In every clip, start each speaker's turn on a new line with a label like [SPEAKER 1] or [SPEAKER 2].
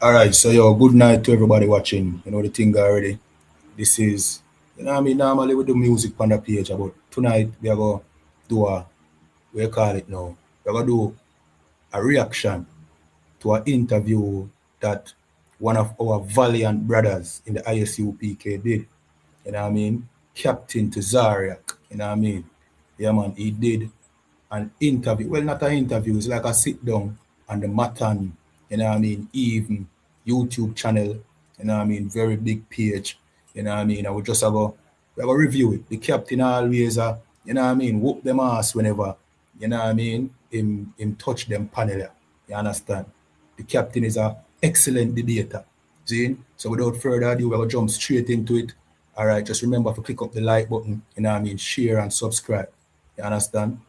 [SPEAKER 1] All right, so yo, good night to everybody watching. You know the thing already. This is, normally we do music on the page, but tonight we are going to do we call it now, we're going to do a reaction to an interview that one of our valiant brothers in the ISUPK did. You know what I mean? Captain to Zariak. You know what I mean? Yeah, man, he did an interview. Well, not an interview, it's like a sit down on the Mattan, you know what I mean, Even YouTube channel, you know what I mean, very big page, you know what I mean. I would just we go review it. The captain always, you know what I mean, whoop them ass whenever, you know what I mean, him touch them panel. You understand? The captain is a excellent debater. See? So without further ado, we're gonna jump straight into it. All right, just remember to click up the like button, you know what I mean, share and subscribe. You understand?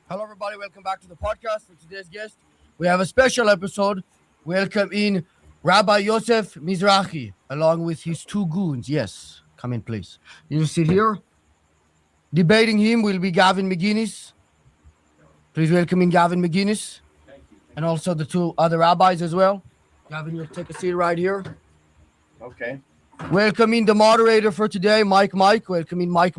[SPEAKER 2] Hello, everybody. Welcome back to the podcast. For today's guest, we have a special episode. Welcome in Rabbi Yosef Mizrachi, along with his two goons. Yes, come in, please. You sit here. Debating him will be Gavin McInnes. Please welcome in Gavin McInnes. And also the two other rabbis as well. Gavin, you'll take a seat right here.
[SPEAKER 3] Okay.
[SPEAKER 2] Welcome in the moderator for today, Mike. Welcome in, Mike.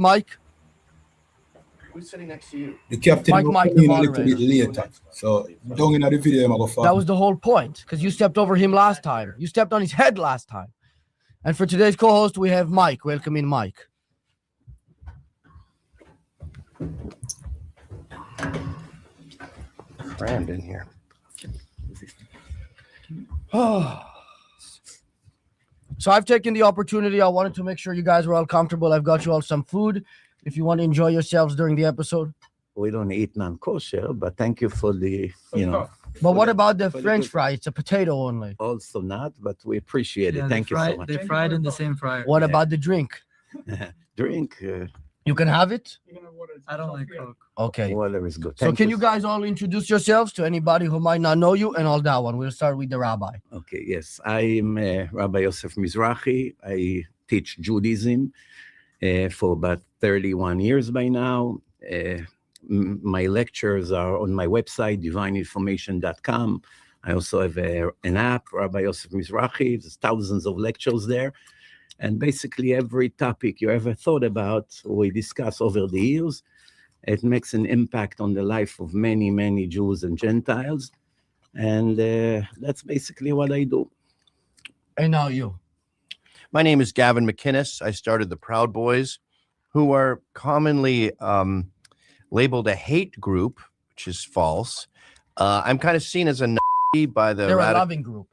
[SPEAKER 3] Who's sitting next to you?
[SPEAKER 1] The captain will
[SPEAKER 2] Mike,
[SPEAKER 1] come
[SPEAKER 2] the
[SPEAKER 1] in a little bit
[SPEAKER 2] moderator.
[SPEAKER 1] later. So down in the video, I'm going to
[SPEAKER 2] That was the whole point, because you stepped over him last time. You stepped on his head last time. And for today's co-host, we have Mike. Welcome in, Mike.
[SPEAKER 3] Crammed in here.
[SPEAKER 2] So I've taken the opportunity. I wanted to make sure you guys were all comfortable. I've got you all some food if you want to enjoy yourselves during the episode.
[SPEAKER 4] We don't eat non-kosher, but thank you for the,
[SPEAKER 2] But what about the
[SPEAKER 4] for the
[SPEAKER 2] French
[SPEAKER 4] good-
[SPEAKER 2] fry? It's a potato only.
[SPEAKER 4] also not, but we appreciate it. Thank you so much.
[SPEAKER 5] They fried in the same fryer.
[SPEAKER 2] What about the drink?
[SPEAKER 4] Drink,
[SPEAKER 2] You can have it?
[SPEAKER 5] I don't like Coke.
[SPEAKER 2] Okay.
[SPEAKER 4] water is good.
[SPEAKER 2] So
[SPEAKER 4] Thank
[SPEAKER 2] can you guys all introduce yourselves to anybody who might not know you and all that one? We'll start with the rabbi.
[SPEAKER 4] Okay, yes. I'm Rabbi Yosef Mizrachi. I teach Judaism for about 31 years by now. My lectures are on my website, divineinformation.com. I also have an app, Rabbi Yosef Mizrachi. There's thousands of lectures there. And basically every topic you ever thought about, we discuss over the years. It makes an impact on the life of many, many Jews and Gentiles. And that's basically what I do.
[SPEAKER 2] And now you.
[SPEAKER 3] My name is Gavin McInnes. I started the Proud Boys, who are commonly labeled a hate group, which is false. I'm kind of seen as a Nazi by the
[SPEAKER 2] They're a loving group.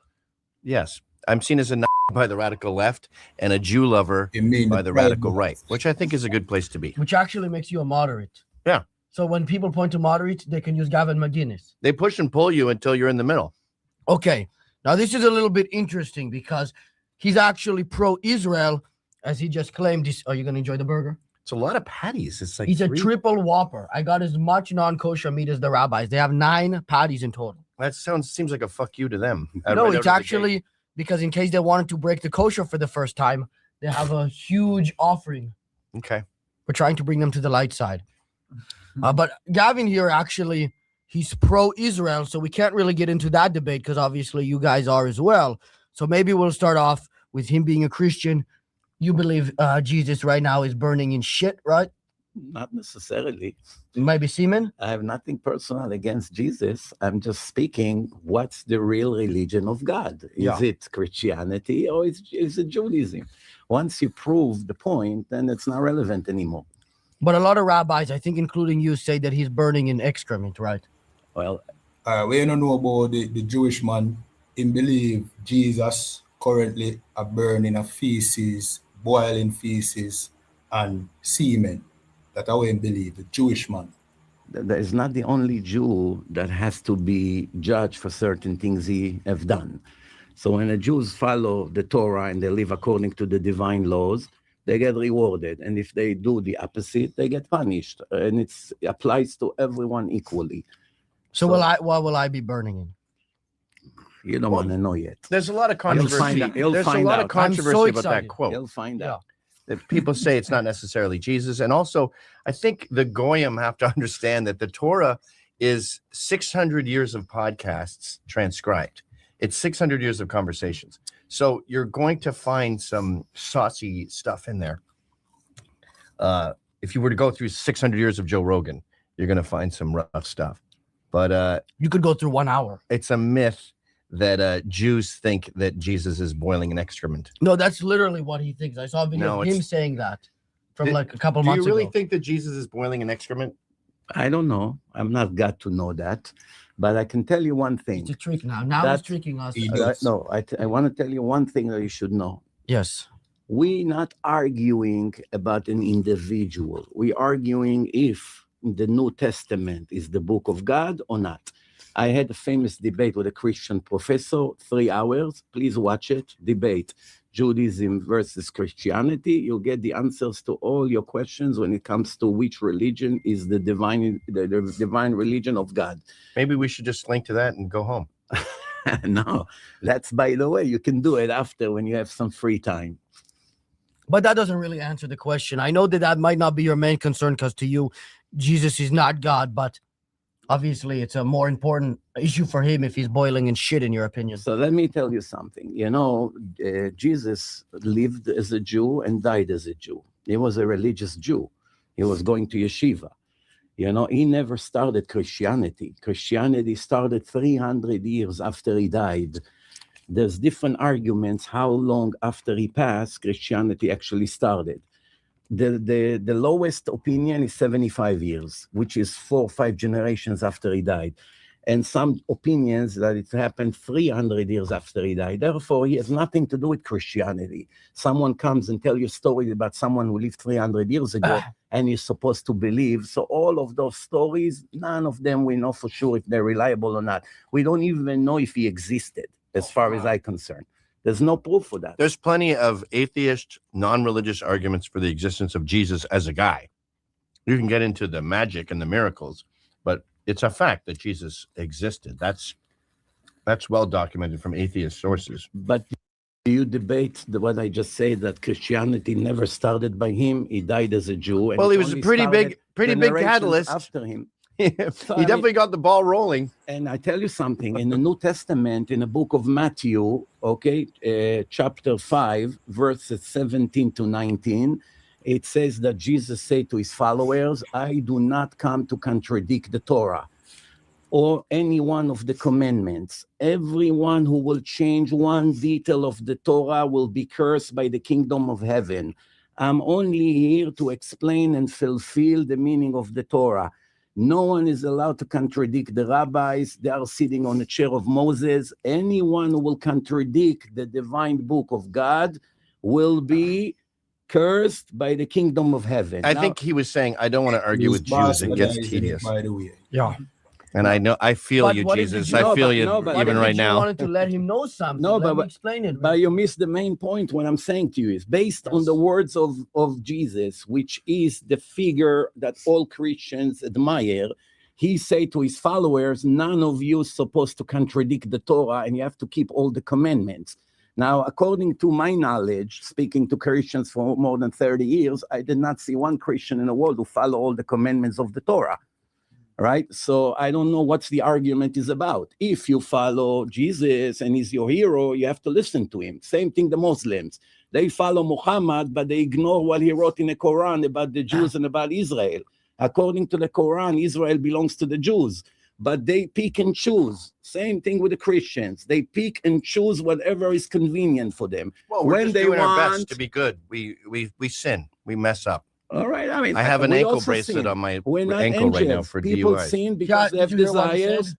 [SPEAKER 3] Yes, I'm seen as a Nazi by the radical left and a Jew lover
[SPEAKER 1] You mean
[SPEAKER 3] by the
[SPEAKER 1] Proud
[SPEAKER 3] radical
[SPEAKER 1] Boys.
[SPEAKER 3] right, which I think is a good place to be.
[SPEAKER 2] Which actually makes you a moderate.
[SPEAKER 3] Yeah.
[SPEAKER 2] So when people point to moderate, they can use Gavin McInnes.
[SPEAKER 3] They push and pull you until you're in the middle.
[SPEAKER 2] Okay. Now this is a little bit interesting because he's actually pro-Israel, as he just claimed. Are you going to enjoy the burger?
[SPEAKER 3] It's a lot of patties. It's like
[SPEAKER 2] He's a
[SPEAKER 3] three-
[SPEAKER 2] triple whopper. I got as much non-kosher meat as the rabbis. They have 9 patties in total.
[SPEAKER 3] That seems like a fuck you to them.
[SPEAKER 2] No,
[SPEAKER 3] Right
[SPEAKER 2] it's
[SPEAKER 3] out of the
[SPEAKER 2] actually
[SPEAKER 3] gate.
[SPEAKER 2] because in case they wanted to break the kosher for the first time, they have a huge offering.
[SPEAKER 3] Okay.
[SPEAKER 2] We're trying to bring them to the light side. But Gavin here, actually, he's pro-Israel, so we can't really get into that debate because obviously you guys are as well. So maybe we'll start off with him being a Christian. You believe Jesus right now is burning in shit, right?
[SPEAKER 4] Not necessarily.
[SPEAKER 2] Maybe semen?
[SPEAKER 4] I have nothing personal against Jesus. I'm just speaking, what's the real religion of God? Is
[SPEAKER 2] Yeah.
[SPEAKER 4] it Christianity or is it Judaism? Once you prove the point, then it's not relevant anymore.
[SPEAKER 2] But a lot of rabbis, I think including you, say that he's burning in excrement, right?
[SPEAKER 4] Well,
[SPEAKER 1] We don't know about the Jewish man. He believe Jesus currently are burning a feces, boiling feces, and semen. That's how he believe, the Jewish man.
[SPEAKER 4] that is not the only Jew that has to be judged for certain things he have done. So when the Jews follow the Torah and they live according to the divine laws, they get rewarded. And if they do the opposite, they get punished. And it applies to everyone equally.
[SPEAKER 2] So what will I be burning in?
[SPEAKER 4] You don't want to know yet.
[SPEAKER 3] There's a lot of
[SPEAKER 4] You'll
[SPEAKER 3] controversy.
[SPEAKER 4] find out. You'll
[SPEAKER 3] There's a
[SPEAKER 4] find
[SPEAKER 3] lot
[SPEAKER 4] out.
[SPEAKER 3] of controversy
[SPEAKER 2] so
[SPEAKER 3] about that
[SPEAKER 2] excited.
[SPEAKER 3] quote.
[SPEAKER 4] You'll find out.
[SPEAKER 3] That people say it's not necessarily Jesus. And also, I think the Goyim have to understand that the Torah is 600 years of podcasts transcribed. It's 600 years of conversations. So you're going to find some saucy stuff in there. If you were to go through 600 years of Joe Rogan, you're going to find some rough stuff. But
[SPEAKER 2] You could go through 1 hour.
[SPEAKER 3] it's a myth that Jews think that Jesus is boiling an excrement.
[SPEAKER 2] No, that's literally what he thinks. I saw a video
[SPEAKER 3] No,
[SPEAKER 2] of him
[SPEAKER 3] it's-
[SPEAKER 2] saying that from
[SPEAKER 3] Did-
[SPEAKER 2] like a couple
[SPEAKER 3] Do you
[SPEAKER 2] months
[SPEAKER 3] really
[SPEAKER 2] ago.
[SPEAKER 3] think that Jesus is boiling an excrement?
[SPEAKER 4] I don't know. I'm not got to know that, but I can tell you one thing.
[SPEAKER 2] It's a trick now. Now he's
[SPEAKER 4] That's-
[SPEAKER 2] tricking us.
[SPEAKER 1] He does.
[SPEAKER 4] No, I want to tell you one thing that you should know.
[SPEAKER 2] Yes.
[SPEAKER 4] We're not arguing about an individual. We're arguing if the New Testament is the book of God or not. I had a famous debate with a Christian professor, 3 hours. Please watch it. Debate Judaism versus Christianity. You'll get the answers to all your questions when it comes to which religion is the divine religion of God.
[SPEAKER 3] Maybe we should just link to that and go home.
[SPEAKER 4] No, that's, by the way, you can do it after when you have some free time.
[SPEAKER 2] But that doesn't really answer the question. I know that that might not be your main concern because to you, Jesus is not God, but obviously it's a more important issue for him if he's boiling in shit, in your opinion.
[SPEAKER 4] So let me tell you something. You know, Jesus lived as a Jew and died as a Jew. He was a religious Jew. He was going to yeshiva. You know, he never started Christianity. Christianity started 300 years after he died. There's different arguments how long after he passed Christianity actually started. The lowest opinion is 75 years, which is 4 or 5 generations after he died. And some opinions that it happened 300 years after he died. Therefore, he has nothing to do with Christianity. Someone comes and tell you a story about someone who lived 300 years ago and you're supposed to believe. So all of those stories, none of them we know for sure if they're reliable or not. We don't even know if he existed, as far as I'm concerned. There's no proof for that.
[SPEAKER 3] There's plenty of atheist, non-religious arguments for the existence of Jesus as a guy. You can get into the magic and the miracles, but it's a fact that Jesus existed. That's well documented from atheist sources.
[SPEAKER 4] But do you debate what I just said, that Christianity never started by him? He died as a Jew. And
[SPEAKER 3] Well,
[SPEAKER 4] it
[SPEAKER 3] he was a
[SPEAKER 4] only
[SPEAKER 3] pretty
[SPEAKER 4] started
[SPEAKER 3] big
[SPEAKER 4] generations
[SPEAKER 3] catalyst.
[SPEAKER 4] after him.
[SPEAKER 3] He definitely got the ball rolling.
[SPEAKER 4] And I tell you something, in the New Testament, in the book of Matthew, chapter 5, verses 17 to 19, it says that Jesus said to his followers, I do not come to contradict the Torah or any one of the commandments. Everyone who will change one detail of the Torah will be cursed by the kingdom of heaven. I'm only here to explain and fulfill the meaning of the Torah. No one is allowed to contradict the rabbis. They are sitting on the chair of Moses. Anyone who will contradict the divine book of God will be cursed by the kingdom of heaven.
[SPEAKER 3] I think he was saying, I don't want to argue with Jews. It gets tedious.
[SPEAKER 1] By the way.
[SPEAKER 2] Yeah.
[SPEAKER 3] And I feel
[SPEAKER 2] But
[SPEAKER 3] you,
[SPEAKER 2] what if the
[SPEAKER 3] Jesus.
[SPEAKER 2] Jew-
[SPEAKER 3] I feel you
[SPEAKER 4] but
[SPEAKER 3] even right now.
[SPEAKER 2] I wanted to let him know something.
[SPEAKER 4] No,
[SPEAKER 2] Let me
[SPEAKER 4] but-
[SPEAKER 2] explain it.
[SPEAKER 4] But you missed the main point. What I'm saying to you is based on the words of Jesus, which is the figure that all Christians admire. He said to his followers, none of you is supposed to contradict the Torah and you have to keep all the commandments. Now, according to my knowledge, speaking to Christians for more than 30 years, I did not see one Christian in the world who follow all the commandments of the Torah. Right? So I don't know what the argument is about. If you follow Jesus and he's your hero, you have to listen to him. Same thing the Muslims. They follow Muhammad, but they ignore what he wrote in the Quran about the Jews and about Israel. According to the Quran, Israel belongs to the Jews, but they pick and choose. Same thing with the Christians. They pick and choose whatever is convenient for them.
[SPEAKER 3] Well, we're
[SPEAKER 4] When
[SPEAKER 3] just
[SPEAKER 4] they
[SPEAKER 3] doing our
[SPEAKER 4] want-
[SPEAKER 3] best to be good. We sin. We mess up.
[SPEAKER 4] All right, I mean,
[SPEAKER 3] I have an
[SPEAKER 4] we
[SPEAKER 3] ankle
[SPEAKER 4] also
[SPEAKER 3] bracelet
[SPEAKER 4] sin.
[SPEAKER 3] on my
[SPEAKER 4] We're not
[SPEAKER 3] ankle right now
[SPEAKER 4] angels.
[SPEAKER 3] for
[SPEAKER 4] People
[SPEAKER 3] DUI.
[SPEAKER 4] sin because they have
[SPEAKER 2] did you hear what he
[SPEAKER 4] desires.
[SPEAKER 2] said?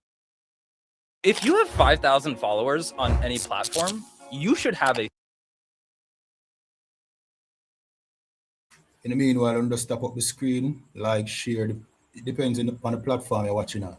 [SPEAKER 6] If you have 5,000 followers on any platform, you should have a
[SPEAKER 1] In the meanwhile, I'm just tap up the screen, like, share. It depends on the platform you're watching on.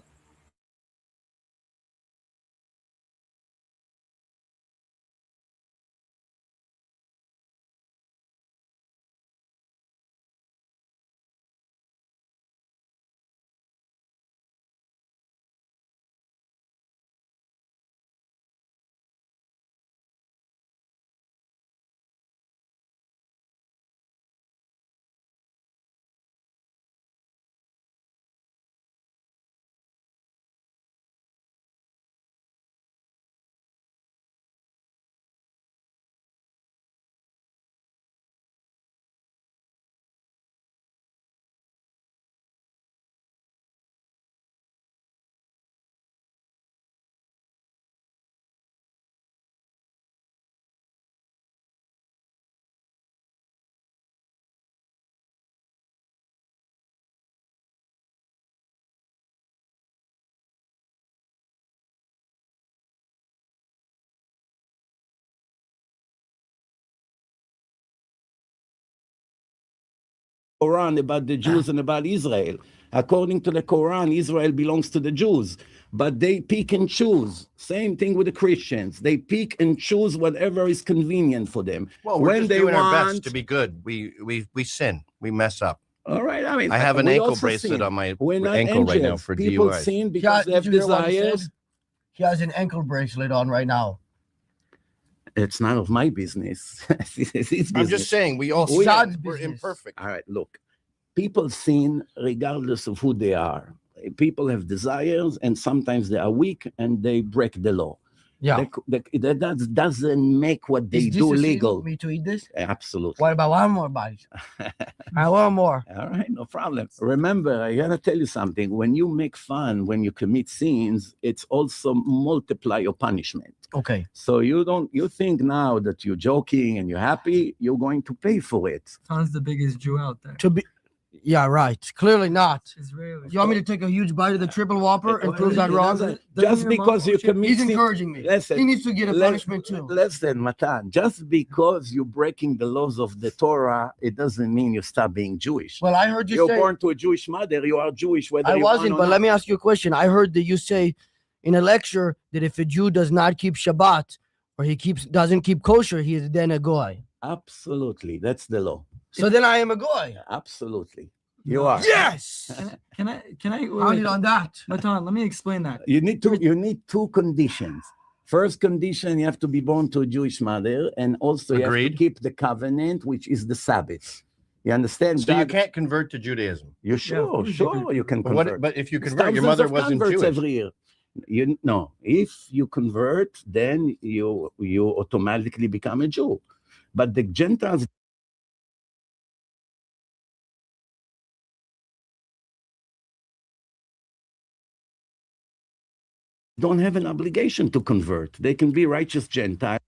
[SPEAKER 4] Quran about the Jews and about Israel. According to the Quran, Israel belongs to the Jews, but they pick and choose. Same thing with the Christians. They pick and choose whatever is convenient for them.
[SPEAKER 3] Well, we're just doing our best to be good. We sin. We mess up.
[SPEAKER 4] All right. I mean,
[SPEAKER 3] I have an
[SPEAKER 4] we
[SPEAKER 3] ankle
[SPEAKER 4] also
[SPEAKER 3] bracelet
[SPEAKER 4] sin.
[SPEAKER 3] on my
[SPEAKER 4] We're not
[SPEAKER 3] ankle right now
[SPEAKER 4] angels.
[SPEAKER 3] for
[SPEAKER 4] People
[SPEAKER 3] DUIs.
[SPEAKER 4] sin because they have
[SPEAKER 2] Did you hear what he
[SPEAKER 4] desires.
[SPEAKER 2] said? He has an ankle bracelet on right now.
[SPEAKER 4] It's none of my business. It's his business.
[SPEAKER 3] I'm just saying, we all
[SPEAKER 2] It's God's
[SPEAKER 3] sin. We're
[SPEAKER 2] business.
[SPEAKER 3] imperfect.
[SPEAKER 4] All right, look, people sin regardless of who they are. People have desires, and sometimes they are weak and they break the law.
[SPEAKER 2] Yeah.
[SPEAKER 4] That doesn't make what they
[SPEAKER 2] Is this
[SPEAKER 4] do
[SPEAKER 2] a sin
[SPEAKER 4] legal.
[SPEAKER 2] for me to eat this?
[SPEAKER 4] Absolutely.
[SPEAKER 2] What about one more bite? I want more.
[SPEAKER 4] All right, no problem. Remember, I gotta tell you something. When you make fun, when you commit sins, it's also multiply your punishment.
[SPEAKER 2] Okay.
[SPEAKER 4] So you think now that you're joking and you're happy, you're going to pay for it.
[SPEAKER 5] Tom's the biggest Jew out there.
[SPEAKER 2] Yeah, right. Clearly not.
[SPEAKER 5] Israeli.
[SPEAKER 2] You want me to take a huge bite of the triple whopper and prove that wrong?
[SPEAKER 4] Just because you commit
[SPEAKER 2] He's
[SPEAKER 4] sin,
[SPEAKER 2] encouraging me.
[SPEAKER 4] listen,
[SPEAKER 2] He needs to get a punishment too.
[SPEAKER 4] Listen, Mattan, just because you're breaking the laws of the Torah, it doesn't mean you stop being Jewish.
[SPEAKER 2] Well, I heard you
[SPEAKER 4] You're
[SPEAKER 2] say
[SPEAKER 4] born to a Jewish mother, you are Jewish whether
[SPEAKER 2] I
[SPEAKER 4] you
[SPEAKER 2] wasn't,
[SPEAKER 4] want or
[SPEAKER 2] but
[SPEAKER 4] not.
[SPEAKER 2] let me ask you a question. I heard that you say in a lecture that if a Jew does not keep Shabbat or doesn't keep kosher, he is then a goy.
[SPEAKER 4] Absolutely, that's the law.
[SPEAKER 2] So then I am a goy.
[SPEAKER 4] Absolutely, you are.
[SPEAKER 2] Yes.
[SPEAKER 5] Can I
[SPEAKER 2] Pounded on that.
[SPEAKER 5] Matan, let me explain that.
[SPEAKER 4] You need two conditions. First condition, you have to be born to a Jewish mother, and also you have to
[SPEAKER 3] Agreed.
[SPEAKER 4] keep the covenant, which is the Sabbath. You understand?
[SPEAKER 3] So you can't convert to Judaism.
[SPEAKER 4] You sure you can convert.
[SPEAKER 3] But if you convert, your
[SPEAKER 4] Thousands
[SPEAKER 3] mother
[SPEAKER 4] of
[SPEAKER 3] wasn't
[SPEAKER 4] converts
[SPEAKER 3] Jewish.
[SPEAKER 4] every year. If you convert, then you automatically become a Jew. But the Gentiles don't have an obligation to convert. They can be righteous Gentiles.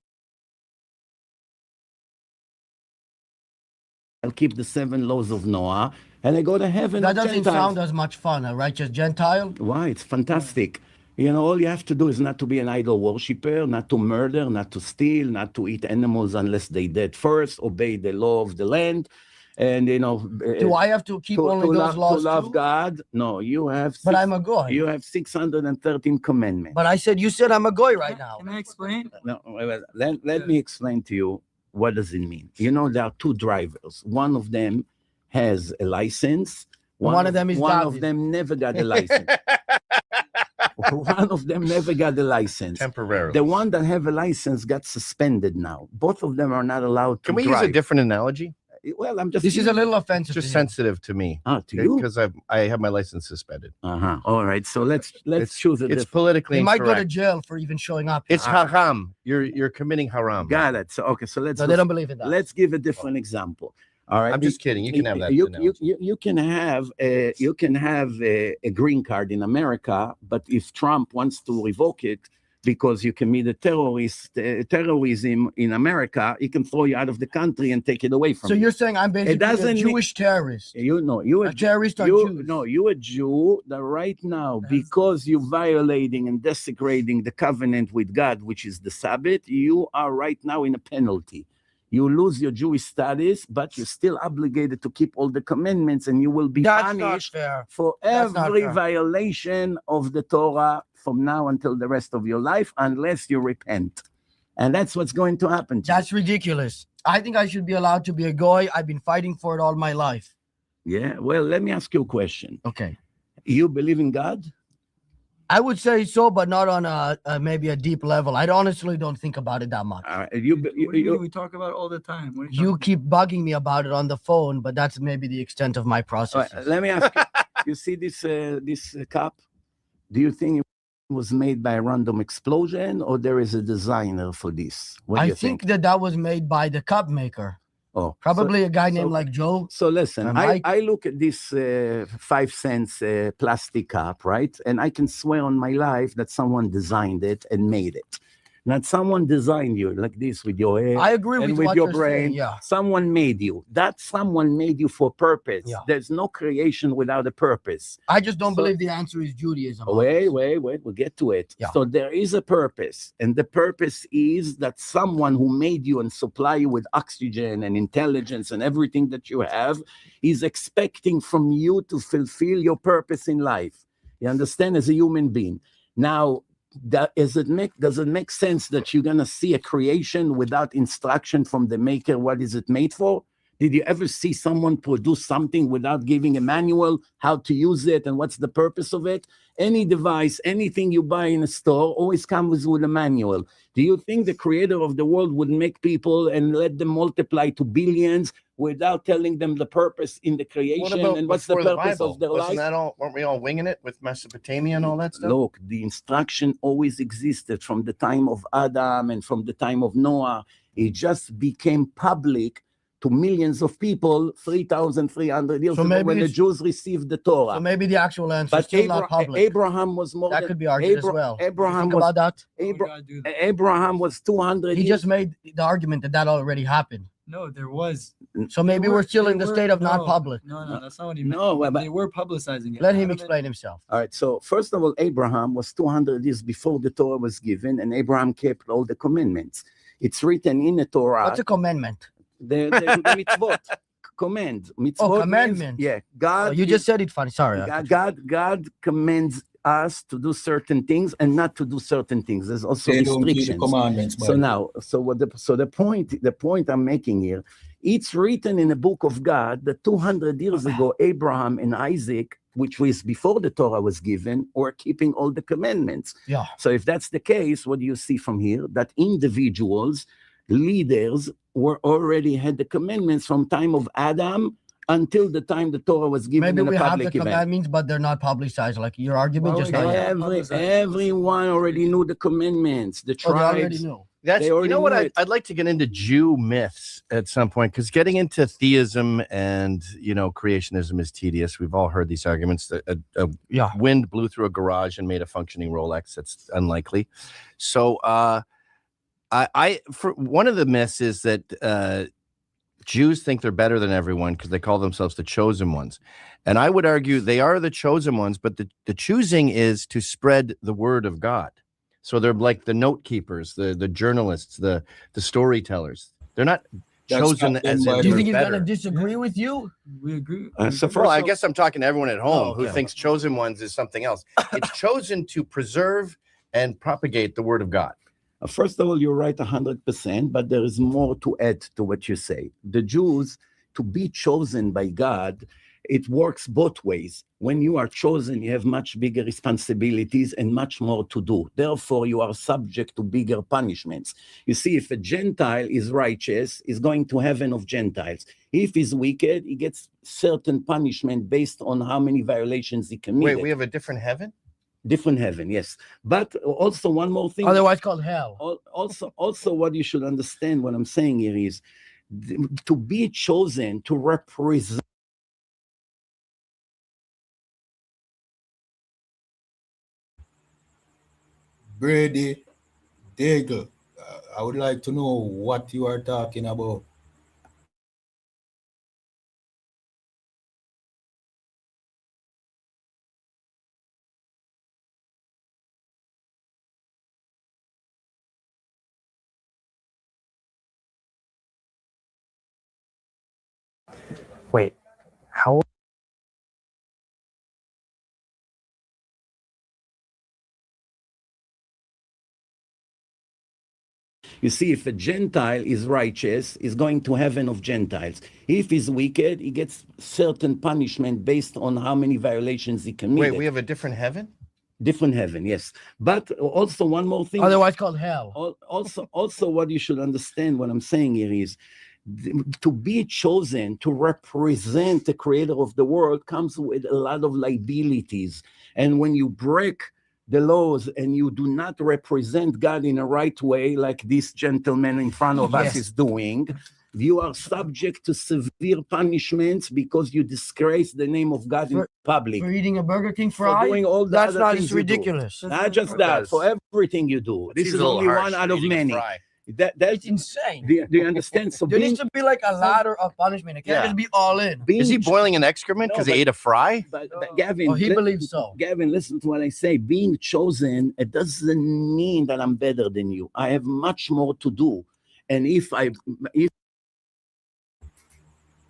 [SPEAKER 4] I'll keep the 7 laws of Noah, and they go to heaven.
[SPEAKER 2] That
[SPEAKER 4] as
[SPEAKER 2] doesn't
[SPEAKER 4] Gentiles.
[SPEAKER 2] sound as much fun. A righteous Gentile.
[SPEAKER 4] Why? It's fantastic. You know, all you have to do is not to be an idol worshiper, not to murder, not to steal, not to eat animals unless they dead first, obey the law of the land. And,
[SPEAKER 2] Do I have to keep only those laws
[SPEAKER 4] to love
[SPEAKER 2] too?
[SPEAKER 4] God? No, you have.
[SPEAKER 2] But I'm a goy.
[SPEAKER 4] You have 613 commandments.
[SPEAKER 2] But you said I'm a goy right now.
[SPEAKER 5] Can I explain?
[SPEAKER 4] No, let me explain to you what does it mean. You know, there are 2 drivers. One of them has a license.
[SPEAKER 2] One of them is
[SPEAKER 4] one
[SPEAKER 2] David.
[SPEAKER 4] of them never got a license. One of them never got a license.
[SPEAKER 3] Temporarily.
[SPEAKER 4] The one that have a license got suspended now. Both of them are not allowed to
[SPEAKER 3] Can we
[SPEAKER 4] drive.
[SPEAKER 3] use a different analogy?
[SPEAKER 4] Well, I'm just.
[SPEAKER 2] This is a little offensive.
[SPEAKER 3] Just
[SPEAKER 2] to him.
[SPEAKER 3] sensitive to me.
[SPEAKER 4] to you.
[SPEAKER 3] Because I have my license suspended.
[SPEAKER 4] All right. So let's choose a
[SPEAKER 3] It's
[SPEAKER 4] different.
[SPEAKER 3] politically
[SPEAKER 2] He might go to
[SPEAKER 3] incorrect.
[SPEAKER 2] jail for even showing up.
[SPEAKER 3] It's haram. You're committing haram.
[SPEAKER 4] Got it. So okay. So let's.
[SPEAKER 2] No, they don't believe in that.
[SPEAKER 4] Let's give a different example. All right.
[SPEAKER 3] I'm just kidding. You can have that.
[SPEAKER 4] You can have a green card in America, but if Trump wants to revoke it because you commit terrorism in America, he can throw you out of the country and take it away from you.
[SPEAKER 2] So you're saying I'm basically a Jewish terrorist.
[SPEAKER 4] You
[SPEAKER 2] A terrorist on Jews.
[SPEAKER 4] No, you're a Jew that right now, because you're violating and desecrating the covenant with God, which is the Sabbath, you are right now in a penalty. You lose your Jewish status, but you're still obligated to keep all the commandments, and you will be
[SPEAKER 2] That's not
[SPEAKER 4] punished
[SPEAKER 2] fair.
[SPEAKER 4] for
[SPEAKER 2] That's not
[SPEAKER 4] every
[SPEAKER 2] fair.
[SPEAKER 4] violation of the Torah from now until the rest of your life, unless you repent. And that's what's going to happen to
[SPEAKER 2] That's ridiculous. I think I should be allowed to be a goy. I've been fighting for it all my life.
[SPEAKER 4] you. Yeah, well, let me ask you a question.
[SPEAKER 2] Okay.
[SPEAKER 4] You believe in God?
[SPEAKER 2] I would say so, but not on maybe a deep level. I honestly don't think about it that much.
[SPEAKER 5] What do you mean? We talk about it all the time. What are you
[SPEAKER 2] You
[SPEAKER 5] talking
[SPEAKER 2] keep bugging me about it on the phone, but that's maybe the extent of my
[SPEAKER 4] All
[SPEAKER 2] process.
[SPEAKER 4] right, let me ask you, you see this cup? Do you think it was made by a random explosion, or there is a designer for this? What do
[SPEAKER 2] I
[SPEAKER 4] you
[SPEAKER 2] think that was made by the cup maker.
[SPEAKER 4] Oh,
[SPEAKER 2] Probably a guy
[SPEAKER 4] so-
[SPEAKER 2] named like Joe.
[SPEAKER 4] So listen,
[SPEAKER 2] And
[SPEAKER 4] I look at this 5 cents plastic cup, right? And I can swear on my life that someone designed it and made it. Not someone designed you like this with your hair.
[SPEAKER 2] I agree
[SPEAKER 4] and
[SPEAKER 2] with
[SPEAKER 4] with
[SPEAKER 2] what
[SPEAKER 4] your
[SPEAKER 2] you're
[SPEAKER 4] brain.
[SPEAKER 2] saying, yeah.
[SPEAKER 4] Someone made you. That someone made you for purpose.
[SPEAKER 2] Yeah.
[SPEAKER 4] There's no creation without a purpose.
[SPEAKER 2] I just don't
[SPEAKER 4] So-
[SPEAKER 2] believe the answer is Judaism.
[SPEAKER 4] Wait,
[SPEAKER 2] obviously.
[SPEAKER 4] we'll get to it.
[SPEAKER 2] Yeah.
[SPEAKER 4] So there is a purpose, and the purpose is that someone who made you and supply you with oxygen and intelligence and everything that you have is expecting from you to fulfill your purpose in life. You understand? As a human being. Now, does it make sense that you're gonna see a creation without instruction from the maker? What is it made for? Did you ever see someone produce something without giving a manual how to use it and what's the purpose of it? Any device, anything you buy in a store always comes with a manual. Do you think the creator of the world would make people and let them multiply to billions without telling them the purpose in the creation and what's the purpose of their life?
[SPEAKER 3] Weren't we all winging it with Mesopotamia and all that stuff?
[SPEAKER 4] Look, the instruction always existed from the time of Adam and from the time of Noah. It just became public to millions of people 3,300 years
[SPEAKER 2] So
[SPEAKER 4] ago
[SPEAKER 2] maybe
[SPEAKER 4] when the
[SPEAKER 2] it's-
[SPEAKER 4] Jews received the Torah.
[SPEAKER 2] So maybe the actual answer is
[SPEAKER 4] But
[SPEAKER 2] still not public.
[SPEAKER 4] Abraham was more
[SPEAKER 2] That
[SPEAKER 4] than
[SPEAKER 2] could be argued as well.
[SPEAKER 4] Abraham
[SPEAKER 2] Think
[SPEAKER 4] was
[SPEAKER 2] about that.
[SPEAKER 4] Abraham was 200
[SPEAKER 2] He
[SPEAKER 4] years.
[SPEAKER 2] just made the argument that that already happened.
[SPEAKER 5] No, there was.
[SPEAKER 2] So maybe
[SPEAKER 5] They were-
[SPEAKER 2] we're still
[SPEAKER 5] they
[SPEAKER 2] in the
[SPEAKER 5] were-
[SPEAKER 2] state of not
[SPEAKER 5] no,
[SPEAKER 2] public.
[SPEAKER 5] No, that's not what he meant.
[SPEAKER 4] No, but
[SPEAKER 5] They were publicizing it.
[SPEAKER 2] Let him
[SPEAKER 5] Adam
[SPEAKER 2] explain himself.
[SPEAKER 4] all right. So first of all, Abraham was 200 years before the Torah was given, and Abraham kept all the commandments. It's written in the Torah.
[SPEAKER 2] What's a commandment?
[SPEAKER 4] The mitzvot. Command. Mitzvot
[SPEAKER 2] Oh,
[SPEAKER 4] means-
[SPEAKER 2] commandment.
[SPEAKER 4] yeah.
[SPEAKER 2] Oh,
[SPEAKER 4] God.
[SPEAKER 2] you just said it funny. Sorry.
[SPEAKER 4] God commands us to do certain things and not to do certain things. There's also
[SPEAKER 1] They don't keep the
[SPEAKER 4] restrictions.
[SPEAKER 1] commandments.
[SPEAKER 4] So
[SPEAKER 1] man.
[SPEAKER 4] now, the point I'm making here, it's written in the book of God that 200 years ago, Abraham and Isaac, which was before the Torah was given, were keeping all the commandments.
[SPEAKER 2] Yeah.
[SPEAKER 4] So if that's the case, what do you see from here? That individuals, leaders, were already had the commandments from time of Adam until the time the Torah was given
[SPEAKER 2] Maybe
[SPEAKER 4] in
[SPEAKER 2] we
[SPEAKER 4] a
[SPEAKER 2] have the
[SPEAKER 4] public event.
[SPEAKER 2] commandments, but they're not publicized. Like your argument
[SPEAKER 5] Well,
[SPEAKER 2] just
[SPEAKER 5] we
[SPEAKER 2] not
[SPEAKER 5] have-
[SPEAKER 2] yet.
[SPEAKER 4] Everyone already knew the commandments. The
[SPEAKER 2] Oh, they already
[SPEAKER 4] tribes.
[SPEAKER 2] knew.
[SPEAKER 3] That's,
[SPEAKER 4] They
[SPEAKER 3] you
[SPEAKER 4] already
[SPEAKER 3] know what,
[SPEAKER 4] knew it.
[SPEAKER 3] I'd like to get into Jew myths at some point, because getting into theism and, creationism is tedious. We've all heard these arguments that a
[SPEAKER 2] Yeah.
[SPEAKER 3] wind blew through a garage and made a functioning Rolex. That's unlikely. So for one of the myths is that Jews think they're better than everyone because they call themselves the chosen ones. And I would argue they are the chosen ones, but the choosing is to spread the word of God. So they're like the note keepers, the journalists, the storytellers. They're not
[SPEAKER 1] That's
[SPEAKER 3] chosen
[SPEAKER 1] not them
[SPEAKER 3] as
[SPEAKER 1] by
[SPEAKER 3] in
[SPEAKER 2] Do you
[SPEAKER 3] they're
[SPEAKER 2] think he's
[SPEAKER 3] better.
[SPEAKER 2] gonna disagree with you?
[SPEAKER 5] We agree.
[SPEAKER 4] So
[SPEAKER 3] Well,
[SPEAKER 4] first
[SPEAKER 3] I
[SPEAKER 4] of-
[SPEAKER 3] guess I'm talking to everyone at home who
[SPEAKER 2] okay.
[SPEAKER 3] thinks chosen ones is something else. It's chosen to preserve and propagate the word of God.
[SPEAKER 4] First of all, you're right 100%, but there is more to add to what you say. The Jews, to be chosen by God, it works both ways. When you are chosen, you have much bigger responsibilities and much more to do. Therefore, you are subject to bigger punishments. You see, if a Gentile is righteous, is going to heaven of Gentiles. If he's wicked, he gets certain punishment based on how many violations he committed.
[SPEAKER 3] Wait, we have a different heaven?
[SPEAKER 4] Different heaven, yes. But also one more thing.
[SPEAKER 2] Otherwise called hell.
[SPEAKER 4] Also, what you should understand, what I'm saying here is to be chosen to represent.
[SPEAKER 1] Brady Daigle, I would like to know what you are talking about.
[SPEAKER 7] Wait, how?
[SPEAKER 4] You see, if a Gentile is righteous, is going to heaven of Gentiles. If he's wicked, he gets certain punishment based on how many violations he committed.
[SPEAKER 3] Wait, we have a different heaven?
[SPEAKER 4] Different heaven, yes. But also one more thing.
[SPEAKER 2] Otherwise called hell.
[SPEAKER 4] Also, what you should understand, what I'm saying here is to be chosen to represent the creator of the world comes with a lot of liabilities. And when you break the laws and you do not represent God in a right way, like this gentleman in front of us
[SPEAKER 2] Yes.
[SPEAKER 4] is doing, You are subject to severe punishments because you disgrace the name of God in public.
[SPEAKER 2] For eating a Burger King
[SPEAKER 4] For
[SPEAKER 2] fry?
[SPEAKER 4] doing all the
[SPEAKER 2] That's
[SPEAKER 4] other
[SPEAKER 2] not
[SPEAKER 4] things
[SPEAKER 2] it's
[SPEAKER 4] you do.
[SPEAKER 2] ridiculous.
[SPEAKER 4] Not just that, for everything you do. This is only one out of many. That's
[SPEAKER 2] It's insane.
[SPEAKER 4] do you understand? So
[SPEAKER 2] There
[SPEAKER 4] being,
[SPEAKER 2] needs to be like a ladder of punishment. It can't just be all in.
[SPEAKER 3] Is he boiling an excrement because he ate a fry?
[SPEAKER 4] But Gavin,
[SPEAKER 2] Oh, he believes so.
[SPEAKER 4] Gavin, listen to what I say. Being chosen, it doesn't mean that I'm better than you. I have much more to do. And if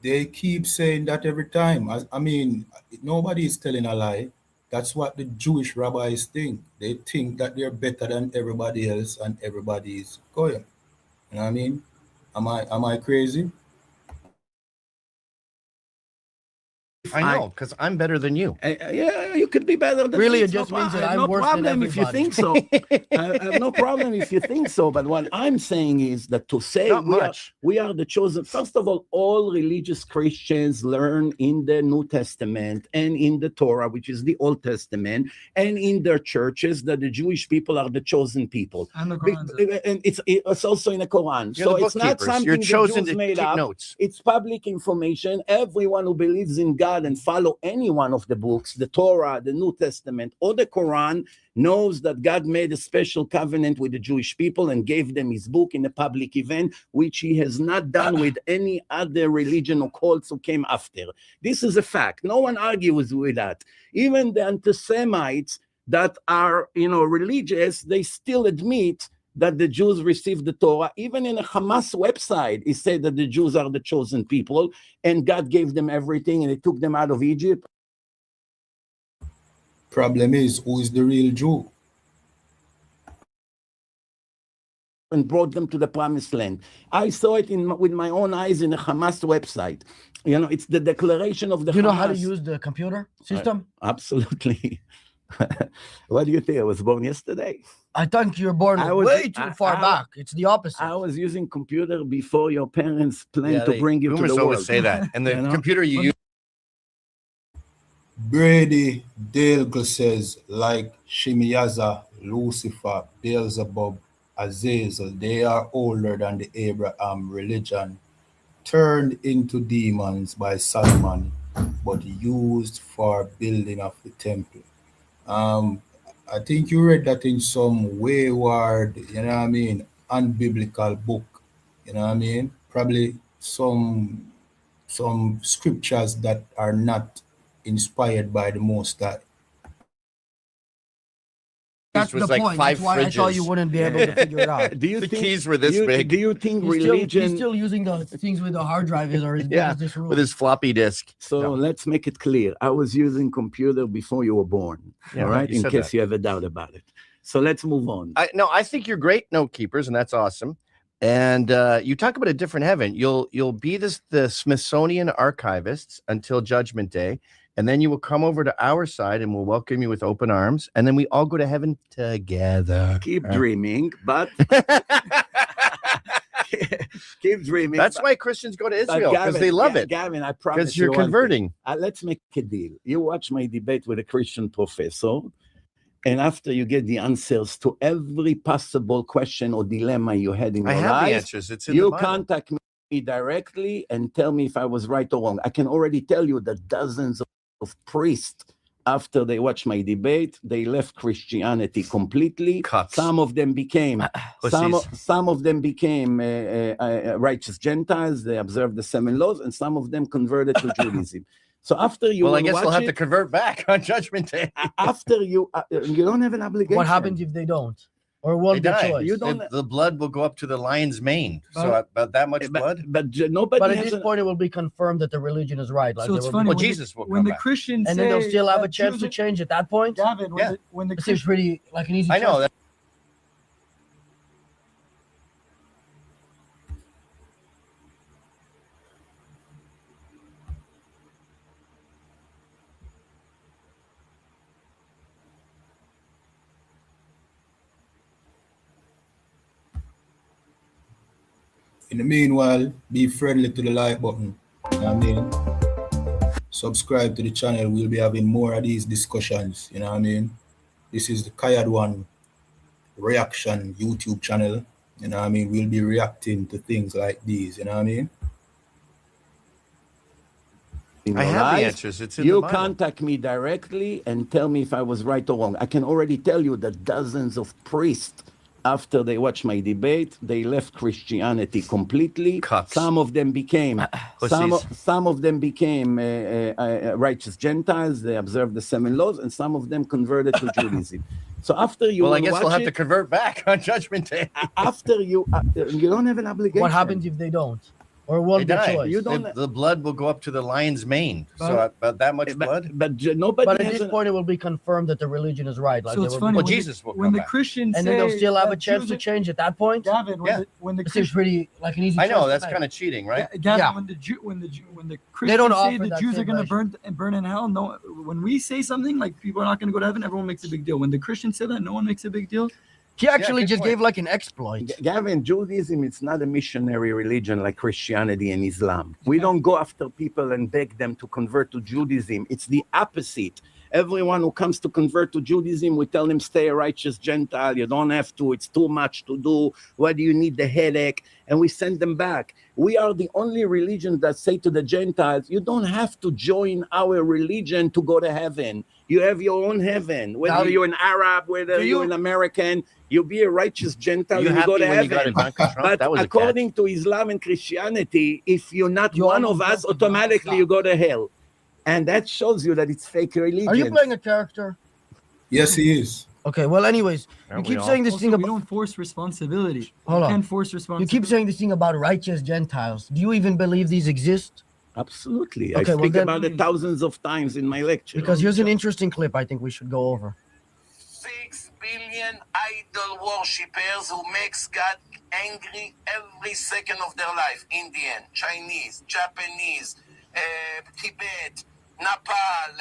[SPEAKER 1] They keep saying that every time. I mean, nobody is telling a lie. That's what the Jewish rabbis think. They think that they're better than everybody else and everybody is going. You know what I mean? Am I crazy?
[SPEAKER 3] I know, because I'm better than you.
[SPEAKER 4] yeah, you could be better than
[SPEAKER 2] Really,
[SPEAKER 4] me.
[SPEAKER 2] it just means that I'm
[SPEAKER 4] no
[SPEAKER 2] worse than
[SPEAKER 4] problem if you
[SPEAKER 2] everybody.
[SPEAKER 4] think so. I have no problem if you think so. But what I'm saying is that to say we are the chosen. First of all religious Christians learn in the New Testament and in the Torah, which is the Old Testament, and in their churches that the Jewish people are the chosen people.
[SPEAKER 5] And the Quran.
[SPEAKER 4] And it's also in the Quran.
[SPEAKER 3] You're
[SPEAKER 4] So
[SPEAKER 3] the
[SPEAKER 4] it's not
[SPEAKER 3] bookkeepers.
[SPEAKER 4] something
[SPEAKER 3] You're
[SPEAKER 4] the
[SPEAKER 3] chosen
[SPEAKER 4] Jews
[SPEAKER 3] to
[SPEAKER 4] made
[SPEAKER 3] keep
[SPEAKER 4] up.
[SPEAKER 3] notes.
[SPEAKER 4] It's public information. Everyone who believes in God and follow any one of the books, the Torah, the New Testament, or the Quran, knows that God made a special covenant with the Jewish people and gave them his book in a public event, which he has not done with any other religion or cults who came after. This is a fact. No one argues with that. Even the anti-Semites that are, religious, they still admit that the Jews received the Torah. Even in a Hamas website, it said that the Jews are the chosen people and God gave them everything and he took them out of Egypt.
[SPEAKER 1] Problem is, who is the real Jew?
[SPEAKER 4] And brought them to the promised land. I saw it with my own eyes in a Hamas website. It's the declaration of the Hamas.
[SPEAKER 2] Do you know how to use the computer system?
[SPEAKER 4] Absolutely. What do you think? I was born yesterday.
[SPEAKER 2] I think you're born way too far back. It's the opposite.
[SPEAKER 4] I was using computer before your parents planned to bring you to the world.
[SPEAKER 3] Always say that. And the computer you use.
[SPEAKER 1] Brady Dalgle says, like Shemiyaza, Lucifer, Beelzebub, Azazel, they are older than the Abraham religion, turned into demons by Solomon, but used for building of the temple. I think you read that in some wayward, unbiblical book, probably some scriptures that are not inspired by the Most High.
[SPEAKER 2] That's the point. That's why I thought you wouldn't be able to figure it out.
[SPEAKER 4] Do you
[SPEAKER 3] The
[SPEAKER 4] think
[SPEAKER 3] keys were this big.
[SPEAKER 4] Do you think
[SPEAKER 2] He's still using the things with the hard drive or his this rule.
[SPEAKER 3] With his floppy disk.
[SPEAKER 4] So let's make it clear. I was using computer before you were born.
[SPEAKER 3] Yeah,
[SPEAKER 4] all right, in case
[SPEAKER 3] that.
[SPEAKER 4] you have a doubt about it. So let's move on.
[SPEAKER 3] I think you're great note keepers, and that's awesome. And you talk about a different heaven. You'll be the Smithsonian archivists until Judgment Day, and then you will come over to our side, and we'll welcome you with open arms, and then we all go to heaven together.
[SPEAKER 4] Keep dreaming, but keep dreaming.
[SPEAKER 3] That's why Christians go to Israel, because they love it.
[SPEAKER 4] Gavin, I promise
[SPEAKER 3] because you're converting.
[SPEAKER 4] Let's make a deal. You watch my debate with a Christian professor, and after you get the answers to every possible question or dilemma you had in your life,
[SPEAKER 3] I have the answers. It's in
[SPEAKER 4] you
[SPEAKER 3] the Bible.
[SPEAKER 4] contact me directly and tell me if I was right or wrong. I can already tell you that dozens of priests, after they watched my debate, they left Christianity completely.
[SPEAKER 3] Cuts.
[SPEAKER 4] Some of them became righteous Gentiles. They observed the 7 laws, and some of them converted to Judaism. So after you,
[SPEAKER 3] I guess they'll have to convert back on Judgment Day.
[SPEAKER 4] After you don't have an obligation.
[SPEAKER 2] What happens if they don't? Or won't be choice?
[SPEAKER 4] You don't.
[SPEAKER 3] The blood will go up to the lion's mane. So about that much blood.
[SPEAKER 4] But nobody.
[SPEAKER 2] But at this point, it will be confirmed that the religion is right. Like
[SPEAKER 5] So it's funny.
[SPEAKER 3] Well, Jesus will
[SPEAKER 5] when
[SPEAKER 3] come
[SPEAKER 5] the
[SPEAKER 3] back.
[SPEAKER 5] Christians
[SPEAKER 2] and then they'll
[SPEAKER 5] say
[SPEAKER 2] still have a
[SPEAKER 5] that
[SPEAKER 2] chance to
[SPEAKER 5] Jews-
[SPEAKER 2] change at that point.
[SPEAKER 5] Gavin,
[SPEAKER 3] Yeah.
[SPEAKER 5] when the
[SPEAKER 2] It seems pretty like an easy.
[SPEAKER 3] I know
[SPEAKER 2] choice.
[SPEAKER 3] that.
[SPEAKER 1] In the meanwhile, be friendly to the like button. You know what I mean? Subscribe to the channel. We'll be having more of these discussions. You know what I mean? This is the Kayad One Reaction YouTube channel. You know what I mean? We'll be reacting to things like these, you know what I mean?
[SPEAKER 4] In
[SPEAKER 3] I
[SPEAKER 4] your
[SPEAKER 3] have the
[SPEAKER 4] life,
[SPEAKER 3] answers. It's in
[SPEAKER 4] you
[SPEAKER 3] the Bible.
[SPEAKER 4] contact me directly and tell me if I was right or wrong. I can already tell you that dozens of priests, after they watched my debate, they left Christianity completely.
[SPEAKER 3] Cucks.
[SPEAKER 4] Some of them became righteous Gentiles. They observed the 7 laws, and some of them converted to Judaism. So after you,
[SPEAKER 3] Well, I
[SPEAKER 4] will
[SPEAKER 3] guess
[SPEAKER 4] watch
[SPEAKER 3] they'll have
[SPEAKER 4] it,
[SPEAKER 3] to convert back on Judgment Day.
[SPEAKER 4] after you don't have an obligation.
[SPEAKER 2] What happens if they don't? Or will
[SPEAKER 3] They
[SPEAKER 2] be
[SPEAKER 3] die.
[SPEAKER 2] choice?
[SPEAKER 4] You don't.
[SPEAKER 3] The blood will go up to the lion's mane. So about that much blood.
[SPEAKER 4] But nobody
[SPEAKER 2] But at
[SPEAKER 4] has
[SPEAKER 2] this
[SPEAKER 4] an,
[SPEAKER 2] point, it will be confirmed that the religion is right. Like
[SPEAKER 5] So
[SPEAKER 2] there
[SPEAKER 5] it's
[SPEAKER 2] will
[SPEAKER 5] funny
[SPEAKER 2] be,
[SPEAKER 3] Well,
[SPEAKER 5] when
[SPEAKER 3] Jesus will
[SPEAKER 5] when
[SPEAKER 3] come
[SPEAKER 5] the
[SPEAKER 3] back.
[SPEAKER 5] Christians
[SPEAKER 2] and then they'll
[SPEAKER 5] say
[SPEAKER 2] still have a
[SPEAKER 5] that
[SPEAKER 2] chance
[SPEAKER 5] Jews
[SPEAKER 2] to
[SPEAKER 5] are-
[SPEAKER 2] change at that point.
[SPEAKER 5] Gavin,
[SPEAKER 3] Yeah.
[SPEAKER 5] when the
[SPEAKER 2] This seems
[SPEAKER 5] Christians,
[SPEAKER 2] pretty like an easy.
[SPEAKER 3] I
[SPEAKER 2] choice
[SPEAKER 3] know
[SPEAKER 2] to
[SPEAKER 3] that's
[SPEAKER 2] make.
[SPEAKER 3] kind of cheating, right?
[SPEAKER 5] Gavin,
[SPEAKER 2] Yeah.
[SPEAKER 5] when the
[SPEAKER 2] They
[SPEAKER 5] Christians
[SPEAKER 2] don't
[SPEAKER 5] say
[SPEAKER 2] offer
[SPEAKER 5] the
[SPEAKER 2] that
[SPEAKER 5] Jews are
[SPEAKER 2] same
[SPEAKER 5] going to
[SPEAKER 2] version.
[SPEAKER 5] burn in hell, no. When we say something like people are not going to go to heaven, everyone makes a big deal. When the Christians say that, no one makes a big deal.
[SPEAKER 2] He actually
[SPEAKER 3] good
[SPEAKER 2] just
[SPEAKER 3] point.
[SPEAKER 2] gave like an exploit.
[SPEAKER 4] Gavin, Judaism, it's not a missionary religion like Christianity and Islam. We don't go after people and beg them to convert to Judaism. It's the opposite. Everyone who comes to convert to Judaism, we tell them, stay a righteous Gentile. You don't have to. It's too much to do. Why do you need the headache? And we send them back. We are the only religion that say to the Gentiles, you don't have to join our religion to go to heaven. You have your own heaven. Whether
[SPEAKER 2] Now,
[SPEAKER 4] you're an Arab, whether
[SPEAKER 2] do
[SPEAKER 4] you're
[SPEAKER 2] you-
[SPEAKER 4] an American, you'll be a righteous Gentile
[SPEAKER 3] You
[SPEAKER 4] and you
[SPEAKER 3] happy
[SPEAKER 4] go to
[SPEAKER 3] when you got
[SPEAKER 4] heaven.
[SPEAKER 3] Ivanka Trump?
[SPEAKER 4] But
[SPEAKER 3] That was a catch.
[SPEAKER 4] according to Islam and Christianity, if you're not
[SPEAKER 2] You
[SPEAKER 4] one of
[SPEAKER 2] almost
[SPEAKER 4] us,
[SPEAKER 2] broke the
[SPEAKER 4] automatically
[SPEAKER 2] Bible.
[SPEAKER 4] you go to hell. And that shows you that it's fake religion.
[SPEAKER 2] Are you playing a character?
[SPEAKER 1] Yes, he is.
[SPEAKER 2] Okay. Well, anyways,
[SPEAKER 3] Aren't
[SPEAKER 2] you
[SPEAKER 3] we
[SPEAKER 2] keep
[SPEAKER 3] all?
[SPEAKER 2] saying this
[SPEAKER 5] Also,
[SPEAKER 2] thing
[SPEAKER 5] we
[SPEAKER 2] about.
[SPEAKER 5] don't force responsibility.
[SPEAKER 2] Hold on.
[SPEAKER 5] You can't force
[SPEAKER 2] You
[SPEAKER 5] responsibility.
[SPEAKER 2] keep saying this thing about righteous Gentiles. Do you even believe these exist?
[SPEAKER 4] Absolutely.
[SPEAKER 2] Okay,
[SPEAKER 4] I
[SPEAKER 2] well
[SPEAKER 4] speak
[SPEAKER 2] then-
[SPEAKER 4] about it thousands of times in my lecture.
[SPEAKER 2] Because here's an interesting clip I think we should go over.
[SPEAKER 8] 6 billion idol worshippers who makes God angry every second of their life. Indian, Chinese, Japanese, Tibet, Nepal,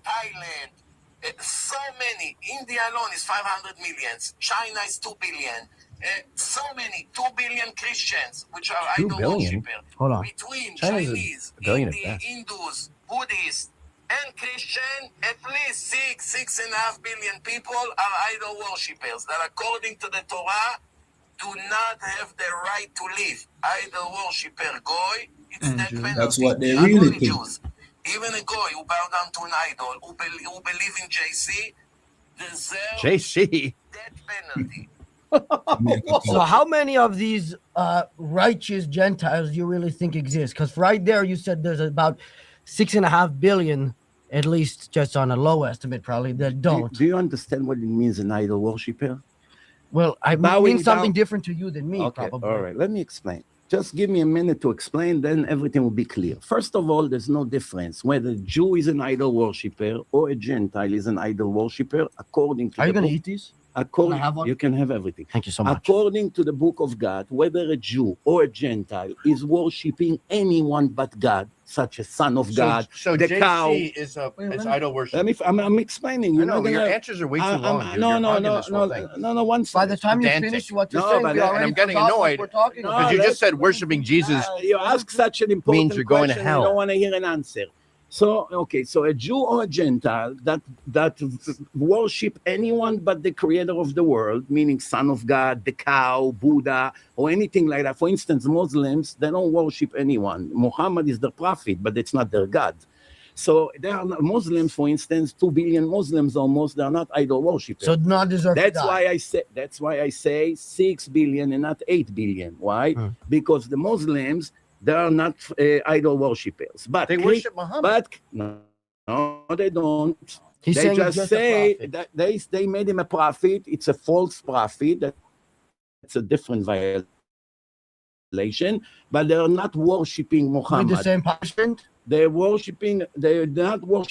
[SPEAKER 8] Thailand. So many. India alone is 500 million. China is 2 billion. So many. 2 billion Christians, which are
[SPEAKER 3] 2
[SPEAKER 8] idol
[SPEAKER 3] billion?
[SPEAKER 8] worshippers.
[SPEAKER 2] Hold on.
[SPEAKER 8] Between
[SPEAKER 3] China's a
[SPEAKER 8] Chinese,
[SPEAKER 3] billion at
[SPEAKER 8] Indian,
[SPEAKER 3] best.
[SPEAKER 8] Hindus, Buddhists, and Christian, at least 6.5 billion people are idol worshippers that, according to the Torah, do not have the right to live. Idol worshipper goy, it's
[SPEAKER 5] And
[SPEAKER 8] that
[SPEAKER 5] Jews.
[SPEAKER 8] penalty.
[SPEAKER 1] That's what they
[SPEAKER 8] Not
[SPEAKER 1] really
[SPEAKER 8] only
[SPEAKER 1] think.
[SPEAKER 8] Jews. Even a goy who bow down to an idol, who believe in JC, deserve
[SPEAKER 3] JC.
[SPEAKER 8] that penalty.
[SPEAKER 2] So how many of these righteous Gentiles do you really think exist? Because right there you said there's about 6.5 billion, at least just on a low estimate probably, that don't.
[SPEAKER 4] Do you understand what it means an idol worshiper?
[SPEAKER 2] Well, I
[SPEAKER 4] Bowing
[SPEAKER 2] mean something
[SPEAKER 4] down-
[SPEAKER 2] different to you than me,
[SPEAKER 4] Okay,
[SPEAKER 2] probably.
[SPEAKER 4] all right. Let me explain. Just give me a minute to explain, then everything will be clear. First of all, there's no difference whether a Jew is an idol worshiper or a Gentile is an idol worshiper, according to
[SPEAKER 2] Are you
[SPEAKER 4] the
[SPEAKER 2] going to
[SPEAKER 4] book.
[SPEAKER 2] eat these?
[SPEAKER 4] According,
[SPEAKER 2] Can I have one?
[SPEAKER 4] you can have everything.
[SPEAKER 2] Thank you so much.
[SPEAKER 4] According to the book of God, whether a Jew or a Gentile is worshiping anyone but God, such as Son of God,
[SPEAKER 3] So
[SPEAKER 4] the
[SPEAKER 3] JC
[SPEAKER 4] cow.
[SPEAKER 3] is idol worship.
[SPEAKER 4] I'm explaining.
[SPEAKER 3] I
[SPEAKER 4] You're
[SPEAKER 3] know,
[SPEAKER 4] not
[SPEAKER 3] but your
[SPEAKER 4] gonna-
[SPEAKER 3] answers are way too
[SPEAKER 4] I'm-
[SPEAKER 3] long.
[SPEAKER 4] I'm-
[SPEAKER 3] dude.
[SPEAKER 4] no,
[SPEAKER 3] You're
[SPEAKER 4] no,
[SPEAKER 3] hogging
[SPEAKER 4] no,
[SPEAKER 3] this whole
[SPEAKER 4] no,
[SPEAKER 3] thing.
[SPEAKER 4] no, no. One
[SPEAKER 2] By the
[SPEAKER 4] second.
[SPEAKER 2] time you
[SPEAKER 3] pedantic.
[SPEAKER 2] finish what you're
[SPEAKER 4] No,
[SPEAKER 2] saying,
[SPEAKER 4] but
[SPEAKER 2] we
[SPEAKER 4] and
[SPEAKER 2] already
[SPEAKER 3] I'm getting
[SPEAKER 2] forgot what
[SPEAKER 3] annoyed.
[SPEAKER 2] we're talking
[SPEAKER 4] No,
[SPEAKER 2] about.
[SPEAKER 3] Because you
[SPEAKER 4] let's-
[SPEAKER 3] just said worshiping Jesus.
[SPEAKER 4] You ask such an important
[SPEAKER 3] means you're going to
[SPEAKER 4] question,
[SPEAKER 3] hell.
[SPEAKER 4] I don't want to hear an answer. So, okay, so a Jew or a Gentile that worship anyone but the creator of the world, meaning Son of God, the cow, Buddha, or anything like that. For instance, Muslims, they don't worship anyone. Muhammad is the prophet, but it's not their God. So there are Muslims, for instance, 2 billion Muslims almost, they're not idol worshippers.
[SPEAKER 2] So not deserve to
[SPEAKER 4] That's
[SPEAKER 2] die.
[SPEAKER 4] why I say 6 billion and not 8 billion. Why? Because the Muslims, they are not idol worshippers. But
[SPEAKER 3] They worship Muhammad.
[SPEAKER 4] But no, they don't.
[SPEAKER 2] He's
[SPEAKER 4] They
[SPEAKER 2] saying
[SPEAKER 4] just
[SPEAKER 2] he's
[SPEAKER 4] say
[SPEAKER 2] a prophet.
[SPEAKER 4] that they made him a prophet. It's a false prophet. That's a different violation. But they're not worshiping
[SPEAKER 2] With
[SPEAKER 4] Muhammad.
[SPEAKER 2] the same punishment?
[SPEAKER 4] They're not worshiping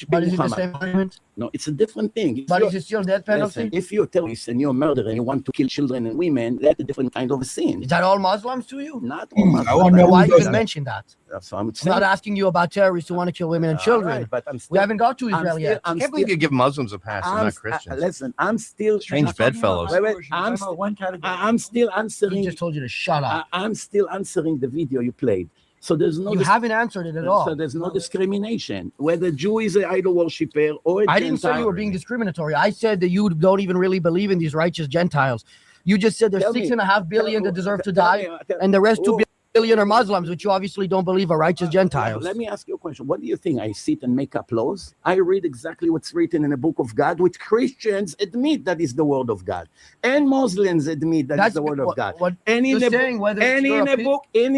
[SPEAKER 2] But is it the
[SPEAKER 4] Muhammad.
[SPEAKER 2] same punishment?
[SPEAKER 4] No, it's a different thing. If
[SPEAKER 2] But
[SPEAKER 4] you're-
[SPEAKER 2] is it still death penalty?
[SPEAKER 4] Listen, if you're a terrorist and you're a murderer and you want to kill children and women, that's a different kind of a sin.
[SPEAKER 2] Is that all Muslims to you?
[SPEAKER 4] Not all Muslims.
[SPEAKER 1] I wonder
[SPEAKER 2] Why
[SPEAKER 1] who
[SPEAKER 2] even
[SPEAKER 1] does that.
[SPEAKER 2] mention that?
[SPEAKER 4] So I'm
[SPEAKER 2] I'm
[SPEAKER 4] saying,
[SPEAKER 2] not asking you about terrorists who want to kill women and children.
[SPEAKER 4] All right, but I'm
[SPEAKER 2] We
[SPEAKER 4] still,
[SPEAKER 2] haven't got to
[SPEAKER 4] I'm
[SPEAKER 2] Israel
[SPEAKER 4] still,
[SPEAKER 2] yet.
[SPEAKER 4] I'm
[SPEAKER 3] I can't believe
[SPEAKER 4] still,
[SPEAKER 3] you give Muslims a pass. They're
[SPEAKER 4] I'm,
[SPEAKER 3] not Christians.
[SPEAKER 4] listen, I'm still,
[SPEAKER 3] Strange bedfellows.
[SPEAKER 4] Wait, wait,
[SPEAKER 5] I'm
[SPEAKER 4] I'm,
[SPEAKER 5] about one category.
[SPEAKER 4] I'm still
[SPEAKER 2] He
[SPEAKER 4] answering.
[SPEAKER 2] just told you to shut up.
[SPEAKER 4] I'm still answering the video you played. So there's no.
[SPEAKER 2] You haven't answered it at all.
[SPEAKER 4] So there's no discrimination. Whether Jew is an idol worshiper or a
[SPEAKER 2] I didn't say
[SPEAKER 4] Gentile.
[SPEAKER 2] you were being discriminatory. I said that you don't even really believe in these righteous Gentiles. You just said there's
[SPEAKER 4] Tell me.
[SPEAKER 2] 6.5 billion that deserve to die,
[SPEAKER 4] Tell-
[SPEAKER 2] and the rest 2
[SPEAKER 4] Oh.
[SPEAKER 2] billion are Muslims, which you obviously don't believe are righteous Gentiles.
[SPEAKER 4] Let me ask you a question. What do you think? I sit and make up laws? I read exactly what's written in the book of God, which Christians admit that is the word of God, and Muslims admit that is the word of God. And in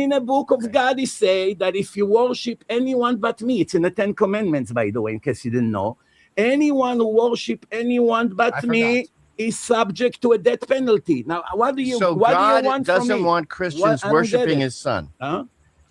[SPEAKER 4] the book of God, it say that if you worship anyone but me, it's in the 10 Commandments, by the way, in case you didn't know. Anyone who worship anyone but me is subject to a death penalty. Now, what do you?
[SPEAKER 3] So
[SPEAKER 4] what
[SPEAKER 3] God
[SPEAKER 4] do you want
[SPEAKER 3] doesn't
[SPEAKER 4] from me?
[SPEAKER 3] want Christians
[SPEAKER 4] I don't get
[SPEAKER 3] worshiping
[SPEAKER 4] it.
[SPEAKER 3] His Son.
[SPEAKER 4] Huh?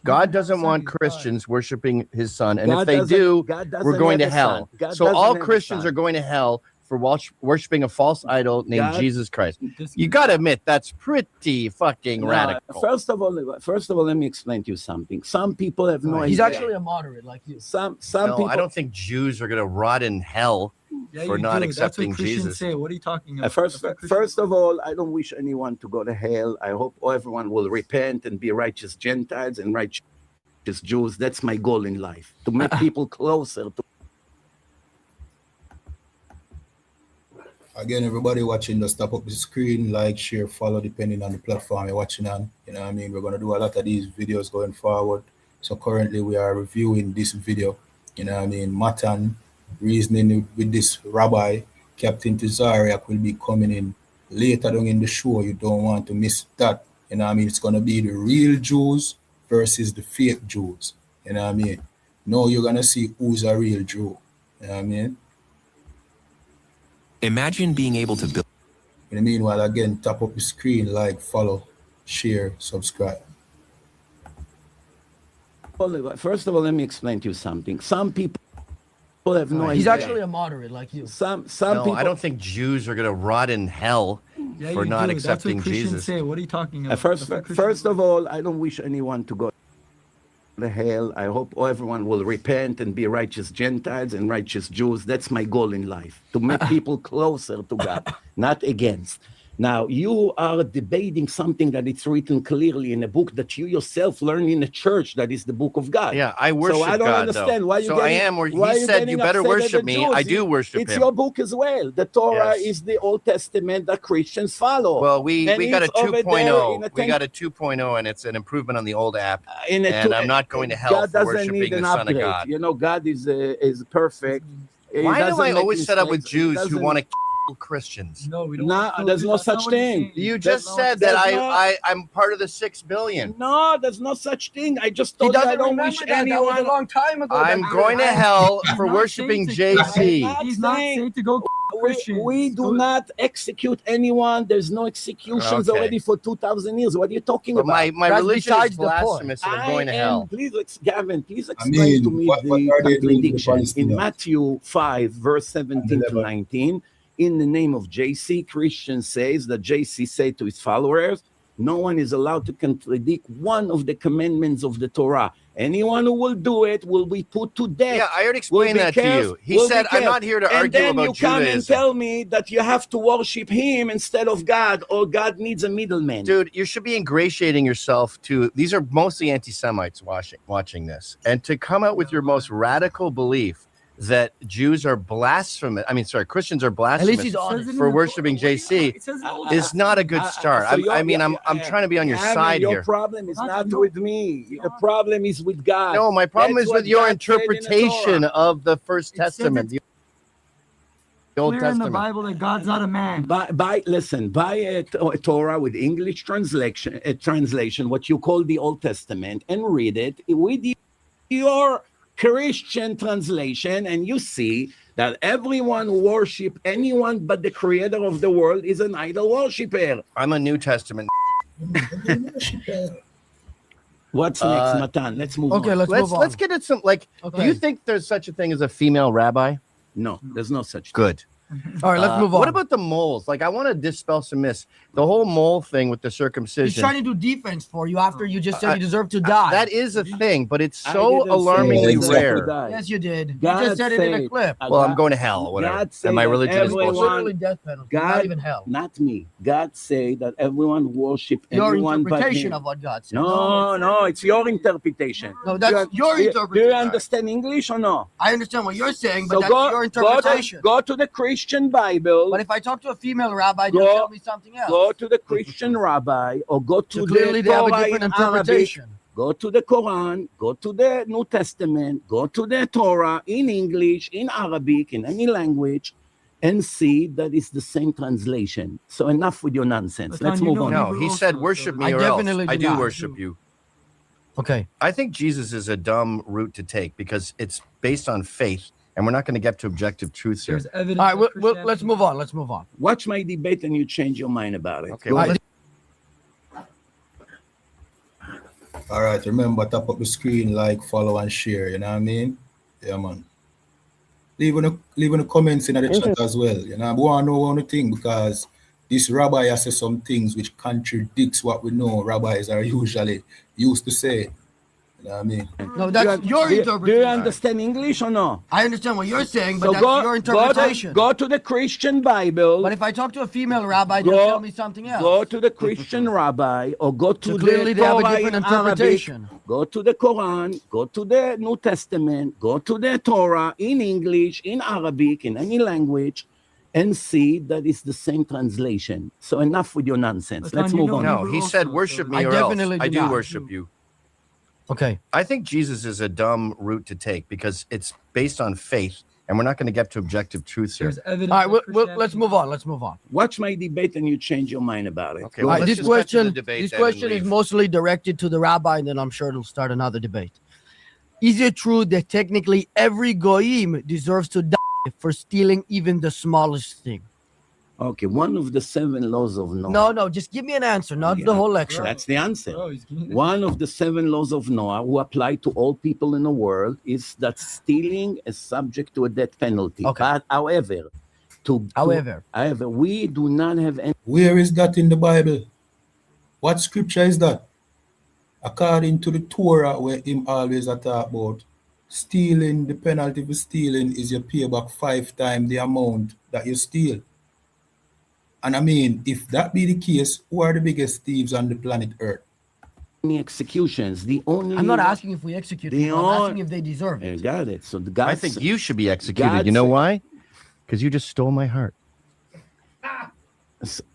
[SPEAKER 3] God doesn't want Christians worshiping His Son, and
[SPEAKER 4] God
[SPEAKER 3] if they
[SPEAKER 4] doesn't-
[SPEAKER 3] do,
[SPEAKER 4] God doesn't
[SPEAKER 3] we're going to
[SPEAKER 4] have a
[SPEAKER 3] hell.
[SPEAKER 4] son. God
[SPEAKER 3] So
[SPEAKER 4] doesn't
[SPEAKER 3] all
[SPEAKER 4] have a
[SPEAKER 3] Christians
[SPEAKER 4] son.
[SPEAKER 3] are going to hell for worshiping a false idol named
[SPEAKER 4] God-
[SPEAKER 3] Jesus Christ. You got to admit that's pretty fucking
[SPEAKER 4] No,
[SPEAKER 3] radical.
[SPEAKER 4] First of all, let me explain to you something. Some people have no idea.
[SPEAKER 2] He's actually a moderate like you.
[SPEAKER 4] Some
[SPEAKER 3] No,
[SPEAKER 4] people.
[SPEAKER 3] I don't think Jews are going to rot in hell for not accepting
[SPEAKER 5] That's what Christians
[SPEAKER 3] Jesus.
[SPEAKER 5] say. What are you talking about?
[SPEAKER 4] First of all, I don't wish anyone to go to hell. I hope everyone will repent and be righteous Gentiles and righteous Jews. That's my goal in life, to make people closer to.
[SPEAKER 1] Again, everybody watching, just tap up the screen, like, share, follow, depending on the platform you're watching on. You know what I mean? We're going to do a lot of these videos going forward. So currently we are reviewing this video. You know what I mean? Mattan, reasoning with this rabbi, Captain Tizariak, will be coming in later on in the show. You don't want to miss that. You know what I mean? It's going to be the real Jews versus the fake Jews. You know what I mean? No, you're going to see who's a real Jew. You know what I mean?
[SPEAKER 9] Imagine being able to build.
[SPEAKER 1] In the meanwhile, again, tap up the screen, like, follow, share, subscribe.
[SPEAKER 4] First of all, let me explain to you something. Some people have no idea.
[SPEAKER 2] He's actually a moderate like you.
[SPEAKER 4] Some
[SPEAKER 3] No,
[SPEAKER 4] people.
[SPEAKER 3] I don't think Jews are going to rot in hell for not accepting
[SPEAKER 5] That's what Christians
[SPEAKER 3] Jesus.
[SPEAKER 5] say. What are you talking about?
[SPEAKER 4] First of all, I don't wish anyone to go to hell. I hope everyone will repent and be righteous Gentiles and righteous Jews. That's my goal in life, to make people closer to God, not against. Now, you are debating something that it's written clearly in a book that you yourself learned in the church, that is the book of God.
[SPEAKER 3] Yeah, I worship
[SPEAKER 4] So I don't
[SPEAKER 3] God,
[SPEAKER 4] understand
[SPEAKER 3] though.
[SPEAKER 4] why you
[SPEAKER 3] So
[SPEAKER 4] getting,
[SPEAKER 3] I am where
[SPEAKER 4] why
[SPEAKER 3] He said
[SPEAKER 4] getting
[SPEAKER 3] you better
[SPEAKER 4] upset at
[SPEAKER 3] worship
[SPEAKER 4] the
[SPEAKER 3] me.
[SPEAKER 4] Jews.
[SPEAKER 3] I do worship
[SPEAKER 4] It's
[SPEAKER 3] Him.
[SPEAKER 4] your book as well. The Torah
[SPEAKER 3] Yes.
[SPEAKER 4] is the Old Testament that Christians follow.
[SPEAKER 3] Well, we got a
[SPEAKER 4] it's over there
[SPEAKER 3] 2.0.
[SPEAKER 4] in a
[SPEAKER 3] We
[SPEAKER 4] 10
[SPEAKER 3] got a 2.0, and it's an improvement on the old app.
[SPEAKER 4] in a
[SPEAKER 3] And
[SPEAKER 4] two-
[SPEAKER 3] I'm not going to hell
[SPEAKER 4] God
[SPEAKER 3] for
[SPEAKER 4] doesn't
[SPEAKER 3] worshiping
[SPEAKER 4] need
[SPEAKER 3] the
[SPEAKER 4] an
[SPEAKER 3] Son of
[SPEAKER 4] upgrade.
[SPEAKER 3] God.
[SPEAKER 4] You know, God is perfect. He
[SPEAKER 3] Why do
[SPEAKER 4] doesn't
[SPEAKER 3] I
[SPEAKER 4] make
[SPEAKER 3] always set up with
[SPEAKER 4] mistakes. He
[SPEAKER 3] Jews who
[SPEAKER 4] doesn't-
[SPEAKER 3] want to kill Christians?
[SPEAKER 5] No, we don't.
[SPEAKER 4] No,
[SPEAKER 5] want to kill
[SPEAKER 4] there's
[SPEAKER 5] Jews.
[SPEAKER 4] no
[SPEAKER 5] That's not
[SPEAKER 4] such
[SPEAKER 5] what he's
[SPEAKER 4] thing.
[SPEAKER 5] saying.
[SPEAKER 3] You
[SPEAKER 5] That's
[SPEAKER 3] just
[SPEAKER 5] not what
[SPEAKER 3] said
[SPEAKER 5] he's
[SPEAKER 3] that
[SPEAKER 5] saying.
[SPEAKER 3] I'm part of the 6 billion.
[SPEAKER 4] No, there's no such thing. I just
[SPEAKER 2] He
[SPEAKER 4] told you I
[SPEAKER 2] doesn't
[SPEAKER 4] don't
[SPEAKER 2] remember
[SPEAKER 4] wish
[SPEAKER 2] that. That was
[SPEAKER 4] anyone.
[SPEAKER 2] a long time ago.
[SPEAKER 3] I'm
[SPEAKER 2] That's
[SPEAKER 3] going to
[SPEAKER 2] good.
[SPEAKER 3] hell
[SPEAKER 5] He's
[SPEAKER 3] for
[SPEAKER 5] not
[SPEAKER 3] worshiping
[SPEAKER 5] saying to-
[SPEAKER 3] JC.
[SPEAKER 5] He's not saying to go Christians.
[SPEAKER 4] We do not execute anyone. There's no executions
[SPEAKER 3] Okay.
[SPEAKER 4] already for 2,000 years. What are you talking
[SPEAKER 3] But
[SPEAKER 4] about?
[SPEAKER 3] my
[SPEAKER 2] That's
[SPEAKER 3] religion is
[SPEAKER 2] besides the point.
[SPEAKER 3] blasphemous, and I'm going to hell.
[SPEAKER 4] Gavin, please
[SPEAKER 1] I
[SPEAKER 4] explain
[SPEAKER 1] mean,
[SPEAKER 4] to me
[SPEAKER 1] what
[SPEAKER 4] the
[SPEAKER 1] are they doing to the
[SPEAKER 4] contradiction. In
[SPEAKER 1] Palestinians?
[SPEAKER 4] Matthew 5, verse 17 to
[SPEAKER 1] 11.
[SPEAKER 4] 19, in the name of JC, Christian says that JC said to his followers, no one is allowed to contradict one of the commandments of the Torah. Anyone who will do it will be put to death.
[SPEAKER 3] Yeah, I already explained that to you. He said, I'm not here to
[SPEAKER 4] and
[SPEAKER 3] argue
[SPEAKER 4] then
[SPEAKER 3] about
[SPEAKER 4] you come and
[SPEAKER 3] Judaism.
[SPEAKER 4] tell me that you have to worship him instead of God, or God needs a middleman.
[SPEAKER 3] Dude, you should be ingratiating yourself to, these are mostly anti-Semites watching this, and to come out with your most radical belief that Jews are blasphemous. I mean, sorry, Christians are
[SPEAKER 2] At least
[SPEAKER 3] blasphemous
[SPEAKER 2] he's honest.
[SPEAKER 3] for worshiping JC is not a good start.
[SPEAKER 4] So
[SPEAKER 3] I mean, I'm trying to be on your side
[SPEAKER 4] your
[SPEAKER 3] here.
[SPEAKER 4] problem is not with me. The problem is with God.
[SPEAKER 3] No, my problem
[SPEAKER 4] That's
[SPEAKER 3] is with
[SPEAKER 4] what
[SPEAKER 3] your
[SPEAKER 4] God said in the
[SPEAKER 3] interpretation
[SPEAKER 4] Torah.
[SPEAKER 3] of the First
[SPEAKER 5] It says
[SPEAKER 3] Testament,
[SPEAKER 5] it's
[SPEAKER 3] the Old
[SPEAKER 5] clear in the
[SPEAKER 3] Testament.
[SPEAKER 5] Bible that God's not a man.
[SPEAKER 4] Buy a Torah with English translation, what you call the Old Testament, and read it with your Christian translation, and you see that everyone who worship anyone but the creator of the world is an idol worshiper.
[SPEAKER 3] I'm a New Testament.
[SPEAKER 4] What's next, Mattan? Let's move
[SPEAKER 2] Okay,
[SPEAKER 4] on.
[SPEAKER 2] let's move on.
[SPEAKER 3] Let's get at some, like, do you think there's such a thing as a female rabbi?
[SPEAKER 4] No, there's no such thing.
[SPEAKER 3] Good.
[SPEAKER 2] All right, let's move on.
[SPEAKER 3] What about the moles? Like, I want to dispel some myths. The whole mole thing with the circumcision.
[SPEAKER 2] He's trying to do defense for you after you just said you deserve to die.
[SPEAKER 3] That is a thing, but it's
[SPEAKER 4] I
[SPEAKER 3] so
[SPEAKER 4] didn't say
[SPEAKER 3] alarmingly
[SPEAKER 4] you deserve to
[SPEAKER 3] rare.
[SPEAKER 4] die.
[SPEAKER 2] Yes, you did.
[SPEAKER 4] God
[SPEAKER 2] you just said it in a
[SPEAKER 4] said-
[SPEAKER 2] clip.
[SPEAKER 3] Well, I'm going to hell or whatever.
[SPEAKER 4] God said
[SPEAKER 3] And my
[SPEAKER 4] that
[SPEAKER 3] religion is
[SPEAKER 4] everyone-
[SPEAKER 3] bullshit.
[SPEAKER 2] Literally death penalty,
[SPEAKER 4] God,
[SPEAKER 2] not even hell.
[SPEAKER 4] not me. God say that everyone worship
[SPEAKER 2] Your
[SPEAKER 4] anyone but
[SPEAKER 2] interpretation
[SPEAKER 4] him.
[SPEAKER 2] of what God said.
[SPEAKER 4] No, it's your interpretation.
[SPEAKER 2] No, that's your
[SPEAKER 4] Do you
[SPEAKER 2] interpretation.
[SPEAKER 4] understand English or no?
[SPEAKER 2] I understand what you're saying, but
[SPEAKER 4] So
[SPEAKER 2] that's your interpretation.
[SPEAKER 4] go to the Christian Christian Bible.
[SPEAKER 2] But if I talk to a female rabbi, they'll
[SPEAKER 4] Go-
[SPEAKER 2] tell me something else.
[SPEAKER 4] Go to the Christian rabbi or go to
[SPEAKER 2] So clearly
[SPEAKER 4] the
[SPEAKER 2] they have a
[SPEAKER 4] Torah
[SPEAKER 2] different
[SPEAKER 4] in Arabic.
[SPEAKER 2] interpretation.
[SPEAKER 4] Go to the Quran, go to the New Testament, go to the Torah in English, in Arabic, in any language, and see that it's the same translation. So enough with your nonsense.
[SPEAKER 5] Mattan,
[SPEAKER 4] Let's
[SPEAKER 5] you
[SPEAKER 4] move
[SPEAKER 5] know
[SPEAKER 4] on.
[SPEAKER 3] No,
[SPEAKER 5] Hebrew
[SPEAKER 3] he
[SPEAKER 5] also,
[SPEAKER 3] said,
[SPEAKER 5] so-
[SPEAKER 3] worship me
[SPEAKER 2] I
[SPEAKER 3] or else.
[SPEAKER 2] definitely
[SPEAKER 3] I
[SPEAKER 2] do
[SPEAKER 3] do
[SPEAKER 2] not.
[SPEAKER 3] worship you.
[SPEAKER 2] Okay.
[SPEAKER 3] I think Jesus is a dumb route to take because it's based on faith, and we're not going to get to objective truths here.
[SPEAKER 5] There's evidence.
[SPEAKER 2] All right,
[SPEAKER 5] that
[SPEAKER 2] let's move on. Let's move on.
[SPEAKER 4] Watch my debate and you change your mind about it.
[SPEAKER 3] Okay,
[SPEAKER 4] Go
[SPEAKER 3] well,
[SPEAKER 4] ahead.
[SPEAKER 1] All right, remember, tap up the screen, like, follow, and share. You know what I mean? Yeah, man. Leave in the comments in the chat as well. You know, we want to know one thing because this rabbi has said some things which contradicts what we know rabbis are usually used to say. You know what I mean?
[SPEAKER 2] No, that's your
[SPEAKER 4] Do
[SPEAKER 2] interpretation.
[SPEAKER 4] you understand English or no?
[SPEAKER 2] I understand what you're saying, but
[SPEAKER 4] So
[SPEAKER 2] that's your interpretation.
[SPEAKER 4] Go to the Christian Bible.
[SPEAKER 2] But if I talk to a female rabbi, they'll
[SPEAKER 4] Go-
[SPEAKER 2] tell me something else.
[SPEAKER 4] Go to the Christian rabbi or go to
[SPEAKER 2] So
[SPEAKER 4] the
[SPEAKER 2] clearly they have a
[SPEAKER 4] Torah
[SPEAKER 2] different
[SPEAKER 4] in Arabic.
[SPEAKER 2] interpretation.
[SPEAKER 4] Go to the Quran, go to the New Testament, go to the Torah in English, in Arabic, in any language, and see that it's the same translation. So enough with your nonsense.
[SPEAKER 5] Mattan,
[SPEAKER 4] Let's
[SPEAKER 5] you
[SPEAKER 4] move
[SPEAKER 5] know
[SPEAKER 4] on.
[SPEAKER 3] No,
[SPEAKER 5] Hebrew
[SPEAKER 3] he
[SPEAKER 5] also,
[SPEAKER 3] said,
[SPEAKER 5] so-
[SPEAKER 3] worship me
[SPEAKER 2] I
[SPEAKER 3] or else.
[SPEAKER 2] definitely
[SPEAKER 3] I
[SPEAKER 2] do
[SPEAKER 3] do
[SPEAKER 2] not.
[SPEAKER 3] worship you.
[SPEAKER 2] Okay.
[SPEAKER 3] I think Jesus is a dumb route to take because it's based on faith, and we're not going to get to objective truths here.
[SPEAKER 5] There's evidence.
[SPEAKER 2] All right,
[SPEAKER 5] that
[SPEAKER 2] let's
[SPEAKER 5] Christianity-
[SPEAKER 2] move on. Let's move on.
[SPEAKER 4] Watch my debate and you change your mind about it.
[SPEAKER 3] Okay,
[SPEAKER 4] Go
[SPEAKER 3] well,
[SPEAKER 4] ahead.
[SPEAKER 3] let's
[SPEAKER 2] This
[SPEAKER 3] just get to the
[SPEAKER 2] question,
[SPEAKER 3] debate
[SPEAKER 2] this
[SPEAKER 3] then and
[SPEAKER 2] question is
[SPEAKER 3] leave.
[SPEAKER 2] mostly directed to the rabbi, and then I'm sure it'll start another debate. Is it true that technically every goyim deserves to die for stealing even the smallest thing?
[SPEAKER 4] Okay, one of the 7 laws of Noah.
[SPEAKER 2] No, just give me an answer, not
[SPEAKER 4] Yeah.
[SPEAKER 2] the whole lecture.
[SPEAKER 4] That's the answer.
[SPEAKER 5] Bro, he's getting-
[SPEAKER 4] One of the 7 laws of Noah who apply to all people in the world is that stealing is subject to a death penalty.
[SPEAKER 2] Okay.
[SPEAKER 4] But however, we do not have any
[SPEAKER 1] Where is that in the Bible? What scripture is that? According to the Torah, where him always talk about stealing, the penalty for stealing is you pay back 5 times the amount that you steal. And I mean, if that be the case, who are the biggest thieves on the planet Earth?
[SPEAKER 4] executions. The only
[SPEAKER 2] I'm not asking if we execute
[SPEAKER 4] The
[SPEAKER 2] people. I'm
[SPEAKER 4] on-
[SPEAKER 2] asking if they deserve
[SPEAKER 4] You
[SPEAKER 2] it.
[SPEAKER 4] got it. So the God
[SPEAKER 3] I think you should be executed.
[SPEAKER 4] God
[SPEAKER 3] You know
[SPEAKER 4] said-
[SPEAKER 3] why? Because you just stole my heart.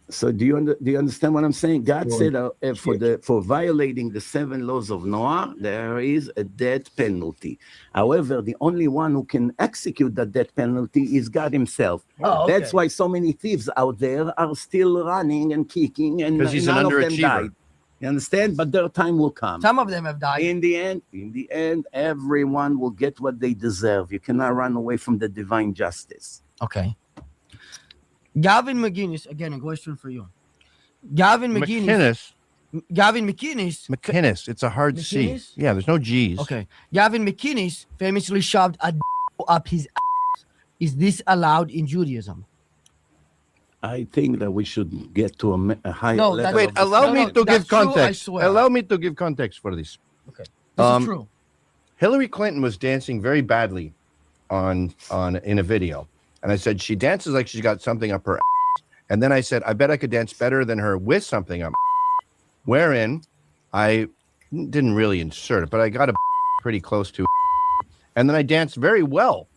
[SPEAKER 4] So do you understand what I'm saying? God
[SPEAKER 1] Sure.
[SPEAKER 4] said for violating the 7 laws of Noah, there is a death penalty. However, the only one who can execute that death penalty is God Himself.
[SPEAKER 2] Oh, okay.
[SPEAKER 4] That's why so many thieves out there are still running and kicking, and
[SPEAKER 3] 'Cause he's an
[SPEAKER 4] none of them
[SPEAKER 3] underachiever.
[SPEAKER 4] died. You understand? But their time will come.
[SPEAKER 2] Some of them have died.
[SPEAKER 4] In the end, everyone will get what they deserve. You cannot run away from the divine justice.
[SPEAKER 2] Okay. Gavin McInnes, again, a question for you. Gavin McInnes. Gavin McInnes.
[SPEAKER 3] McInnes. It's a hard C.
[SPEAKER 2] McInnes?
[SPEAKER 3] Yeah, there's no G's.
[SPEAKER 2] Okay. Gavin McInnes famously shoved a up his ass. Is this allowed in Judaism?
[SPEAKER 4] I think that we should get to a higher
[SPEAKER 2] No,
[SPEAKER 4] level.
[SPEAKER 2] that's-
[SPEAKER 3] Wait,
[SPEAKER 4] of
[SPEAKER 3] allow
[SPEAKER 2] No,
[SPEAKER 3] me
[SPEAKER 2] no,
[SPEAKER 3] to
[SPEAKER 2] that's
[SPEAKER 3] give
[SPEAKER 2] true, I
[SPEAKER 3] context.
[SPEAKER 2] swear.
[SPEAKER 3] Allow me to give context for this.
[SPEAKER 2] This
[SPEAKER 3] Um,
[SPEAKER 2] is true.
[SPEAKER 3] Hillary Clinton was dancing very badly in a video. And I said, she dances like she's got something up her ass. And then I said, I bet I could dance better than her with something up my ass. Wherein I didn't really insert it, but I got a pretty close to. And then I danced very well,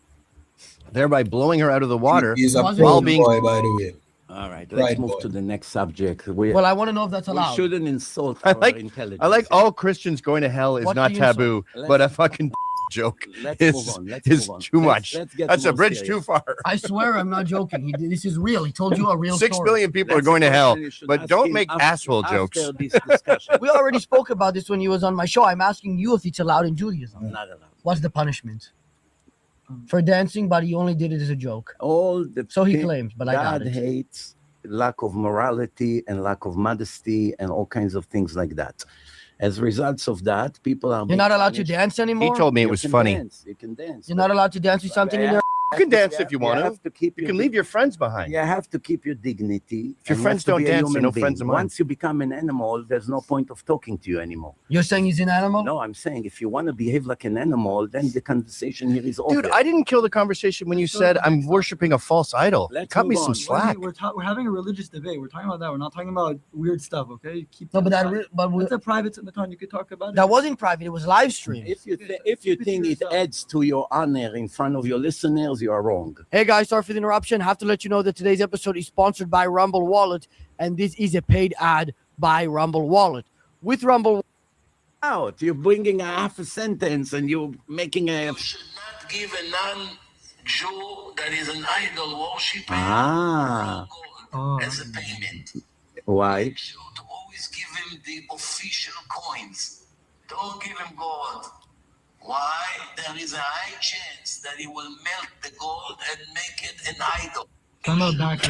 [SPEAKER 3] thereby blowing her out of the water.
[SPEAKER 1] He's a
[SPEAKER 2] While
[SPEAKER 1] proud
[SPEAKER 3] being-
[SPEAKER 1] boy, by the way.
[SPEAKER 4] All right, let's
[SPEAKER 1] Right,
[SPEAKER 4] move
[SPEAKER 1] boy.
[SPEAKER 4] to the next subject.
[SPEAKER 2] Well, I want to know if that's
[SPEAKER 4] We
[SPEAKER 2] allowed.
[SPEAKER 4] shouldn't insult
[SPEAKER 3] I
[SPEAKER 4] our
[SPEAKER 3] like-
[SPEAKER 4] intelligence.
[SPEAKER 3] I like all Christians going to hell is
[SPEAKER 2] What
[SPEAKER 3] not
[SPEAKER 2] do you insult?
[SPEAKER 3] taboo,
[SPEAKER 4] Let's-
[SPEAKER 3] but a fucking joke
[SPEAKER 4] Let's
[SPEAKER 3] is,
[SPEAKER 4] move on. Let's
[SPEAKER 3] is
[SPEAKER 4] move on.
[SPEAKER 3] too
[SPEAKER 4] Let's-
[SPEAKER 3] much.
[SPEAKER 4] let's get
[SPEAKER 3] That's a
[SPEAKER 4] more
[SPEAKER 3] bridge
[SPEAKER 4] serious.
[SPEAKER 3] too far.
[SPEAKER 2] I swear I'm not joking. This is real. He told you a real
[SPEAKER 3] 6
[SPEAKER 2] story.
[SPEAKER 3] billion people are
[SPEAKER 4] That's
[SPEAKER 3] going
[SPEAKER 4] the
[SPEAKER 3] to hell,
[SPEAKER 4] question you should
[SPEAKER 3] but
[SPEAKER 4] ask
[SPEAKER 3] don't
[SPEAKER 4] him
[SPEAKER 3] make
[SPEAKER 4] after-
[SPEAKER 3] asshole jokes.
[SPEAKER 4] After this discussion.
[SPEAKER 2] We already spoke about this when he was on my show. I'm asking you if it's allowed in Judaism.
[SPEAKER 4] Not allowed.
[SPEAKER 2] What's the punishment? For dancing, but he only did it as a joke.
[SPEAKER 4] All the
[SPEAKER 2] So he
[SPEAKER 4] thing-
[SPEAKER 2] claims, but I doubt
[SPEAKER 4] God
[SPEAKER 2] it.
[SPEAKER 4] hates lack of morality and lack of modesty and all kinds of things like that. As results of that, people are.
[SPEAKER 2] You're not
[SPEAKER 4] being
[SPEAKER 2] allowed to
[SPEAKER 4] punished.
[SPEAKER 2] dance
[SPEAKER 3] He
[SPEAKER 2] anymore?
[SPEAKER 3] told me it
[SPEAKER 4] You
[SPEAKER 3] was
[SPEAKER 4] can
[SPEAKER 3] funny.
[SPEAKER 4] Dance. You can dance.
[SPEAKER 2] You're not allowed to dance with something in there?
[SPEAKER 3] You can dance if you want to.
[SPEAKER 4] have to keep
[SPEAKER 3] You
[SPEAKER 4] your
[SPEAKER 3] can leave your friends behind.
[SPEAKER 4] You have to keep your dignity.
[SPEAKER 3] If your
[SPEAKER 4] and you
[SPEAKER 3] friends
[SPEAKER 4] have to
[SPEAKER 3] don't
[SPEAKER 4] be a
[SPEAKER 3] dance, they're
[SPEAKER 4] human
[SPEAKER 3] no
[SPEAKER 4] being.
[SPEAKER 3] friends of mine.
[SPEAKER 4] Once you become an animal, there's no point of talking to you anymore.
[SPEAKER 2] You're saying he's an animal?
[SPEAKER 4] No, I'm saying if you want to behave like an animal, then the conversation here is over.
[SPEAKER 3] Dude, I didn't kill the conversation when you said I'm worshiping a false idol.
[SPEAKER 4] Let's
[SPEAKER 3] Cut me
[SPEAKER 4] move
[SPEAKER 3] some
[SPEAKER 4] on.
[SPEAKER 3] slack.
[SPEAKER 5] We're having a religious debate. We're talking about that. We're not talking about weird stuff. Okay, keep.
[SPEAKER 2] No, but
[SPEAKER 5] that
[SPEAKER 2] that,
[SPEAKER 5] aside.
[SPEAKER 2] but
[SPEAKER 5] That's a private Mattan. You could talk about it.
[SPEAKER 2] that wasn't private. It was live stream.
[SPEAKER 4] If you think it adds to your honor in front of your listeners, you are wrong.
[SPEAKER 2] Hey guys, sorry for the interruption. Have to let you know that today's episode is sponsored by Rumble Wallet, and this is a paid ad by Rumble Wallet. With Rumble
[SPEAKER 4] Out, you're bringing a half a sentence and you're making a.
[SPEAKER 8] You should not give a non-Jew that is an idol worshiper
[SPEAKER 4] Ah.
[SPEAKER 8] gold as a payment.
[SPEAKER 4] Why?
[SPEAKER 8] Make sure to always give him the official coins. Don't give him gold. Why? There is a high chance that he will melt the gold and make it an idol.
[SPEAKER 5] Come on back.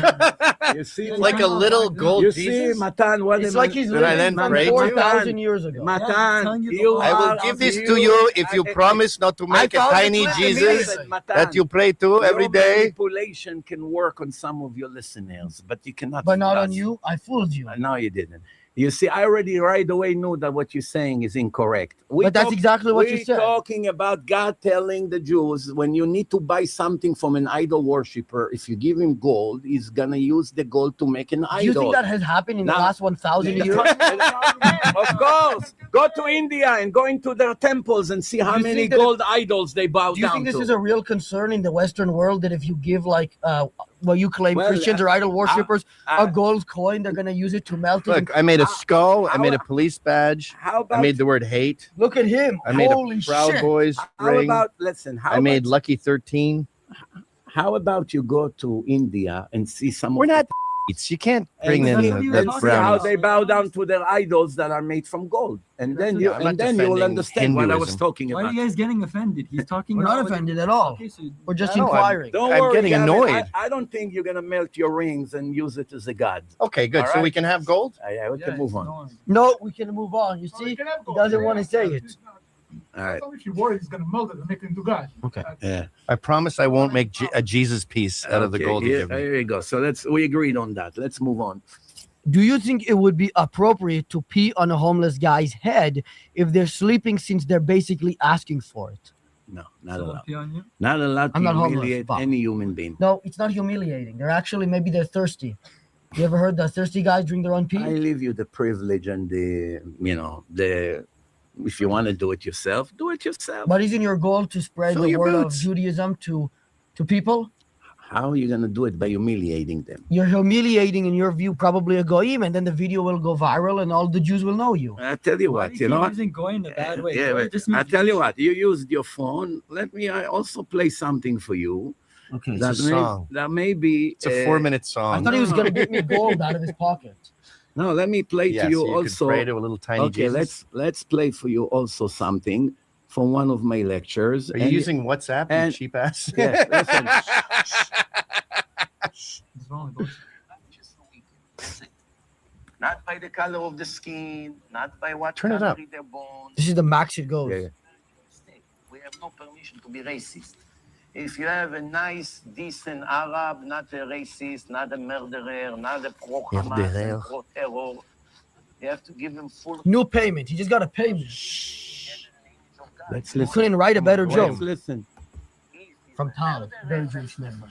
[SPEAKER 4] You see,
[SPEAKER 3] Like a little gold
[SPEAKER 4] you
[SPEAKER 3] Jesus.
[SPEAKER 4] see, Matan, what
[SPEAKER 2] It's
[SPEAKER 4] am I-
[SPEAKER 2] like he's
[SPEAKER 3] Did I
[SPEAKER 2] living
[SPEAKER 3] then
[SPEAKER 2] from
[SPEAKER 3] pray to
[SPEAKER 2] 4,000 years ago.
[SPEAKER 5] telling
[SPEAKER 4] Matan,
[SPEAKER 5] you the
[SPEAKER 4] you
[SPEAKER 5] law.
[SPEAKER 3] I will
[SPEAKER 4] are-
[SPEAKER 3] give this to you if you promise not to make a
[SPEAKER 2] found the
[SPEAKER 3] tiny
[SPEAKER 2] clip
[SPEAKER 3] Jesus
[SPEAKER 2] immediately.
[SPEAKER 3] that you pray to every
[SPEAKER 4] Your
[SPEAKER 3] day.
[SPEAKER 4] manipulation can work on some of your listeners, but you cannot.
[SPEAKER 2] But not
[SPEAKER 4] fool
[SPEAKER 2] on
[SPEAKER 4] us.
[SPEAKER 2] you. I fooled you.
[SPEAKER 4] No, you didn't. You see, I already right away knew that what you're saying is incorrect.
[SPEAKER 2] But that's exactly what you
[SPEAKER 4] we're
[SPEAKER 2] said.
[SPEAKER 4] talking about God telling the Jews when you need to buy something from an idol worshiper, if you give him gold, he's gonna use the gold to make an idol.
[SPEAKER 2] Do you think that has happened in the
[SPEAKER 4] Now-
[SPEAKER 2] last 1,000 years?
[SPEAKER 4] Of course, go to India and go into their temples and see how
[SPEAKER 2] You
[SPEAKER 4] many
[SPEAKER 2] think that-
[SPEAKER 4] gold idols they bow
[SPEAKER 2] Do you
[SPEAKER 4] down
[SPEAKER 2] think this
[SPEAKER 4] to.
[SPEAKER 2] is a real concern in the Western world that if you give like well you claim
[SPEAKER 4] Well,
[SPEAKER 2] Christians or idol worshippers
[SPEAKER 4] I-
[SPEAKER 2] a gold coin, they're gonna use it to melt it?
[SPEAKER 3] Look, I made a skull. I made a
[SPEAKER 4] how-
[SPEAKER 3] police badge.
[SPEAKER 4] How
[SPEAKER 3] I
[SPEAKER 4] about
[SPEAKER 3] made the word hate.
[SPEAKER 2] Look at him.
[SPEAKER 3] I made
[SPEAKER 2] Holy
[SPEAKER 3] a Proud
[SPEAKER 2] shit.
[SPEAKER 3] Boys
[SPEAKER 4] how
[SPEAKER 3] ring.
[SPEAKER 4] about listen? How
[SPEAKER 3] I made
[SPEAKER 4] about,
[SPEAKER 3] Lucky 13.
[SPEAKER 4] how about you go to India and see some?
[SPEAKER 3] We're
[SPEAKER 4] of
[SPEAKER 3] not
[SPEAKER 4] the-
[SPEAKER 3] You can't bring
[SPEAKER 4] And
[SPEAKER 3] in
[SPEAKER 5] that's what you
[SPEAKER 3] that
[SPEAKER 5] were
[SPEAKER 4] see
[SPEAKER 5] talking
[SPEAKER 4] how
[SPEAKER 3] brownies.
[SPEAKER 4] they bow down to their idols that are made from gold, and then
[SPEAKER 5] That's
[SPEAKER 4] you
[SPEAKER 5] what-
[SPEAKER 3] I'm not
[SPEAKER 4] and then you will
[SPEAKER 3] defending
[SPEAKER 4] understand what I was
[SPEAKER 3] Hinduism.
[SPEAKER 4] talking
[SPEAKER 5] Why are
[SPEAKER 4] about.
[SPEAKER 5] you guys getting offended? He's talking
[SPEAKER 2] We're not
[SPEAKER 5] about
[SPEAKER 2] offended at all.
[SPEAKER 5] Okay, so
[SPEAKER 2] We're just
[SPEAKER 3] No, I'm-
[SPEAKER 2] inquiring.
[SPEAKER 4] Don't
[SPEAKER 3] I'm
[SPEAKER 4] worry,
[SPEAKER 3] getting
[SPEAKER 4] Gavin,
[SPEAKER 3] annoyed.
[SPEAKER 4] I don't think you're gonna melt your rings and use it as a god.
[SPEAKER 3] Okay, good.
[SPEAKER 4] All
[SPEAKER 3] So we
[SPEAKER 4] right.
[SPEAKER 3] can have gold?
[SPEAKER 4] Yeah, we can move on.
[SPEAKER 5] No,
[SPEAKER 2] No, we can move on. You see, he doesn't want to say it.
[SPEAKER 4] All right.
[SPEAKER 9] If you're worried he's gonna melt it and make it into God.
[SPEAKER 2] Okay.
[SPEAKER 4] Yeah.
[SPEAKER 3] I promise I won't make a Jesus piece out of the
[SPEAKER 4] Okay,
[SPEAKER 3] gold you
[SPEAKER 4] here,
[SPEAKER 3] give me.
[SPEAKER 4] here you go. So we agreed on that. Let's move on.
[SPEAKER 2] Do you think it would be appropriate to pee on a homeless guy's head if they're sleeping, since they're basically asking for it?
[SPEAKER 4] No, not
[SPEAKER 5] so
[SPEAKER 4] allowed.
[SPEAKER 5] pee on you.
[SPEAKER 4] Not allowed to
[SPEAKER 2] I'm not homeless,
[SPEAKER 4] humiliate
[SPEAKER 2] fuck.
[SPEAKER 4] any human being.
[SPEAKER 2] No, it's not humiliating. They're actually, maybe they're thirsty. You ever heard that thirsty guys drink their own pee?
[SPEAKER 4] I leave you the privilege and the if you want to do it yourself, do it yourself.
[SPEAKER 2] But isn't your goal to spread
[SPEAKER 4] Fill
[SPEAKER 2] the
[SPEAKER 4] your
[SPEAKER 2] word of
[SPEAKER 4] boots.
[SPEAKER 2] Judaism to people?
[SPEAKER 4] How are you gonna do it? By humiliating them.
[SPEAKER 2] You're humiliating, in your view, probably a goyim, and then the video will go viral and all the Jews will know you.
[SPEAKER 4] I tell you
[SPEAKER 5] Why
[SPEAKER 4] what,
[SPEAKER 5] do
[SPEAKER 4] you know
[SPEAKER 5] keep
[SPEAKER 4] what?
[SPEAKER 5] using going in a bad way?
[SPEAKER 4] Yeah,
[SPEAKER 5] Goy
[SPEAKER 4] but
[SPEAKER 5] just
[SPEAKER 4] I
[SPEAKER 5] means-
[SPEAKER 4] tell you what, you used your phone. Let me also play something for you.
[SPEAKER 3] Okay,
[SPEAKER 4] That
[SPEAKER 3] it's a song.
[SPEAKER 4] That may be.
[SPEAKER 3] It's a 4-minute
[SPEAKER 2] I
[SPEAKER 3] song.
[SPEAKER 2] thought he was going to get me gold out of his pocket.
[SPEAKER 4] No, let me play
[SPEAKER 3] Yeah,
[SPEAKER 4] to you
[SPEAKER 3] so you
[SPEAKER 4] also.
[SPEAKER 3] could pray to a little tiny
[SPEAKER 4] Okay,
[SPEAKER 3] Jesus.
[SPEAKER 4] let's play for you also something from one of my lectures.
[SPEAKER 3] Are you
[SPEAKER 4] And-
[SPEAKER 3] using WhatsApp, you
[SPEAKER 4] and-
[SPEAKER 3] cheap ass?
[SPEAKER 4] Yes, listen.
[SPEAKER 5] What's wrong with those?
[SPEAKER 8] Not by the color of the skin, not by what
[SPEAKER 3] Turn it
[SPEAKER 8] color
[SPEAKER 3] up.
[SPEAKER 8] is their bones.
[SPEAKER 2] This is the max it goes.
[SPEAKER 4] Yeah, yeah.
[SPEAKER 8] We have no permission to be racist. If you have a nice, decent Arab, not a racist, not a murderer, not a pro-Hamas,
[SPEAKER 3] Murderer.
[SPEAKER 8] and pro-terror, you have to give him full
[SPEAKER 2] New payment. He just got a payment.
[SPEAKER 4] Let's
[SPEAKER 2] You
[SPEAKER 4] listen.
[SPEAKER 2] couldn't write a better
[SPEAKER 4] Let's
[SPEAKER 2] joke.
[SPEAKER 4] listen.
[SPEAKER 2] From Tal, very Jewish man.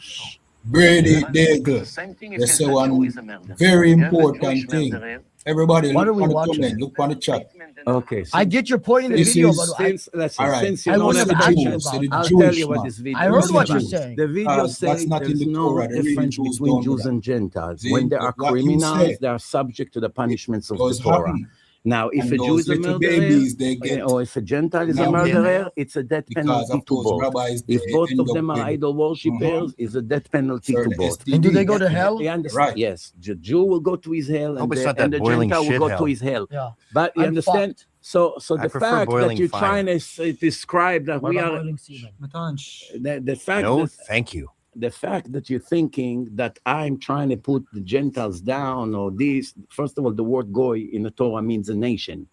[SPEAKER 1] Brady Daigle.
[SPEAKER 8] Same thing if
[SPEAKER 1] That's
[SPEAKER 8] you
[SPEAKER 1] the
[SPEAKER 8] say
[SPEAKER 1] one
[SPEAKER 8] Jew is a murderer.
[SPEAKER 1] very
[SPEAKER 8] You have a
[SPEAKER 1] important
[SPEAKER 8] Jewish
[SPEAKER 1] thing.
[SPEAKER 8] murderer,
[SPEAKER 1] Everybody,
[SPEAKER 2] What
[SPEAKER 1] look
[SPEAKER 2] are we
[SPEAKER 1] on the
[SPEAKER 2] watching?
[SPEAKER 1] comment, look on the chat.
[SPEAKER 4] Okay.
[SPEAKER 2] I get your point in the
[SPEAKER 1] This
[SPEAKER 2] video,
[SPEAKER 1] is-
[SPEAKER 2] but
[SPEAKER 4] Since, listen,
[SPEAKER 1] All right.
[SPEAKER 4] since you
[SPEAKER 2] I
[SPEAKER 4] don't
[SPEAKER 2] wanted
[SPEAKER 4] have
[SPEAKER 2] to ask you
[SPEAKER 4] attention,
[SPEAKER 2] about
[SPEAKER 1] the
[SPEAKER 4] I'll
[SPEAKER 1] Jewish
[SPEAKER 4] tell you what
[SPEAKER 1] man.
[SPEAKER 4] this video
[SPEAKER 2] I heard
[SPEAKER 4] is
[SPEAKER 2] what you're
[SPEAKER 4] about.
[SPEAKER 2] saying.
[SPEAKER 4] The video
[SPEAKER 1] That's
[SPEAKER 4] says
[SPEAKER 1] not in
[SPEAKER 4] there's
[SPEAKER 1] the
[SPEAKER 4] no
[SPEAKER 1] Torah. The real
[SPEAKER 4] difference
[SPEAKER 1] Jews
[SPEAKER 4] between
[SPEAKER 1] don't do
[SPEAKER 4] Jews
[SPEAKER 1] that.
[SPEAKER 4] and Gentiles.
[SPEAKER 1] See,
[SPEAKER 4] When they are
[SPEAKER 1] what you
[SPEAKER 4] criminals,
[SPEAKER 1] said,
[SPEAKER 4] they are subject to the punishments of the
[SPEAKER 1] does
[SPEAKER 4] Torah.
[SPEAKER 1] happen.
[SPEAKER 4] Now, if
[SPEAKER 1] And
[SPEAKER 4] a Jew
[SPEAKER 1] those
[SPEAKER 4] is a
[SPEAKER 1] little
[SPEAKER 4] murderer,
[SPEAKER 1] babies, they get
[SPEAKER 4] or if a Gentile is a
[SPEAKER 1] now
[SPEAKER 4] murderer, it's a death
[SPEAKER 1] because
[SPEAKER 4] penalty
[SPEAKER 1] of
[SPEAKER 4] to
[SPEAKER 1] those
[SPEAKER 4] both.
[SPEAKER 1] rabbis.
[SPEAKER 4] If
[SPEAKER 1] they
[SPEAKER 4] both
[SPEAKER 1] end
[SPEAKER 4] of
[SPEAKER 1] up
[SPEAKER 4] them are
[SPEAKER 1] with
[SPEAKER 4] idol worshippers, it's a death penalty to
[SPEAKER 1] certain
[SPEAKER 4] both.
[SPEAKER 1] STD.
[SPEAKER 2] And do they go to hell?
[SPEAKER 4] You understand?
[SPEAKER 1] Right.
[SPEAKER 4] Yes, the Jew will go to his hell,
[SPEAKER 3] Hope
[SPEAKER 4] and
[SPEAKER 3] it's
[SPEAKER 4] the,
[SPEAKER 3] not that
[SPEAKER 4] and the
[SPEAKER 3] boiling
[SPEAKER 4] Gentile will
[SPEAKER 3] shit
[SPEAKER 4] go
[SPEAKER 3] hell.
[SPEAKER 4] to his hell.
[SPEAKER 2] Yeah.
[SPEAKER 4] But you
[SPEAKER 2] I'm
[SPEAKER 4] understand? So
[SPEAKER 3] I
[SPEAKER 4] the
[SPEAKER 3] prefer
[SPEAKER 4] fact that
[SPEAKER 3] boiling
[SPEAKER 4] you're
[SPEAKER 3] fire.
[SPEAKER 4] trying to describe that
[SPEAKER 2] What
[SPEAKER 4] we
[SPEAKER 2] about
[SPEAKER 4] are
[SPEAKER 2] boiling semen?
[SPEAKER 5] Matan, shh.
[SPEAKER 4] the fact
[SPEAKER 3] No,
[SPEAKER 4] that
[SPEAKER 3] thank you.
[SPEAKER 4] the fact that you're thinking that I'm trying to put the Gentiles down or this. First of all, the word goy in the Torah means a nation.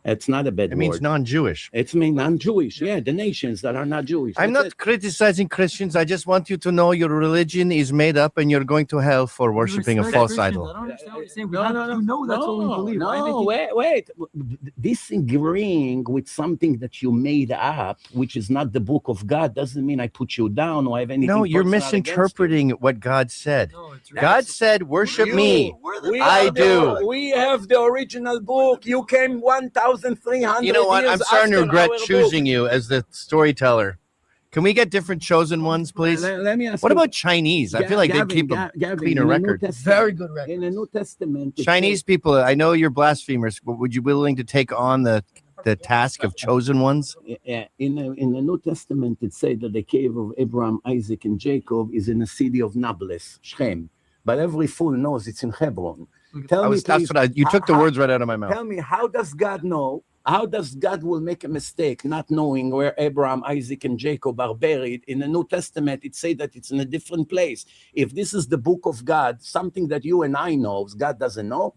[SPEAKER 4] It's not a bad
[SPEAKER 3] It
[SPEAKER 4] word.
[SPEAKER 3] means non-Jewish.
[SPEAKER 4] It's mean non-Jewish. Yeah, the nations that are not Jewish.
[SPEAKER 3] I'm
[SPEAKER 4] That's
[SPEAKER 3] not
[SPEAKER 4] it.
[SPEAKER 3] criticizing Christians. I just want you to know your religion is made up and you're going to hell for
[SPEAKER 5] We
[SPEAKER 3] worshiping a
[SPEAKER 5] respect
[SPEAKER 3] false
[SPEAKER 5] Christians.
[SPEAKER 3] idol.
[SPEAKER 5] I don't understand what you're saying. We
[SPEAKER 4] No,
[SPEAKER 5] have
[SPEAKER 4] no, no.
[SPEAKER 5] to know that's what we believe. Why
[SPEAKER 4] No,
[SPEAKER 5] make it-
[SPEAKER 4] wait. Disagreeing with something that you made up, which is not the book of God, doesn't mean I put you down or have anything.
[SPEAKER 3] No, you're
[SPEAKER 4] personal against you.
[SPEAKER 3] misinterpreting what God said.
[SPEAKER 5] No, it's
[SPEAKER 3] God said, worship me.
[SPEAKER 4] We
[SPEAKER 3] I
[SPEAKER 4] are
[SPEAKER 3] do.
[SPEAKER 4] We have the original book. You came 1,300
[SPEAKER 3] You know what? I'm
[SPEAKER 4] years
[SPEAKER 3] starting to
[SPEAKER 4] after
[SPEAKER 3] regret
[SPEAKER 4] our
[SPEAKER 3] choosing
[SPEAKER 4] book.
[SPEAKER 3] you as the storyteller Can we get different chosen ones, please?
[SPEAKER 4] Let me ask
[SPEAKER 3] What
[SPEAKER 4] you,
[SPEAKER 3] about Chinese? I feel like they
[SPEAKER 4] Gavin,
[SPEAKER 3] keep a
[SPEAKER 4] Gavin,
[SPEAKER 3] cleaner
[SPEAKER 4] in the New
[SPEAKER 3] record.
[SPEAKER 4] Testament-
[SPEAKER 2] Very good record.
[SPEAKER 4] In the New Testament, it
[SPEAKER 3] Chinese people, I know you're blasphemers, but would you be willing to take on the task of chosen ones?
[SPEAKER 4] in the New Testament, it says that the cave of Abraham, Isaac, and Jacob is in the city of Nablus, Shechem. But every fool knows it's in Hebron. Tell me, please,
[SPEAKER 3] You took the words right out of my mouth.
[SPEAKER 4] tell me, how does God know? How does God will make a mistake not knowing where Abraham, Isaac, and Jacob are buried? In the New Testament, it says that it's in a different place. If this is the book of God, something that you and I know, God doesn't know.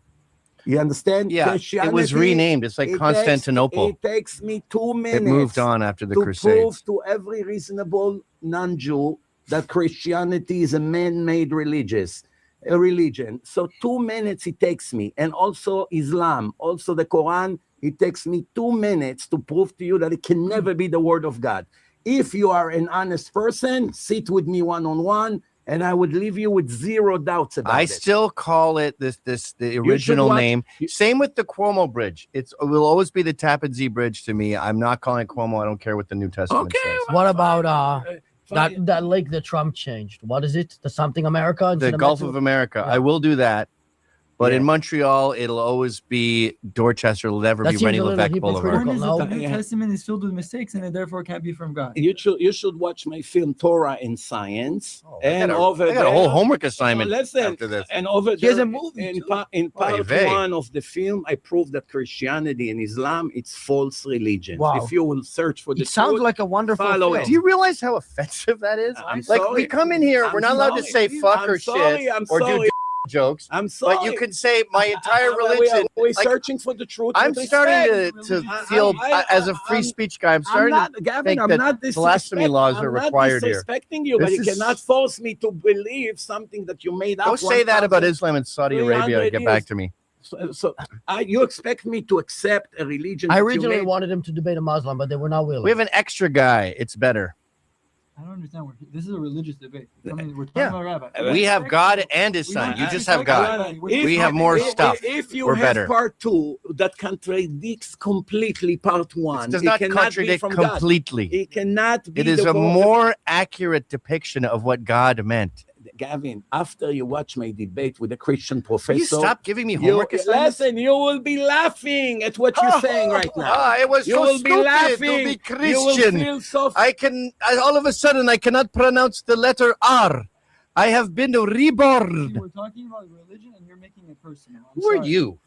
[SPEAKER 4] You understand?
[SPEAKER 3] Yeah, it was renamed. It's like Constantinople.
[SPEAKER 4] It takes me 2 minutes.
[SPEAKER 3] It moved on after the
[SPEAKER 4] to
[SPEAKER 3] Crusades.
[SPEAKER 4] prove to every reasonable non-Jew that Christianity is a man-made religion. So 2 minutes it takes me. And also Islam, also the Quran, it takes me 2 minutes to prove to you that it can never be the word of God. If you are an honest person, sit with me one-on-one, and I would leave you with zero doubts about it.
[SPEAKER 3] I still call it the original name. Same with the Cuomo Bridge. It will always be the Tappan Zee Bridge to me. I'm not calling it Cuomo. I don't care what the New Testament says.
[SPEAKER 2] What about that lake that Trump changed? What is it? The something America?
[SPEAKER 3] The Gulf of America.
[SPEAKER 2] Yeah.
[SPEAKER 3] I will do that. But
[SPEAKER 4] Yeah.
[SPEAKER 3] in Montreal, it'll always be Dorchester. It'll never
[SPEAKER 2] That
[SPEAKER 3] be
[SPEAKER 2] seems
[SPEAKER 3] Rennie
[SPEAKER 2] a little
[SPEAKER 3] Levesque Boulevard.
[SPEAKER 2] hypocritical.
[SPEAKER 5] The
[SPEAKER 2] No.
[SPEAKER 5] New Testament is filled with mistakes, and it therefore can't be from God.
[SPEAKER 4] You should watch my film Torah and Science.
[SPEAKER 3] I got a whole homework assignment
[SPEAKER 4] listen,
[SPEAKER 3] after this.
[SPEAKER 4] and over
[SPEAKER 2] He has
[SPEAKER 4] there,
[SPEAKER 2] a movie,
[SPEAKER 4] in,
[SPEAKER 2] too.
[SPEAKER 4] in part
[SPEAKER 3] vey.
[SPEAKER 4] 1 of the film, I proved that Christianity and Islam, it's false religion.
[SPEAKER 2] Wow.
[SPEAKER 4] If you will search for the
[SPEAKER 2] It sounds
[SPEAKER 4] truth,
[SPEAKER 2] like a wonderful
[SPEAKER 4] follow
[SPEAKER 2] film.
[SPEAKER 4] it.
[SPEAKER 3] Do you realize how offensive that is?
[SPEAKER 4] I'm
[SPEAKER 3] Like,
[SPEAKER 4] sorry.
[SPEAKER 3] we come in here,
[SPEAKER 4] I'm
[SPEAKER 3] we're not allowed to say
[SPEAKER 4] sorry.
[SPEAKER 3] fuck
[SPEAKER 4] I'm
[SPEAKER 3] or
[SPEAKER 4] sorry.
[SPEAKER 3] shit
[SPEAKER 4] I'm
[SPEAKER 3] or do
[SPEAKER 4] sorry.
[SPEAKER 3] jokes.
[SPEAKER 4] I'm sorry.
[SPEAKER 3] But you can say my entire religion.
[SPEAKER 4] We're
[SPEAKER 3] like,
[SPEAKER 4] searching for the truth.
[SPEAKER 3] I'm
[SPEAKER 4] with
[SPEAKER 3] starting
[SPEAKER 4] respect.
[SPEAKER 3] to feel, as a free speech guy, I'm starting to
[SPEAKER 4] Gavin,
[SPEAKER 3] think
[SPEAKER 4] I'm
[SPEAKER 3] that
[SPEAKER 4] not
[SPEAKER 3] blasphemy laws are required here.
[SPEAKER 4] I'm not disrespecting you, but
[SPEAKER 3] This
[SPEAKER 4] you
[SPEAKER 3] is-
[SPEAKER 4] cannot force me to believe something that you made up.
[SPEAKER 3] Don't say that about Islam and Saudi
[SPEAKER 4] 300
[SPEAKER 3] Arabia. Get back
[SPEAKER 4] years.
[SPEAKER 3] to me.
[SPEAKER 4] So you expect me to accept a religion?
[SPEAKER 2] I
[SPEAKER 4] that you
[SPEAKER 2] originally
[SPEAKER 4] made-
[SPEAKER 2] wanted him to debate a Muslim, but they were not willing.
[SPEAKER 3] We have an extra guy. It's better.
[SPEAKER 5] I don't understand. This is a religious debate. I mean, we're talking
[SPEAKER 3] Yeah.
[SPEAKER 5] about Rabbi.
[SPEAKER 3] We have God and His
[SPEAKER 5] We
[SPEAKER 3] Son.
[SPEAKER 5] don't
[SPEAKER 3] You just
[SPEAKER 5] disrespect
[SPEAKER 3] have God.
[SPEAKER 5] Rabbi.
[SPEAKER 3] We have more stuff.
[SPEAKER 4] If you
[SPEAKER 3] We're
[SPEAKER 4] have
[SPEAKER 3] better.
[SPEAKER 4] part 2 that contradicts completely part 1,
[SPEAKER 3] It does
[SPEAKER 4] it
[SPEAKER 3] not
[SPEAKER 4] cannot
[SPEAKER 3] contradict
[SPEAKER 4] be from God.
[SPEAKER 3] completely.
[SPEAKER 4] It cannot be.
[SPEAKER 3] It is
[SPEAKER 4] the
[SPEAKER 3] a
[SPEAKER 4] word-
[SPEAKER 3] more accurate depiction of what God meant.
[SPEAKER 4] Gavin, after you watch my debate with a Christian professor,
[SPEAKER 3] Will you stop giving me homework assignments?
[SPEAKER 4] listen, you will be laughing at what you're saying right now.
[SPEAKER 3] It was
[SPEAKER 4] You
[SPEAKER 3] so
[SPEAKER 4] will be
[SPEAKER 3] stupid
[SPEAKER 4] laughing.
[SPEAKER 3] to be
[SPEAKER 4] You will
[SPEAKER 3] Christian.
[SPEAKER 4] feel so.
[SPEAKER 3] All of a sudden, I cannot pronounce the letter R. I have been reborn.
[SPEAKER 5] We're talking about religion, and you're making it personal.
[SPEAKER 3] Who are you?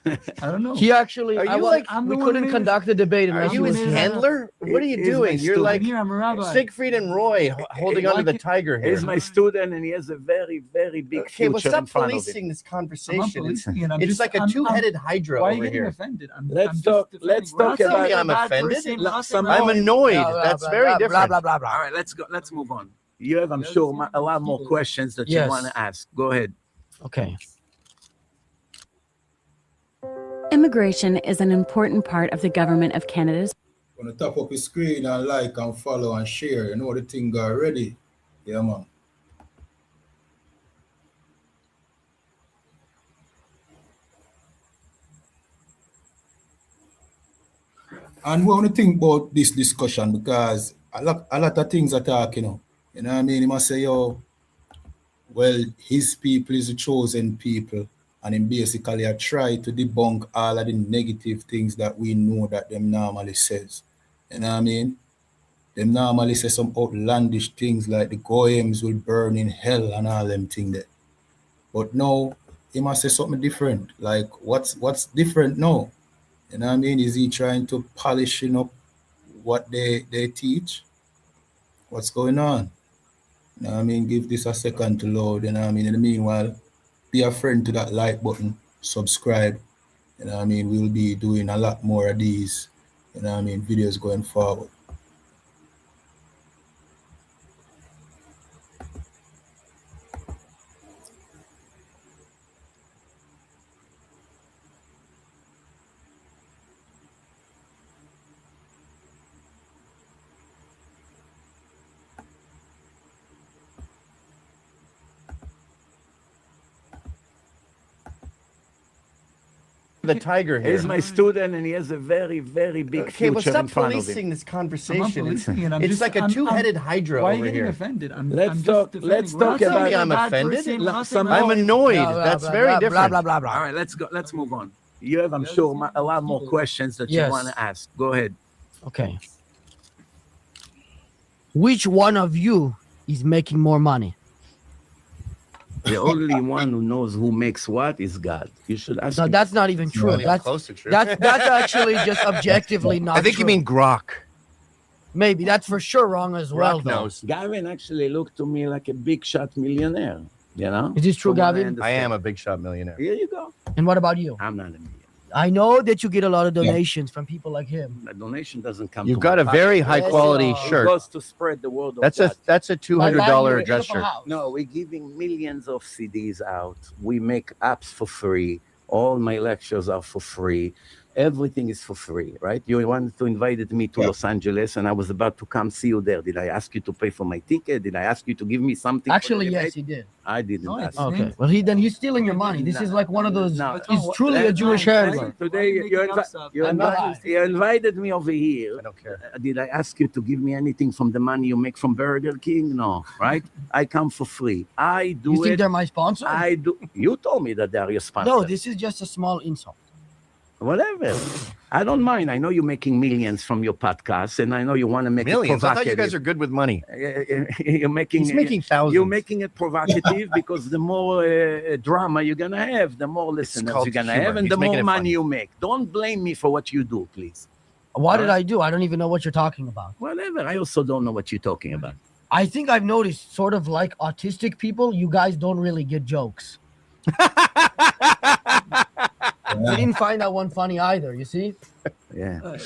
[SPEAKER 5] I don't know.
[SPEAKER 2] He actually,
[SPEAKER 3] Are
[SPEAKER 2] I
[SPEAKER 3] you
[SPEAKER 2] wa-
[SPEAKER 3] like-
[SPEAKER 5] I'm
[SPEAKER 2] we
[SPEAKER 5] the one
[SPEAKER 2] couldn't
[SPEAKER 5] who made
[SPEAKER 2] conduct the debate
[SPEAKER 3] Are
[SPEAKER 2] unless
[SPEAKER 3] you
[SPEAKER 2] he
[SPEAKER 3] his
[SPEAKER 2] was
[SPEAKER 5] made it.
[SPEAKER 3] handler? What are you
[SPEAKER 4] Is
[SPEAKER 3] doing?
[SPEAKER 4] my
[SPEAKER 3] You're
[SPEAKER 4] student.
[SPEAKER 3] like
[SPEAKER 5] Here, I'm a rabbi.
[SPEAKER 3] Siegfried and Roy holding onto the tiger here.
[SPEAKER 4] He's my student, and he has a very, very big
[SPEAKER 3] Okay, well,
[SPEAKER 4] future
[SPEAKER 3] stop
[SPEAKER 4] in front of him.
[SPEAKER 3] policing this
[SPEAKER 5] I'm not
[SPEAKER 3] conversation. It's,
[SPEAKER 5] policing it.
[SPEAKER 3] it's like a two-headed hydra
[SPEAKER 5] Why are
[SPEAKER 3] over
[SPEAKER 5] you getting
[SPEAKER 3] here.
[SPEAKER 5] offended?
[SPEAKER 4] Let's
[SPEAKER 5] just
[SPEAKER 4] talk-
[SPEAKER 5] defending.
[SPEAKER 4] let's
[SPEAKER 5] We're
[SPEAKER 4] talk
[SPEAKER 5] not saying
[SPEAKER 4] about-
[SPEAKER 5] you're a
[SPEAKER 3] I'm
[SPEAKER 5] bad
[SPEAKER 3] offended.
[SPEAKER 5] person. We're not saying
[SPEAKER 4] Some-
[SPEAKER 5] you're
[SPEAKER 3] I'm
[SPEAKER 5] bad.
[SPEAKER 3] annoyed.
[SPEAKER 2] Blah, blah,
[SPEAKER 3] That's
[SPEAKER 2] blah,
[SPEAKER 3] very
[SPEAKER 2] blah,
[SPEAKER 3] different.
[SPEAKER 2] Blah, blah, blah,
[SPEAKER 4] All
[SPEAKER 2] blah.
[SPEAKER 4] right, let's go. Let's move on. You have, I'm sure, a lot more questions that
[SPEAKER 2] Yes.
[SPEAKER 4] you want to ask. Go ahead.
[SPEAKER 2] Okay.
[SPEAKER 10] Immigration is an important part of the government of Canada's.
[SPEAKER 1] Gonna tap up your screen and like and follow and share. You know the thing already. Yeah, man. And we want to think about this discussion because a lot of things are talking, you know what I mean? He must say, yo, well, his people is the chosen people, and him basically I try to debunk all of the negative things that we know that them normally says. You know what I mean? Them normally say some outlandish things like the goyim will burn in hell and all them things there. But now he must say something different. Like what's different now? You know what I mean? Is he trying to polishing up what they teach? What's going on? You know what I mean? Give this a second to load, you know what I mean? In the meanwhile, be a friend to that like button, subscribe. You know what I mean? We'll be doing a lot more of these, you know what I mean, videos going forward.
[SPEAKER 3] the tiger here.
[SPEAKER 4] He's my student, and he has a very, very big
[SPEAKER 3] Okay, well,
[SPEAKER 4] future
[SPEAKER 3] stop
[SPEAKER 4] in front of him.
[SPEAKER 3] policing this
[SPEAKER 5] I'm not
[SPEAKER 3] conversation.
[SPEAKER 5] policing it.
[SPEAKER 3] It's like a two-headed hydra
[SPEAKER 5] Why are
[SPEAKER 3] over
[SPEAKER 5] you getting
[SPEAKER 3] here.
[SPEAKER 5] offended?
[SPEAKER 4] Let's
[SPEAKER 5] I'm just
[SPEAKER 4] talk-
[SPEAKER 5] defending.
[SPEAKER 4] let's
[SPEAKER 5] We're
[SPEAKER 4] talk
[SPEAKER 5] not saying
[SPEAKER 3] about-
[SPEAKER 5] you're a
[SPEAKER 3] I'm
[SPEAKER 5] bad
[SPEAKER 3] offended.
[SPEAKER 5] person. We're not saying
[SPEAKER 4] Some-
[SPEAKER 5] that.
[SPEAKER 3] I'm annoyed. That's very different.
[SPEAKER 2] Blah, blah, blah.
[SPEAKER 4] All right, let's go. Let's move on. You have, I'm sure, a lot more questions that you
[SPEAKER 2] Yes.
[SPEAKER 4] want to ask. Go ahead.
[SPEAKER 2] Okay. Which one of you is making more money?
[SPEAKER 4] The only one who knows who makes what is God. You should ask
[SPEAKER 2] No,
[SPEAKER 4] him.
[SPEAKER 2] that's not even true.
[SPEAKER 3] Not even
[SPEAKER 2] That's
[SPEAKER 3] close to true.
[SPEAKER 2] that's actually just objectively not.
[SPEAKER 3] I think you
[SPEAKER 2] true.
[SPEAKER 3] mean Grok.
[SPEAKER 2] Maybe that's for sure wrong as well.
[SPEAKER 3] Grok
[SPEAKER 2] Though.
[SPEAKER 3] knows.
[SPEAKER 4] Gavin actually looked to me like a big shot millionaire. You know?
[SPEAKER 2] Is this true,
[SPEAKER 4] From what
[SPEAKER 2] Gavin?
[SPEAKER 3] I
[SPEAKER 4] understand.
[SPEAKER 3] am a big shot millionaire.
[SPEAKER 4] Here you go.
[SPEAKER 2] And what about you?
[SPEAKER 4] I'm not a millionaire.
[SPEAKER 2] I know that you get a lot of donations from people like him.
[SPEAKER 4] The donation doesn't come.
[SPEAKER 3] You've
[SPEAKER 4] to
[SPEAKER 3] got
[SPEAKER 4] my
[SPEAKER 3] a very
[SPEAKER 4] pocket.
[SPEAKER 3] high quality
[SPEAKER 2] Yes,
[SPEAKER 3] shirt.
[SPEAKER 4] It goes to spread the word of
[SPEAKER 3] That's
[SPEAKER 4] God.
[SPEAKER 3] a
[SPEAKER 2] By
[SPEAKER 3] $200
[SPEAKER 2] buying you a
[SPEAKER 3] dress
[SPEAKER 2] beautiful
[SPEAKER 3] shirt.
[SPEAKER 2] house.
[SPEAKER 4] No, we're giving millions of CDs out. We make apps for free. All my lectures are for free. Everything is for free, right? You wanted to invite me to Los Angeles, and I was about to come see you there. Did I ask you to pay for my ticket? Did I ask you to give me something? for
[SPEAKER 2] Actually,
[SPEAKER 4] the
[SPEAKER 2] yes,
[SPEAKER 4] debate?
[SPEAKER 2] he did.
[SPEAKER 4] I didn't
[SPEAKER 5] No,
[SPEAKER 4] ask.
[SPEAKER 2] Okay. Well, then he's stealing your money. This is like one of those.
[SPEAKER 4] No.
[SPEAKER 2] He's truly a Jewish handler.
[SPEAKER 4] Today,
[SPEAKER 2] I'm not
[SPEAKER 4] you invited me over here.
[SPEAKER 3] I don't care.
[SPEAKER 4] Did I ask you to give me anything from the money you make from Burger King? No, right? I come for free. I do
[SPEAKER 2] You think
[SPEAKER 4] it.
[SPEAKER 2] they're my sponsor?
[SPEAKER 4] I do. You told me that they're your sponsor.
[SPEAKER 2] No, this is just a small insult.
[SPEAKER 4] Whatever. I don't mind. I know you're making millions from your podcast, and I know you want to make
[SPEAKER 3] Millions.
[SPEAKER 4] it
[SPEAKER 3] I thought you
[SPEAKER 4] provocative.
[SPEAKER 3] guys are good with money.
[SPEAKER 4] You're making.
[SPEAKER 3] He's making thousands.
[SPEAKER 4] You're making it provocative because the more drama you're gonna have, the more listeners
[SPEAKER 3] called
[SPEAKER 4] you're gonna
[SPEAKER 3] humor.
[SPEAKER 4] have, and
[SPEAKER 3] He's
[SPEAKER 4] the
[SPEAKER 3] making
[SPEAKER 4] more
[SPEAKER 3] it
[SPEAKER 4] money
[SPEAKER 3] funny.
[SPEAKER 4] you make. Don't blame me for what you do, please.
[SPEAKER 2] What did I do? I don't even know what you're talking about.
[SPEAKER 4] Whatever. I also don't know what you're talking about.
[SPEAKER 2] I think I've noticed, sort of like autistic people, you guys don't really get jokes. I didn't find that one funny either. You see,
[SPEAKER 4] Yeah.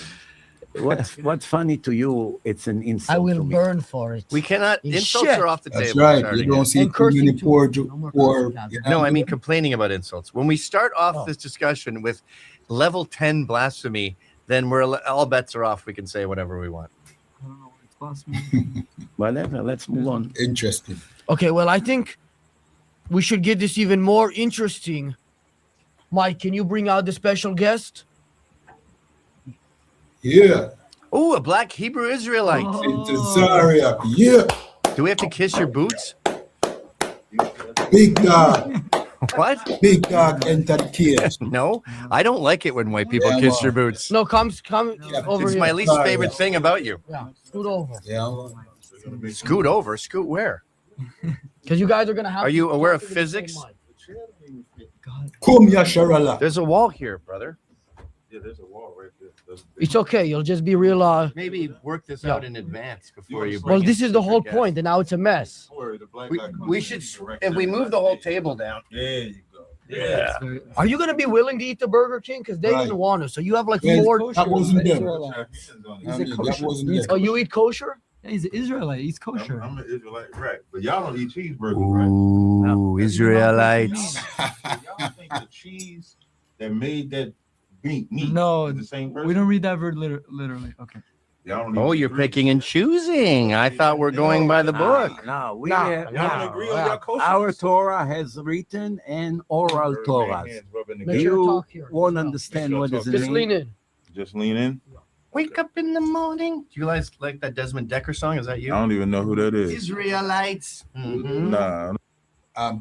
[SPEAKER 4] What's funny to you? It's an insult.
[SPEAKER 2] I will
[SPEAKER 4] to me.
[SPEAKER 2] burn for it.
[SPEAKER 3] We cannot.
[SPEAKER 2] You
[SPEAKER 3] Insults
[SPEAKER 2] shit.
[SPEAKER 3] are off the
[SPEAKER 1] That's
[SPEAKER 3] table.
[SPEAKER 1] right.
[SPEAKER 3] starting
[SPEAKER 1] You don't
[SPEAKER 3] it.
[SPEAKER 1] see
[SPEAKER 2] And
[SPEAKER 1] too many
[SPEAKER 2] cursing too.
[SPEAKER 1] poor,
[SPEAKER 2] No more
[SPEAKER 1] poor.
[SPEAKER 2] cursing,
[SPEAKER 1] you
[SPEAKER 2] Gavin.
[SPEAKER 1] know,
[SPEAKER 3] No, I mean complaining about insults. When we start off
[SPEAKER 2] Oh.
[SPEAKER 3] this discussion with level 10 blasphemy, then all bets are off. We can say whatever we want.
[SPEAKER 5] I don't know. It's blasphemy.
[SPEAKER 4] Whatever. Let's move on.
[SPEAKER 1] Interesting.
[SPEAKER 2] Okay, well, I think we should get this even more interesting. Mike, can you bring out the special guest?
[SPEAKER 1] Yeah.
[SPEAKER 3] Oh, a black Hebrew Israelite.
[SPEAKER 1] Into Zaria. Yeah.
[SPEAKER 3] Do we have to kiss your boots?
[SPEAKER 1] Big dog.
[SPEAKER 3] What?
[SPEAKER 1] Big dog entered the cage.
[SPEAKER 3] No, I don't like it when white people
[SPEAKER 1] Yeah,
[SPEAKER 3] kiss
[SPEAKER 1] well.
[SPEAKER 3] your boots.
[SPEAKER 2] No, come over
[SPEAKER 3] It's
[SPEAKER 2] here.
[SPEAKER 3] my least
[SPEAKER 1] Sorry.
[SPEAKER 3] favorite thing about you.
[SPEAKER 2] Yeah, scoot over.
[SPEAKER 1] Yeah.
[SPEAKER 3] Scoot over. Scoot where?
[SPEAKER 2] Because you guys are gonna have.
[SPEAKER 3] Are
[SPEAKER 2] to
[SPEAKER 3] you aware
[SPEAKER 2] talk
[SPEAKER 3] of
[SPEAKER 2] into the same
[SPEAKER 3] physics?
[SPEAKER 2] mic.
[SPEAKER 1] Come here, Sharala.
[SPEAKER 3] There's a wall here, brother.
[SPEAKER 11] Yeah, there's a wall right there.
[SPEAKER 2] It's okay. You'll just be real.
[SPEAKER 3] Maybe work this
[SPEAKER 2] Yeah.
[SPEAKER 3] out in advance before you.
[SPEAKER 2] Well,
[SPEAKER 3] bring
[SPEAKER 2] this
[SPEAKER 3] in
[SPEAKER 2] is the whole
[SPEAKER 3] future
[SPEAKER 2] point, and now it's a mess.
[SPEAKER 11] Don't worry, the black
[SPEAKER 3] guests.
[SPEAKER 11] guy comes
[SPEAKER 3] We
[SPEAKER 11] in
[SPEAKER 3] should,
[SPEAKER 11] direct
[SPEAKER 3] if we
[SPEAKER 11] in.
[SPEAKER 3] move the whole table down.
[SPEAKER 11] There you go.
[SPEAKER 3] Yeah.
[SPEAKER 2] Are you gonna be willing to eat the Burger King? Because they
[SPEAKER 1] Right.
[SPEAKER 2] didn't want to. So you have like
[SPEAKER 1] Well,
[SPEAKER 2] four.
[SPEAKER 1] that wasn't them.
[SPEAKER 5] Israelite.
[SPEAKER 11] He's
[SPEAKER 1] I mean, that
[SPEAKER 5] kosher.
[SPEAKER 1] wasn't
[SPEAKER 5] He's
[SPEAKER 1] them.
[SPEAKER 2] Oh, you eat kosher?
[SPEAKER 5] Yeah, he's an Israelite. He's kosher.
[SPEAKER 11] I'm an Israelite, right? But y'all don't eat cheeseburgers, right?
[SPEAKER 3] Ooh, Israelites.
[SPEAKER 11] Y'all think the cheese that made that meat
[SPEAKER 5] No,
[SPEAKER 11] is the same person?
[SPEAKER 5] We don't read that word literally. Okay.
[SPEAKER 11] Y'all don't
[SPEAKER 3] Oh,
[SPEAKER 11] eat
[SPEAKER 3] you're
[SPEAKER 11] cheese.
[SPEAKER 3] picking and choosing. I thought we're going by the book.
[SPEAKER 4] No, we
[SPEAKER 2] Nah,
[SPEAKER 4] have,
[SPEAKER 11] Y'all don't
[SPEAKER 4] no,
[SPEAKER 11] agree on your kosher?
[SPEAKER 4] our Torah has written and oral Torahs.
[SPEAKER 11] Hands rubbing
[SPEAKER 2] Make
[SPEAKER 11] together.
[SPEAKER 2] sure to
[SPEAKER 4] You
[SPEAKER 2] talk here.
[SPEAKER 4] won't understand what does it
[SPEAKER 2] Just lean
[SPEAKER 4] mean.
[SPEAKER 2] in.
[SPEAKER 11] Just lean in.
[SPEAKER 3] Wake up in the morning. Do you guys like that Desmond Decker song? Is that
[SPEAKER 11] I
[SPEAKER 3] you?
[SPEAKER 11] don't even know who that is.
[SPEAKER 3] Israelites. Mhm.
[SPEAKER 11] Nah.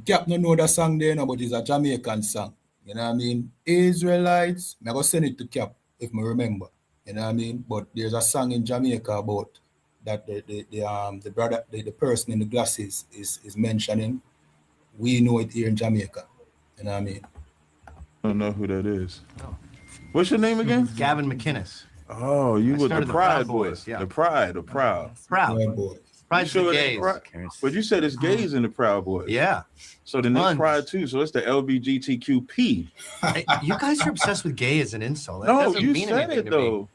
[SPEAKER 1] Cap no know the song there, no, but it's a Jamaican song. You know what I mean? Israelites. I'm gonna send it to Cap if I remember. You know what I mean? But there's a song in Jamaica about that the brother, the person in the glasses is mentioning. We know it here in Jamaica. You know what I mean?
[SPEAKER 11] I don't know who that is. What's your name again?
[SPEAKER 3] Gavin McInnes.
[SPEAKER 11] Oh, you
[SPEAKER 3] I
[SPEAKER 11] with the
[SPEAKER 3] started the
[SPEAKER 11] Pride
[SPEAKER 3] Proud
[SPEAKER 11] Boys.
[SPEAKER 3] Boys, yeah.
[SPEAKER 11] The Proud.
[SPEAKER 3] Proud.
[SPEAKER 1] Yeah, boy.
[SPEAKER 3] Pride's
[SPEAKER 11] You
[SPEAKER 3] the
[SPEAKER 11] sure it
[SPEAKER 3] gays.
[SPEAKER 11] ain't Pride? But you said it's gays in the Proud Boys.
[SPEAKER 3] Yeah.
[SPEAKER 11] So then it's
[SPEAKER 3] Tons.
[SPEAKER 11] Pride too. So it's the LBGTQP.
[SPEAKER 3] Hey, you guys are obsessed with gay as an insult. That
[SPEAKER 11] No,
[SPEAKER 3] doesn't
[SPEAKER 11] you
[SPEAKER 3] mean
[SPEAKER 11] said
[SPEAKER 3] anything
[SPEAKER 11] it
[SPEAKER 3] to me.
[SPEAKER 11] though.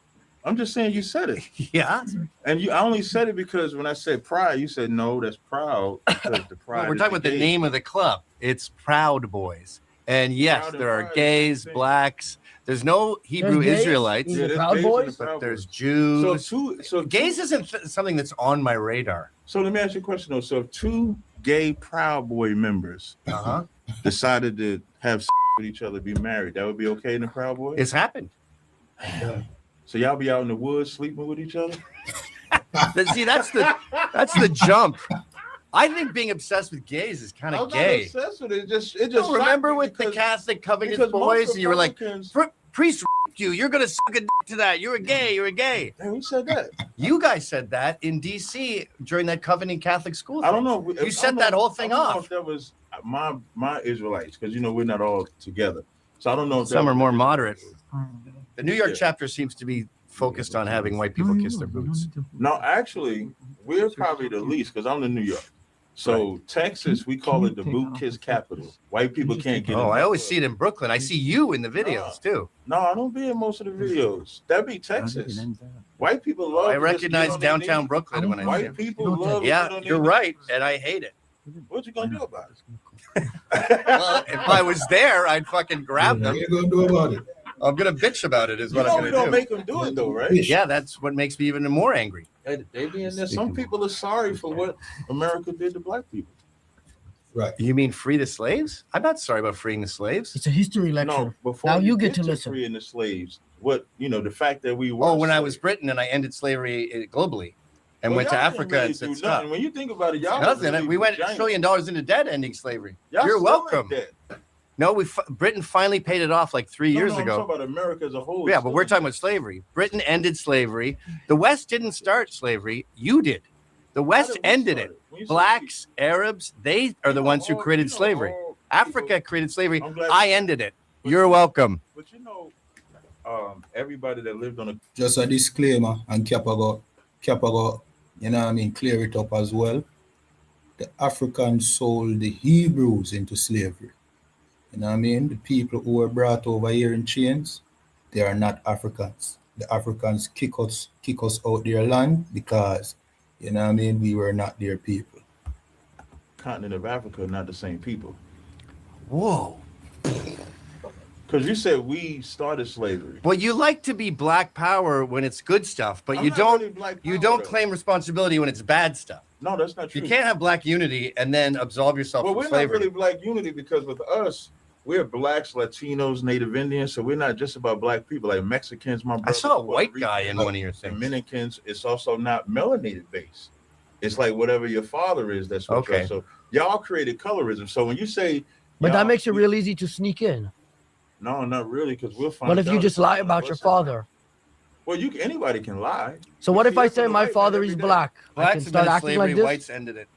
[SPEAKER 11] I'm just saying you said it.
[SPEAKER 3] Yeah.
[SPEAKER 11] And I only said it because when I said pride, you said no, that's proud. Because the pride.
[SPEAKER 3] Well, we're
[SPEAKER 11] is
[SPEAKER 3] talking about the
[SPEAKER 11] gays.
[SPEAKER 3] name of the club. It's Proud Boys. And yes,
[SPEAKER 11] Proud and
[SPEAKER 3] there are
[SPEAKER 11] Pride is
[SPEAKER 3] gays,
[SPEAKER 11] the same.
[SPEAKER 3] blacks. There's no Hebrew
[SPEAKER 2] gays
[SPEAKER 3] Israelites,
[SPEAKER 2] in
[SPEAKER 11] Yeah,
[SPEAKER 2] the
[SPEAKER 11] there's
[SPEAKER 2] Proud
[SPEAKER 11] gays in the
[SPEAKER 2] Boys?
[SPEAKER 11] Proud
[SPEAKER 3] but there's
[SPEAKER 11] Boys.
[SPEAKER 3] Jews.
[SPEAKER 11] So
[SPEAKER 3] Gays isn't something that's on my radar.
[SPEAKER 11] So let me ask you a question though. So if two gay Proud Boy members
[SPEAKER 3] Uh-huh.
[SPEAKER 11] decided to have sex with each other, be married. That would be okay in the Proud Boys?
[SPEAKER 3] It's happened.
[SPEAKER 11] So y'all be out in the woods sleeping with each other?
[SPEAKER 3] See, that's the jump. I think being obsessed with gays is kind of gay.
[SPEAKER 11] I'm not obsessed with it. It just
[SPEAKER 3] No, remember with the Catholic Covenant boys, and you were like, priest you, you're gonna suck a dick to that. You're a gay. You're a gay.
[SPEAKER 11] Hey, who said that?
[SPEAKER 3] You guys said that in D.C. during that Covenant Catholic school.
[SPEAKER 11] I don't know.
[SPEAKER 3] You set that whole thing off.
[SPEAKER 11] I don't know if that was my Israelites, because we're not all together. So I don't know if
[SPEAKER 3] some are more moderate. The New York chapter seems to be focused on having white people kiss their boots.
[SPEAKER 11] No, actually, we're probably the least, because I'm in New York. So Texas, we call it the boot kiss capital. White people can't get in.
[SPEAKER 3] I always see it in Brooklyn. I see you in the videos too.
[SPEAKER 11] No, I don't be in most of the videos. That'd be Texas. White people love.
[SPEAKER 3] I recognize downtown Brooklyn when I see
[SPEAKER 11] white
[SPEAKER 3] it.
[SPEAKER 11] people love.
[SPEAKER 3] Yeah, you're right, and I hate it.
[SPEAKER 11] What you gonna do about it?
[SPEAKER 3] Well, if I was there, I'd fucking grab them.
[SPEAKER 1] What are you gonna do about it?
[SPEAKER 3] I'm gonna bitch about it. Is what I'm gonna do.
[SPEAKER 11] We don't make them do it though, right?
[SPEAKER 3] Yeah, that's what makes me even more angry.
[SPEAKER 11] They be in there. Some people are sorry for what America did to black people.
[SPEAKER 1] Right.
[SPEAKER 3] You mean free the slaves? I'm not sorry about freeing the slaves.
[SPEAKER 2] It's a history lecture.
[SPEAKER 11] No, before
[SPEAKER 2] now you get to
[SPEAKER 11] to
[SPEAKER 2] listen.
[SPEAKER 11] freeing the slaves. What the fact that we were.
[SPEAKER 3] Oh, when I was Britain and I ended slavery globally, and went to Africa and said stop.
[SPEAKER 11] When you think about it, y'all
[SPEAKER 3] Nothing. We went $1 trillion into debt ending slavery.
[SPEAKER 11] Y'all
[SPEAKER 3] You're
[SPEAKER 11] still
[SPEAKER 3] welcome.
[SPEAKER 11] ain't dead.
[SPEAKER 3] No, Britain finally paid it off like 3 years
[SPEAKER 11] I'm
[SPEAKER 3] ago.
[SPEAKER 11] talking about America as a whole.
[SPEAKER 3] Yeah, but we're talking about slavery. Britain ended slavery. The West didn't start slavery. You did. The West ended it. Blacks, Arabs, they are the ones who created slavery. Africa created slavery. I ended it. You're welcome.
[SPEAKER 11] But everybody that lived on a
[SPEAKER 1] just a disclaimer, and Capago, clear it up as well. The Africans sold the Hebrews into slavery. The people who were brought over here in chains, they are not Africans. The Africans kick us out their land because, we were not their people.
[SPEAKER 11] continent of Africa are not the same people.
[SPEAKER 3] Whoa.
[SPEAKER 11] Because you said we started slavery.
[SPEAKER 3] Well, you like to be black power when it's good stuff, but you don't claim responsibility when it's bad stuff.
[SPEAKER 11] No, that's not true.
[SPEAKER 3] You can't have black unity and then absolve yourself from slavery.
[SPEAKER 11] Well, we're not really black unity because with us, we're blacks, Latinos, Native Indians, so we're not just about black people. Like Mexicans, my brother.
[SPEAKER 3] I saw a white guy in one of your things.
[SPEAKER 11] Dominicans, it's also not melanated based. It's like whatever your father is, that's what
[SPEAKER 3] okay.
[SPEAKER 11] So y'all created colorism. So when you say,
[SPEAKER 2] but that makes it real easy to sneak in.
[SPEAKER 11] No, not really, because we'll find.
[SPEAKER 2] What if you just lie about your father?
[SPEAKER 11] Well, anybody can lie.
[SPEAKER 2] So what if I say my father is black? I can start acting like this.
[SPEAKER 3] Whites ended it.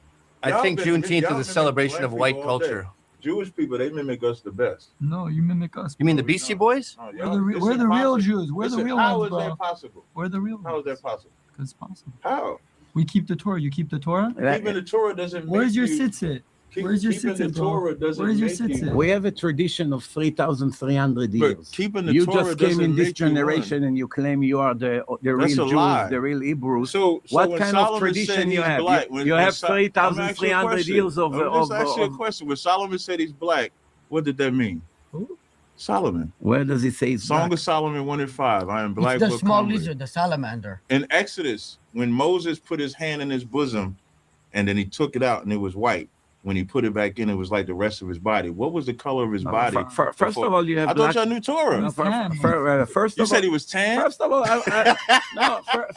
[SPEAKER 3] I think Juneteenth is a celebration of white culture.
[SPEAKER 11] Jewish people, they mimic us the best.
[SPEAKER 5] No, you mimic us.
[SPEAKER 3] You mean the Beastie Boys?
[SPEAKER 11] No,
[SPEAKER 5] we're the real Jews. We're the real ones,
[SPEAKER 11] How is
[SPEAKER 5] bro.
[SPEAKER 11] that possible?
[SPEAKER 5] We're the real ones.
[SPEAKER 11] How is that possible?
[SPEAKER 5] Because it's possible.
[SPEAKER 11] How?
[SPEAKER 5] We keep the Torah. You keep the Torah?
[SPEAKER 11] Keeping the Torah doesn't make
[SPEAKER 5] Where's your
[SPEAKER 11] you...
[SPEAKER 5] sit-sit? Where's your sit-sit, bro? Where's your sit-sit?
[SPEAKER 4] We have a tradition of 3,300 years.
[SPEAKER 11] Keeping the
[SPEAKER 4] you
[SPEAKER 11] Torah
[SPEAKER 4] just came in this
[SPEAKER 11] doesn't make you
[SPEAKER 4] generation
[SPEAKER 11] one.
[SPEAKER 4] and you claim you are the
[SPEAKER 11] That's
[SPEAKER 4] real
[SPEAKER 11] a
[SPEAKER 4] Jews,
[SPEAKER 11] lie.
[SPEAKER 4] the real Hebrews.
[SPEAKER 11] So
[SPEAKER 4] what
[SPEAKER 11] when
[SPEAKER 4] kind
[SPEAKER 11] Solomon
[SPEAKER 4] of tradition
[SPEAKER 11] said
[SPEAKER 4] you
[SPEAKER 11] he's
[SPEAKER 4] have?
[SPEAKER 11] black,
[SPEAKER 4] You have 3,300 years of...
[SPEAKER 11] Let's ask you a question. When Solomon said he's black, what did that mean?
[SPEAKER 5] Who?
[SPEAKER 11] Solomon.
[SPEAKER 4] Where does it say he's
[SPEAKER 11] Song
[SPEAKER 4] black?
[SPEAKER 11] of Solomon 1:5. I am black.
[SPEAKER 2] It's the
[SPEAKER 11] but
[SPEAKER 2] small
[SPEAKER 11] comely.
[SPEAKER 2] lizard, the salamander.
[SPEAKER 11] In Exodus, when Moses put his hand in his bosom and then he took it out and it was white. When he put it back in, it was like the rest of his body. What was the color of his body?
[SPEAKER 4] First of all, you have
[SPEAKER 11] I thought y'all knew Torah.
[SPEAKER 4] First
[SPEAKER 11] you
[SPEAKER 4] of
[SPEAKER 11] said
[SPEAKER 4] all,
[SPEAKER 11] he was tan?
[SPEAKER 4] First of all,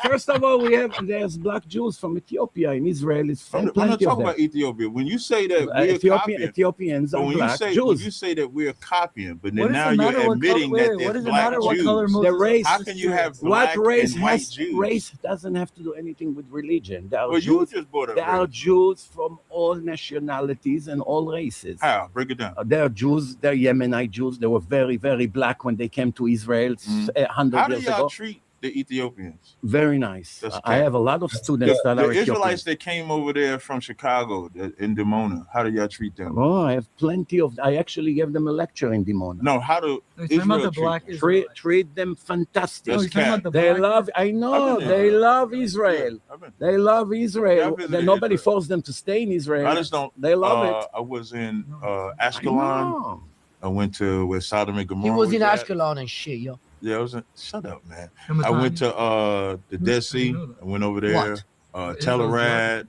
[SPEAKER 4] first of all, there's black Jews from Ethiopia in Israel. It's
[SPEAKER 11] I'm not
[SPEAKER 4] plenty of
[SPEAKER 11] talking
[SPEAKER 4] them.
[SPEAKER 11] about Ethiopia. When you say that we're copying,
[SPEAKER 4] Ethiopians are
[SPEAKER 11] when
[SPEAKER 4] black
[SPEAKER 11] you
[SPEAKER 4] Jews.
[SPEAKER 11] say that we're copying, but then
[SPEAKER 5] What
[SPEAKER 11] now
[SPEAKER 5] does it matter
[SPEAKER 11] you're
[SPEAKER 5] what
[SPEAKER 11] admitting
[SPEAKER 5] color-
[SPEAKER 11] that
[SPEAKER 5] wait, what
[SPEAKER 11] there's
[SPEAKER 5] does it
[SPEAKER 11] black
[SPEAKER 5] matter what
[SPEAKER 11] Jews.
[SPEAKER 5] color Moses
[SPEAKER 4] The race.
[SPEAKER 11] How can you have black
[SPEAKER 4] What race
[SPEAKER 11] and white
[SPEAKER 4] has
[SPEAKER 11] Jews?
[SPEAKER 4] race doesn't have to do anything with religion. There are
[SPEAKER 11] Well, you
[SPEAKER 4] Jews.
[SPEAKER 11] just brought up
[SPEAKER 4] There are
[SPEAKER 11] race.
[SPEAKER 4] Jews from all nationalities and all races.
[SPEAKER 11] How? Break it down.
[SPEAKER 4] There are Jews, they're Yemenite Jews. They were very, very black when they came to Israel 100
[SPEAKER 11] How do
[SPEAKER 4] years
[SPEAKER 11] y'all
[SPEAKER 4] ago.
[SPEAKER 11] treat the Ethiopians?
[SPEAKER 4] Very nice.
[SPEAKER 11] That's
[SPEAKER 4] I
[SPEAKER 11] okay.
[SPEAKER 4] have a lot of students that
[SPEAKER 11] The
[SPEAKER 4] are
[SPEAKER 11] Israelites
[SPEAKER 4] Ethiopians.
[SPEAKER 11] that came over there from Chicago in Dimona, how do y'all treat them?
[SPEAKER 4] Oh, I have plenty of. I actually gave them a lecture in Dimona.
[SPEAKER 11] No, how do
[SPEAKER 5] He's talking about the black
[SPEAKER 11] Israel
[SPEAKER 4] Treat them fantastic.
[SPEAKER 5] No, he's talking about the
[SPEAKER 4] They
[SPEAKER 5] black
[SPEAKER 4] love. I know. They love Israel. They love Israel.
[SPEAKER 11] visited
[SPEAKER 4] Nobody
[SPEAKER 11] Israel.
[SPEAKER 4] forced them to stay in Israel.
[SPEAKER 11] I just don't.
[SPEAKER 4] They love it.
[SPEAKER 11] I was in
[SPEAKER 4] I
[SPEAKER 11] Ashkelon.
[SPEAKER 4] know.
[SPEAKER 11] I went to where Sodom and Gomorrah.
[SPEAKER 2] He was in
[SPEAKER 11] at.
[SPEAKER 2] Ashkelon and shit, yo.
[SPEAKER 11] Yeah, I was in. Shut up, man.
[SPEAKER 5] Mattan.
[SPEAKER 11] I went to the Dead Sea. I went over there.
[SPEAKER 2] What?
[SPEAKER 11] Telerad.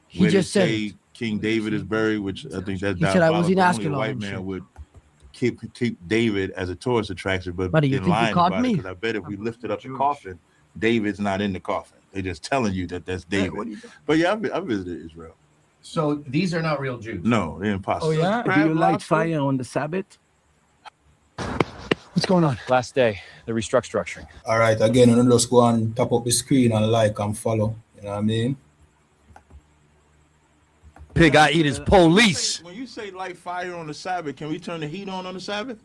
[SPEAKER 2] He
[SPEAKER 11] where
[SPEAKER 2] just
[SPEAKER 11] they
[SPEAKER 2] said
[SPEAKER 11] say King David is buried, which I think that
[SPEAKER 2] He said I was in
[SPEAKER 11] only a
[SPEAKER 2] Ashkelon
[SPEAKER 11] white
[SPEAKER 2] and
[SPEAKER 11] man
[SPEAKER 2] shit.
[SPEAKER 11] would keep David as a tourist attraction, but
[SPEAKER 2] Buddy, you
[SPEAKER 11] in
[SPEAKER 2] think you
[SPEAKER 11] lying
[SPEAKER 2] caught
[SPEAKER 11] about it,
[SPEAKER 2] me?
[SPEAKER 11] because I bet if we lifted up the coffin, David's not in the coffin. They're just telling you that that's
[SPEAKER 5] Hey,
[SPEAKER 11] David.
[SPEAKER 5] what are you doing?
[SPEAKER 11] But yeah, I visited Israel.
[SPEAKER 3] So these are not real Jews.
[SPEAKER 11] No, they're impossible.
[SPEAKER 5] Oh, yeah?
[SPEAKER 4] Do you light fire on the Sabbath?
[SPEAKER 7] What's going on?
[SPEAKER 6] Last day, the restructuring.
[SPEAKER 1] All right, again, I'm just go and tap up the screen and like and follow. You know what I mean?
[SPEAKER 3] Pig I eat is police.
[SPEAKER 11] When you say light fire on the Sabbath, can we turn the heat on the Sabbath?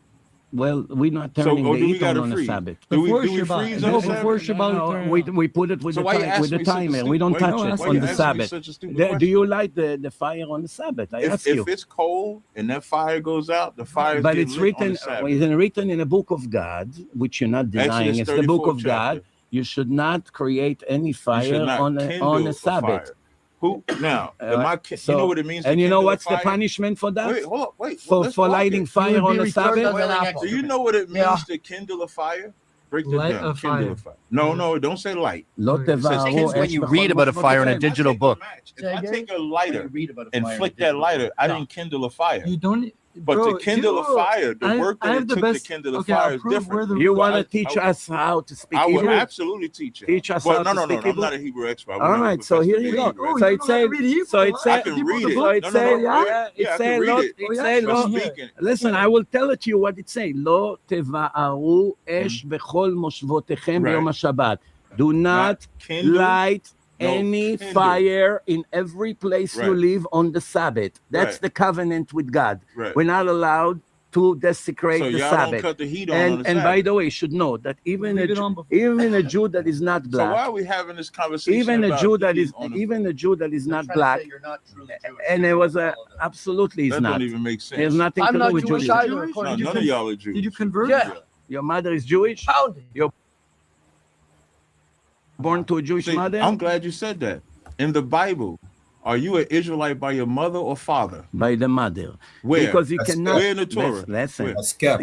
[SPEAKER 4] Well, we're not
[SPEAKER 11] So,
[SPEAKER 4] turning
[SPEAKER 11] or
[SPEAKER 4] the
[SPEAKER 11] do we
[SPEAKER 4] heat on
[SPEAKER 11] gotta
[SPEAKER 4] the
[SPEAKER 11] freeze?
[SPEAKER 4] Sabbath.
[SPEAKER 11] Do we
[SPEAKER 5] Before
[SPEAKER 11] freeze
[SPEAKER 5] Shabbat.
[SPEAKER 11] on
[SPEAKER 5] No,
[SPEAKER 11] the
[SPEAKER 5] before
[SPEAKER 11] Sabbath?
[SPEAKER 5] Shabbat, we turn it on.
[SPEAKER 4] We put it with
[SPEAKER 11] So
[SPEAKER 4] the
[SPEAKER 11] why you
[SPEAKER 4] time,
[SPEAKER 11] ask
[SPEAKER 4] with the
[SPEAKER 11] me such a
[SPEAKER 4] timer.
[SPEAKER 11] stupid-
[SPEAKER 4] We don't
[SPEAKER 11] why
[SPEAKER 4] touch
[SPEAKER 11] you
[SPEAKER 4] it
[SPEAKER 11] ask
[SPEAKER 4] on the
[SPEAKER 11] me
[SPEAKER 4] Sabbath.
[SPEAKER 11] such a stupid
[SPEAKER 4] Do
[SPEAKER 11] question?
[SPEAKER 4] you light the fire on the Sabbath? I ask you.
[SPEAKER 11] If it's cold and that fire goes out, the fire
[SPEAKER 4] But
[SPEAKER 11] is
[SPEAKER 4] it's
[SPEAKER 11] lit on
[SPEAKER 4] written,
[SPEAKER 11] the Sabbath.
[SPEAKER 4] it's written in the book of God, which you're not denying.
[SPEAKER 11] Exodus
[SPEAKER 4] It's the book
[SPEAKER 11] 34th
[SPEAKER 4] of God.
[SPEAKER 11] chapter.
[SPEAKER 4] You should not create any
[SPEAKER 11] You
[SPEAKER 4] fire
[SPEAKER 11] should not
[SPEAKER 4] on
[SPEAKER 11] kindle
[SPEAKER 4] a Sabbath.
[SPEAKER 11] fire. Who now?
[SPEAKER 4] So,
[SPEAKER 11] you know what it means?
[SPEAKER 4] and
[SPEAKER 11] to
[SPEAKER 4] you know
[SPEAKER 11] kindle a
[SPEAKER 4] what's the
[SPEAKER 11] fire?
[SPEAKER 4] punishment for that?
[SPEAKER 11] Wait, hold up, wait.
[SPEAKER 4] For
[SPEAKER 11] let's walk
[SPEAKER 4] lighting
[SPEAKER 11] it.
[SPEAKER 4] fire
[SPEAKER 2] will be
[SPEAKER 4] on the
[SPEAKER 2] returned
[SPEAKER 4] Sabbath?
[SPEAKER 2] as an apple.
[SPEAKER 11] Do you know what it means
[SPEAKER 2] Yeah.
[SPEAKER 11] to kindle a fire? Break that
[SPEAKER 5] Light
[SPEAKER 11] down.
[SPEAKER 5] a
[SPEAKER 11] Kindle
[SPEAKER 5] fire.
[SPEAKER 11] a fire. No, don't say light.
[SPEAKER 4] לא
[SPEAKER 5] It says
[SPEAKER 4] תבערו
[SPEAKER 3] It's when
[SPEAKER 4] אש
[SPEAKER 3] you
[SPEAKER 4] בכל
[SPEAKER 3] read about a fire in a
[SPEAKER 4] מושבותיכם.
[SPEAKER 3] digital book.
[SPEAKER 11] If I take a lighter
[SPEAKER 3] read about a
[SPEAKER 11] and
[SPEAKER 3] fire in a
[SPEAKER 11] flick that
[SPEAKER 3] digital
[SPEAKER 11] lighter, I
[SPEAKER 2] No.
[SPEAKER 11] didn't kindle a fire.
[SPEAKER 5] You don't.
[SPEAKER 11] But
[SPEAKER 5] Bro,
[SPEAKER 11] to kindle a fire, the work
[SPEAKER 5] I
[SPEAKER 11] that
[SPEAKER 5] have
[SPEAKER 11] it
[SPEAKER 5] the
[SPEAKER 11] took to
[SPEAKER 5] best.
[SPEAKER 11] kindle a
[SPEAKER 5] Okay,
[SPEAKER 11] fire
[SPEAKER 5] I'll
[SPEAKER 11] is
[SPEAKER 5] prove
[SPEAKER 11] different.
[SPEAKER 5] where the
[SPEAKER 4] You
[SPEAKER 11] So
[SPEAKER 4] want to
[SPEAKER 11] I-
[SPEAKER 4] teach
[SPEAKER 11] I-
[SPEAKER 4] us how to speak
[SPEAKER 11] I would
[SPEAKER 4] Hebrew?
[SPEAKER 11] absolutely teach you.
[SPEAKER 4] Teach us
[SPEAKER 11] But
[SPEAKER 4] how
[SPEAKER 11] no,
[SPEAKER 4] to
[SPEAKER 11] no,
[SPEAKER 4] speak
[SPEAKER 11] I'm
[SPEAKER 4] Hebrew?
[SPEAKER 11] not a Hebrew expert. I would
[SPEAKER 4] All
[SPEAKER 11] never
[SPEAKER 4] right, so
[SPEAKER 11] profess to
[SPEAKER 4] here
[SPEAKER 11] be
[SPEAKER 4] you
[SPEAKER 11] a
[SPEAKER 4] go.
[SPEAKER 11] Hebrew
[SPEAKER 5] Oh,
[SPEAKER 4] So
[SPEAKER 5] you
[SPEAKER 4] it
[SPEAKER 5] don't know how to
[SPEAKER 4] says,
[SPEAKER 5] read Hebrew?
[SPEAKER 4] so it
[SPEAKER 5] I
[SPEAKER 4] says,
[SPEAKER 11] can
[SPEAKER 5] Hebrew
[SPEAKER 11] read
[SPEAKER 5] the
[SPEAKER 11] it.
[SPEAKER 5] book?
[SPEAKER 4] so it
[SPEAKER 11] No, no,
[SPEAKER 4] says,
[SPEAKER 11] no,
[SPEAKER 4] yeah,
[SPEAKER 11] yeah,
[SPEAKER 4] it
[SPEAKER 11] I
[SPEAKER 4] says,
[SPEAKER 11] can read
[SPEAKER 4] לא,
[SPEAKER 11] it.
[SPEAKER 4] it
[SPEAKER 5] yeah,
[SPEAKER 4] says,
[SPEAKER 11] But
[SPEAKER 4] לא,
[SPEAKER 11] speaking,
[SPEAKER 4] listen, I will tell it to you what it says. לא תבערו אש בכל מושבותיכם ביום השבת. Do not
[SPEAKER 11] kindle,
[SPEAKER 4] light
[SPEAKER 11] no,
[SPEAKER 4] any
[SPEAKER 11] kindle.
[SPEAKER 4] fire in every place you
[SPEAKER 11] Right.
[SPEAKER 4] live on the Sabbath. That's
[SPEAKER 11] Right.
[SPEAKER 4] the covenant with God.
[SPEAKER 11] Right.
[SPEAKER 4] We're not allowed to desecrate
[SPEAKER 11] So
[SPEAKER 4] the
[SPEAKER 11] y'all
[SPEAKER 4] Sabbath.
[SPEAKER 11] don't cut the heat on the
[SPEAKER 4] And by
[SPEAKER 11] Sabbath.
[SPEAKER 4] the way, you should know that even
[SPEAKER 5] Leave it on before.
[SPEAKER 4] even a Jew that is not
[SPEAKER 11] So
[SPEAKER 4] black,
[SPEAKER 11] why are we having this conversation?
[SPEAKER 4] even a
[SPEAKER 11] about
[SPEAKER 4] Jew that
[SPEAKER 11] heat
[SPEAKER 4] is
[SPEAKER 11] on the-
[SPEAKER 4] even a Jew that is
[SPEAKER 3] They're
[SPEAKER 4] not
[SPEAKER 3] trying to
[SPEAKER 4] black,
[SPEAKER 3] say you're not truly Jewish.
[SPEAKER 4] and it was a absolutely is
[SPEAKER 11] that
[SPEAKER 4] not.
[SPEAKER 11] don't even make sense.
[SPEAKER 4] There's nothing
[SPEAKER 2] I'm
[SPEAKER 4] to
[SPEAKER 2] not
[SPEAKER 4] do with
[SPEAKER 2] Jewish
[SPEAKER 4] Judaism.
[SPEAKER 2] either.
[SPEAKER 11] No,
[SPEAKER 2] according to
[SPEAKER 11] none of y'all are Jews.
[SPEAKER 5] Did you convert?
[SPEAKER 2] Yeah.
[SPEAKER 4] Your mother is Jewish,
[SPEAKER 2] Found it.
[SPEAKER 4] born to a Jewish
[SPEAKER 11] See,
[SPEAKER 4] mother.
[SPEAKER 11] I'm glad you said that. In the Bible, are you an Israelite by your mother or father?
[SPEAKER 4] By the mother,
[SPEAKER 11] Where?
[SPEAKER 4] because you
[SPEAKER 1] That's
[SPEAKER 4] cannot.
[SPEAKER 11] Where in the Torah?
[SPEAKER 4] Listen,
[SPEAKER 11] Where?
[SPEAKER 1] That's cap.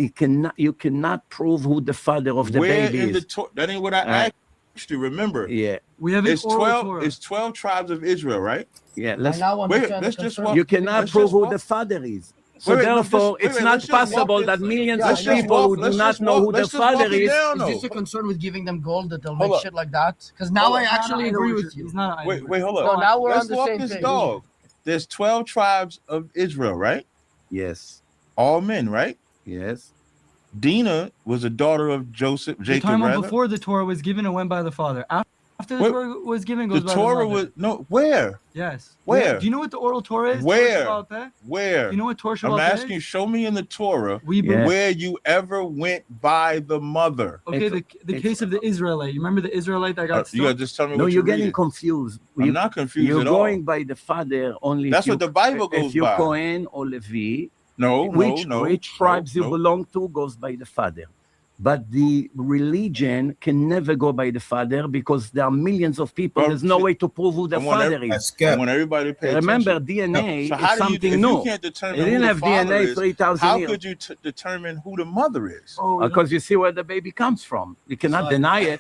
[SPEAKER 4] you cannot prove who the father of the
[SPEAKER 11] Where
[SPEAKER 4] baby
[SPEAKER 11] in the
[SPEAKER 4] is.
[SPEAKER 11] Torah? That ain't what I
[SPEAKER 4] Right.
[SPEAKER 11] asked you. Remember,
[SPEAKER 4] Yeah,
[SPEAKER 5] We have an
[SPEAKER 11] it's
[SPEAKER 5] oral
[SPEAKER 11] 12.
[SPEAKER 5] Torah.
[SPEAKER 11] It's 12 tribes of Israel, right?
[SPEAKER 4] yeah.
[SPEAKER 2] I
[SPEAKER 4] Let's.
[SPEAKER 2] now
[SPEAKER 11] Wait,
[SPEAKER 2] understand
[SPEAKER 11] let's
[SPEAKER 2] the
[SPEAKER 11] just
[SPEAKER 2] concern.
[SPEAKER 11] walk-
[SPEAKER 4] You cannot
[SPEAKER 11] let's
[SPEAKER 4] prove
[SPEAKER 11] just
[SPEAKER 4] who
[SPEAKER 11] walk-
[SPEAKER 4] the father is. So
[SPEAKER 11] Wait, no,
[SPEAKER 4] therefore,
[SPEAKER 11] wait,
[SPEAKER 4] it's
[SPEAKER 11] let's
[SPEAKER 4] not
[SPEAKER 11] just walk
[SPEAKER 4] possible
[SPEAKER 11] this-
[SPEAKER 4] that millions
[SPEAKER 2] Yeah,
[SPEAKER 4] of
[SPEAKER 2] let's just
[SPEAKER 4] people who do
[SPEAKER 11] let's
[SPEAKER 4] not
[SPEAKER 11] just
[SPEAKER 4] know
[SPEAKER 11] walk-
[SPEAKER 4] who the
[SPEAKER 11] let's just walk
[SPEAKER 4] father
[SPEAKER 11] it
[SPEAKER 4] is.
[SPEAKER 11] down,
[SPEAKER 2] Is
[SPEAKER 11] though.
[SPEAKER 2] this a concern with giving them gold that they'll
[SPEAKER 11] Hold
[SPEAKER 2] make
[SPEAKER 11] up.
[SPEAKER 2] shit like that? Because now I actually agree with you.
[SPEAKER 5] He's not.
[SPEAKER 11] Wait, hold up.
[SPEAKER 2] No, now we're
[SPEAKER 11] Let's
[SPEAKER 2] on the
[SPEAKER 11] walk
[SPEAKER 2] same
[SPEAKER 11] this
[SPEAKER 2] page.
[SPEAKER 11] dog. There's 12 tribes of Israel, right?
[SPEAKER 4] Yes,
[SPEAKER 11] All men, right?
[SPEAKER 4] yes.
[SPEAKER 11] Dinah was a daughter of
[SPEAKER 5] The
[SPEAKER 11] Jacob,
[SPEAKER 5] time
[SPEAKER 11] rather.
[SPEAKER 5] before the Torah was given, it went by the father. After the
[SPEAKER 11] Wait,
[SPEAKER 5] Torah was given, it
[SPEAKER 11] The
[SPEAKER 5] goes by
[SPEAKER 11] Torah
[SPEAKER 5] the mother.
[SPEAKER 11] was no where?
[SPEAKER 5] Yes.
[SPEAKER 11] Where?
[SPEAKER 5] Yeah. Do you know what the oral Torah is?
[SPEAKER 11] Where?
[SPEAKER 5] Torah Shabbat Peh?
[SPEAKER 11] Where?
[SPEAKER 5] Do you know what Torah
[SPEAKER 11] I'm
[SPEAKER 5] Shabbat Peh
[SPEAKER 11] asking you,
[SPEAKER 5] is?
[SPEAKER 11] show me in the Torah
[SPEAKER 5] We
[SPEAKER 4] Yeah.
[SPEAKER 11] where you ever went by the mother.
[SPEAKER 5] Okay, the
[SPEAKER 4] It's-
[SPEAKER 5] case of the Israelite. You remember the Israelite that got
[SPEAKER 11] You gotta
[SPEAKER 5] stuck?
[SPEAKER 11] just tell me
[SPEAKER 4] No,
[SPEAKER 11] what
[SPEAKER 4] you're
[SPEAKER 11] you're
[SPEAKER 4] getting
[SPEAKER 11] reading.
[SPEAKER 4] confused.
[SPEAKER 11] I'm not confused
[SPEAKER 4] You're
[SPEAKER 11] at all.
[SPEAKER 4] going by the father only.
[SPEAKER 11] That's
[SPEAKER 4] if
[SPEAKER 11] what the Bible goes
[SPEAKER 4] if you're
[SPEAKER 11] by.
[SPEAKER 4] Cohen or Levi,
[SPEAKER 11] No,
[SPEAKER 4] which
[SPEAKER 11] no,
[SPEAKER 4] tribes
[SPEAKER 11] no,
[SPEAKER 4] you
[SPEAKER 11] no.
[SPEAKER 4] belong to goes by the father. But the religion can never go by the father because there are millions of people.
[SPEAKER 11] Well,
[SPEAKER 4] There's no
[SPEAKER 11] see,
[SPEAKER 4] way to prove who the
[SPEAKER 11] I want
[SPEAKER 4] father
[SPEAKER 11] every-
[SPEAKER 4] is.
[SPEAKER 1] That's
[SPEAKER 11] I
[SPEAKER 1] cap.
[SPEAKER 11] want everybody to pay
[SPEAKER 4] Remember,
[SPEAKER 11] attention.
[SPEAKER 4] DNA
[SPEAKER 11] So
[SPEAKER 4] is
[SPEAKER 11] how do you,
[SPEAKER 4] something
[SPEAKER 11] if
[SPEAKER 4] new.
[SPEAKER 11] you can't determine
[SPEAKER 4] They
[SPEAKER 11] who
[SPEAKER 4] didn't
[SPEAKER 11] the
[SPEAKER 4] have
[SPEAKER 11] father
[SPEAKER 4] DNA
[SPEAKER 11] is,
[SPEAKER 4] 3,000
[SPEAKER 11] how
[SPEAKER 4] years.
[SPEAKER 11] could you determine who the mother is?
[SPEAKER 5] Oh,
[SPEAKER 4] Because you see where the baby comes from. You cannot deny it.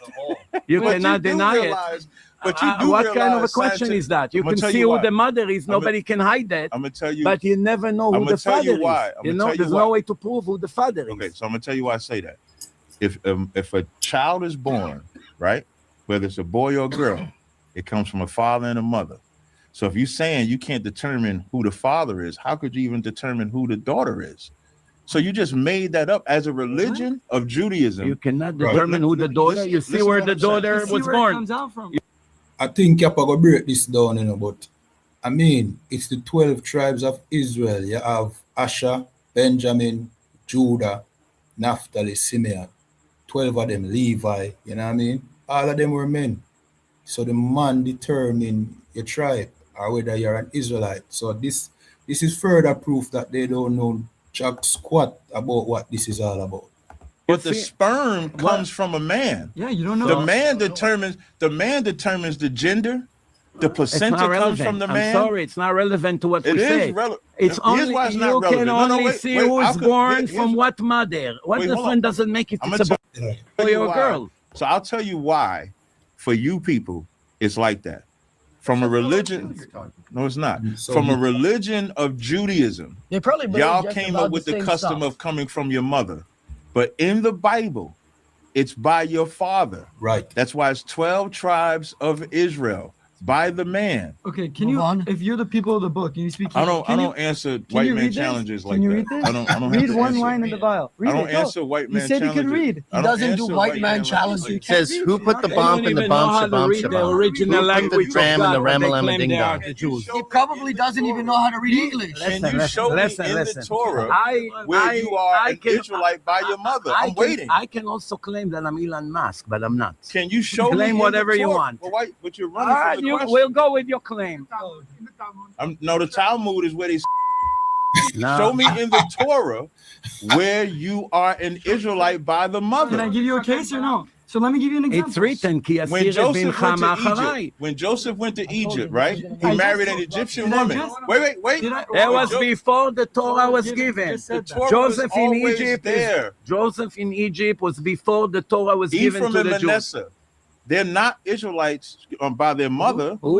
[SPEAKER 4] You
[SPEAKER 11] But
[SPEAKER 4] cannot
[SPEAKER 11] do
[SPEAKER 4] deny
[SPEAKER 11] realize, But you
[SPEAKER 4] it.
[SPEAKER 11] do
[SPEAKER 4] What kind of a
[SPEAKER 11] realize
[SPEAKER 4] question
[SPEAKER 11] scientific-
[SPEAKER 4] is that? You
[SPEAKER 11] I'm gonna
[SPEAKER 4] can
[SPEAKER 11] tell
[SPEAKER 4] see
[SPEAKER 11] you
[SPEAKER 4] who
[SPEAKER 11] why.
[SPEAKER 4] the mother is. Nobody can hide that.
[SPEAKER 11] I'm gonna tell you.
[SPEAKER 4] But you never know who
[SPEAKER 11] I'ma
[SPEAKER 4] the
[SPEAKER 11] tell
[SPEAKER 4] father
[SPEAKER 11] you why.
[SPEAKER 4] is.
[SPEAKER 11] I'ma
[SPEAKER 4] You know,
[SPEAKER 11] tell you
[SPEAKER 4] there's
[SPEAKER 11] why.
[SPEAKER 4] no way to prove who the father is.
[SPEAKER 11] Okay, so I'm gonna tell you why I say that. If a child is born, right, whether it's a boy or a girl, it comes from a father and a mother. So if you're saying you can't determine who the father is, how could you even determine who the daughter is? So you just made that up as a religion of Judaism.
[SPEAKER 4] You cannot
[SPEAKER 1] Right.
[SPEAKER 4] determine who the daughter. You see
[SPEAKER 11] listen
[SPEAKER 4] where
[SPEAKER 11] what
[SPEAKER 4] the
[SPEAKER 11] I'm saying.
[SPEAKER 4] daughter
[SPEAKER 5] You see
[SPEAKER 4] was
[SPEAKER 5] where it
[SPEAKER 4] born.
[SPEAKER 5] comes out from.
[SPEAKER 1] I think Kappa go break this down, but I mean, it's the 12 tribes of Israel. You have Asher, Benjamin, Judah, Naphtali, Simeon. 12 of them, Levi, you know what I mean? All of them were men. So the man determine your tribe or whether you're an Israelite. So this is further proof that they don't know jack squat about what this is all about.
[SPEAKER 11] But the sperm comes from a man.
[SPEAKER 5] Yeah, you don't know.
[SPEAKER 11] The man determines the gender. The
[SPEAKER 4] It's
[SPEAKER 11] placenta
[SPEAKER 4] not
[SPEAKER 11] comes
[SPEAKER 4] relevant.
[SPEAKER 11] from the
[SPEAKER 4] I'm
[SPEAKER 11] man.
[SPEAKER 4] sorry, it's not relevant to what
[SPEAKER 11] It
[SPEAKER 4] we
[SPEAKER 11] is
[SPEAKER 4] say.
[SPEAKER 11] relevant.
[SPEAKER 4] It's
[SPEAKER 11] Here's
[SPEAKER 4] only
[SPEAKER 11] why it's not
[SPEAKER 4] you
[SPEAKER 11] relevant.
[SPEAKER 4] can
[SPEAKER 11] No, no,
[SPEAKER 4] only
[SPEAKER 11] wait,
[SPEAKER 4] see
[SPEAKER 11] wait,
[SPEAKER 4] who
[SPEAKER 11] how
[SPEAKER 4] is
[SPEAKER 11] could-
[SPEAKER 4] born
[SPEAKER 11] here's-
[SPEAKER 4] from what mother. What
[SPEAKER 11] Wait, hold
[SPEAKER 4] difference
[SPEAKER 11] on.
[SPEAKER 4] does it make if
[SPEAKER 11] I'm
[SPEAKER 4] it's a
[SPEAKER 11] gonna
[SPEAKER 4] boy
[SPEAKER 11] tell you
[SPEAKER 4] or a
[SPEAKER 11] why.
[SPEAKER 4] girl?
[SPEAKER 11] So I'll tell you why. For you people, it's like that. from a religion. No, it's not.
[SPEAKER 1] So
[SPEAKER 11] From a
[SPEAKER 1] he-
[SPEAKER 11] religion of Judaism,
[SPEAKER 2] They probably believe
[SPEAKER 11] y'all
[SPEAKER 2] just
[SPEAKER 11] came
[SPEAKER 2] about
[SPEAKER 11] up with the
[SPEAKER 2] same
[SPEAKER 11] custom
[SPEAKER 2] stuff.
[SPEAKER 11] of coming from your mother. But in the Bible, it's by your father.
[SPEAKER 1] Right.
[SPEAKER 11] That's why it's 12 tribes of Israel by the man.
[SPEAKER 5] Okay, can
[SPEAKER 2] Move
[SPEAKER 5] you,
[SPEAKER 2] on.
[SPEAKER 5] if you're the people of the book, can you speak?
[SPEAKER 11] I don't
[SPEAKER 5] can you-
[SPEAKER 11] answer
[SPEAKER 5] can
[SPEAKER 11] white
[SPEAKER 5] you
[SPEAKER 11] man
[SPEAKER 5] read this?
[SPEAKER 11] challenges
[SPEAKER 5] Can
[SPEAKER 11] like
[SPEAKER 5] you
[SPEAKER 11] that.
[SPEAKER 5] read this?
[SPEAKER 11] I don't
[SPEAKER 5] read
[SPEAKER 11] have to
[SPEAKER 5] one
[SPEAKER 11] answer.
[SPEAKER 5] line in the Bible. Read
[SPEAKER 11] I don't
[SPEAKER 5] it. Go.
[SPEAKER 11] answer white man
[SPEAKER 5] You said
[SPEAKER 11] challenges.
[SPEAKER 5] you could read.
[SPEAKER 2] He
[SPEAKER 11] I don't
[SPEAKER 2] doesn't do
[SPEAKER 11] answer
[SPEAKER 2] white man challenges.
[SPEAKER 5] You
[SPEAKER 3] It says,
[SPEAKER 5] can't
[SPEAKER 3] who
[SPEAKER 5] read.
[SPEAKER 3] put the
[SPEAKER 5] They
[SPEAKER 3] bump
[SPEAKER 4] don't
[SPEAKER 3] and the
[SPEAKER 4] even know
[SPEAKER 3] bumps
[SPEAKER 4] how
[SPEAKER 3] and
[SPEAKER 4] to
[SPEAKER 3] bumps
[SPEAKER 4] read
[SPEAKER 3] and
[SPEAKER 4] the
[SPEAKER 3] bumps?
[SPEAKER 4] original
[SPEAKER 3] Who put the
[SPEAKER 4] language of
[SPEAKER 3] dram and the
[SPEAKER 4] God, what they
[SPEAKER 3] ramalama
[SPEAKER 4] claim
[SPEAKER 3] ding
[SPEAKER 4] they are,
[SPEAKER 3] dong?
[SPEAKER 4] the Jews.
[SPEAKER 2] He probably doesn't even know how to read English.
[SPEAKER 11] Can
[SPEAKER 4] Listen,
[SPEAKER 11] you show
[SPEAKER 4] listen,
[SPEAKER 11] me in
[SPEAKER 4] listen.
[SPEAKER 11] the Torah
[SPEAKER 4] I-
[SPEAKER 11] where
[SPEAKER 4] I-
[SPEAKER 11] you are
[SPEAKER 4] I
[SPEAKER 11] an
[SPEAKER 4] can-
[SPEAKER 11] Israelite by your mother? I'm
[SPEAKER 4] can,
[SPEAKER 11] waiting.
[SPEAKER 4] I can also claim that I'm Elon Musk, but I'm not.
[SPEAKER 11] Can you show
[SPEAKER 4] Claim
[SPEAKER 11] me
[SPEAKER 4] whatever
[SPEAKER 11] in the
[SPEAKER 4] you
[SPEAKER 11] Torah?
[SPEAKER 4] want.
[SPEAKER 11] Well, why, but you're running from the
[SPEAKER 4] You,
[SPEAKER 11] question.
[SPEAKER 4] we'll go with your claim.
[SPEAKER 9] In the Talmud.
[SPEAKER 11] No, the Talmud is where they
[SPEAKER 4] No.
[SPEAKER 11] show me in the Torah where you are an Israelite by the
[SPEAKER 5] Can I
[SPEAKER 11] mother.
[SPEAKER 5] give you a case or no? So let me give you an example.
[SPEAKER 4] It's written, Ki
[SPEAKER 11] When
[SPEAKER 4] asir bin
[SPEAKER 11] Joseph went to
[SPEAKER 4] Chama
[SPEAKER 11] Egypt, when Joseph went to Egypt,
[SPEAKER 2] you,
[SPEAKER 11] right?
[SPEAKER 2] I
[SPEAKER 11] He
[SPEAKER 5] just-
[SPEAKER 11] married an Egyptian
[SPEAKER 5] Did I
[SPEAKER 11] woman.
[SPEAKER 5] just-
[SPEAKER 11] Wait.
[SPEAKER 5] Did I-
[SPEAKER 4] That was
[SPEAKER 11] Jo-
[SPEAKER 4] before the Torah was
[SPEAKER 5] You
[SPEAKER 4] given.
[SPEAKER 5] just said
[SPEAKER 11] The
[SPEAKER 5] that.
[SPEAKER 11] Torah was
[SPEAKER 4] Joseph in
[SPEAKER 11] always
[SPEAKER 4] Egypt
[SPEAKER 11] there.
[SPEAKER 4] Joseph in Egypt was before the Torah was given
[SPEAKER 11] Ephraim
[SPEAKER 4] to
[SPEAKER 11] and
[SPEAKER 4] the Jews.
[SPEAKER 11] Manasseh, they're not Israelites by their mother.
[SPEAKER 5] Who?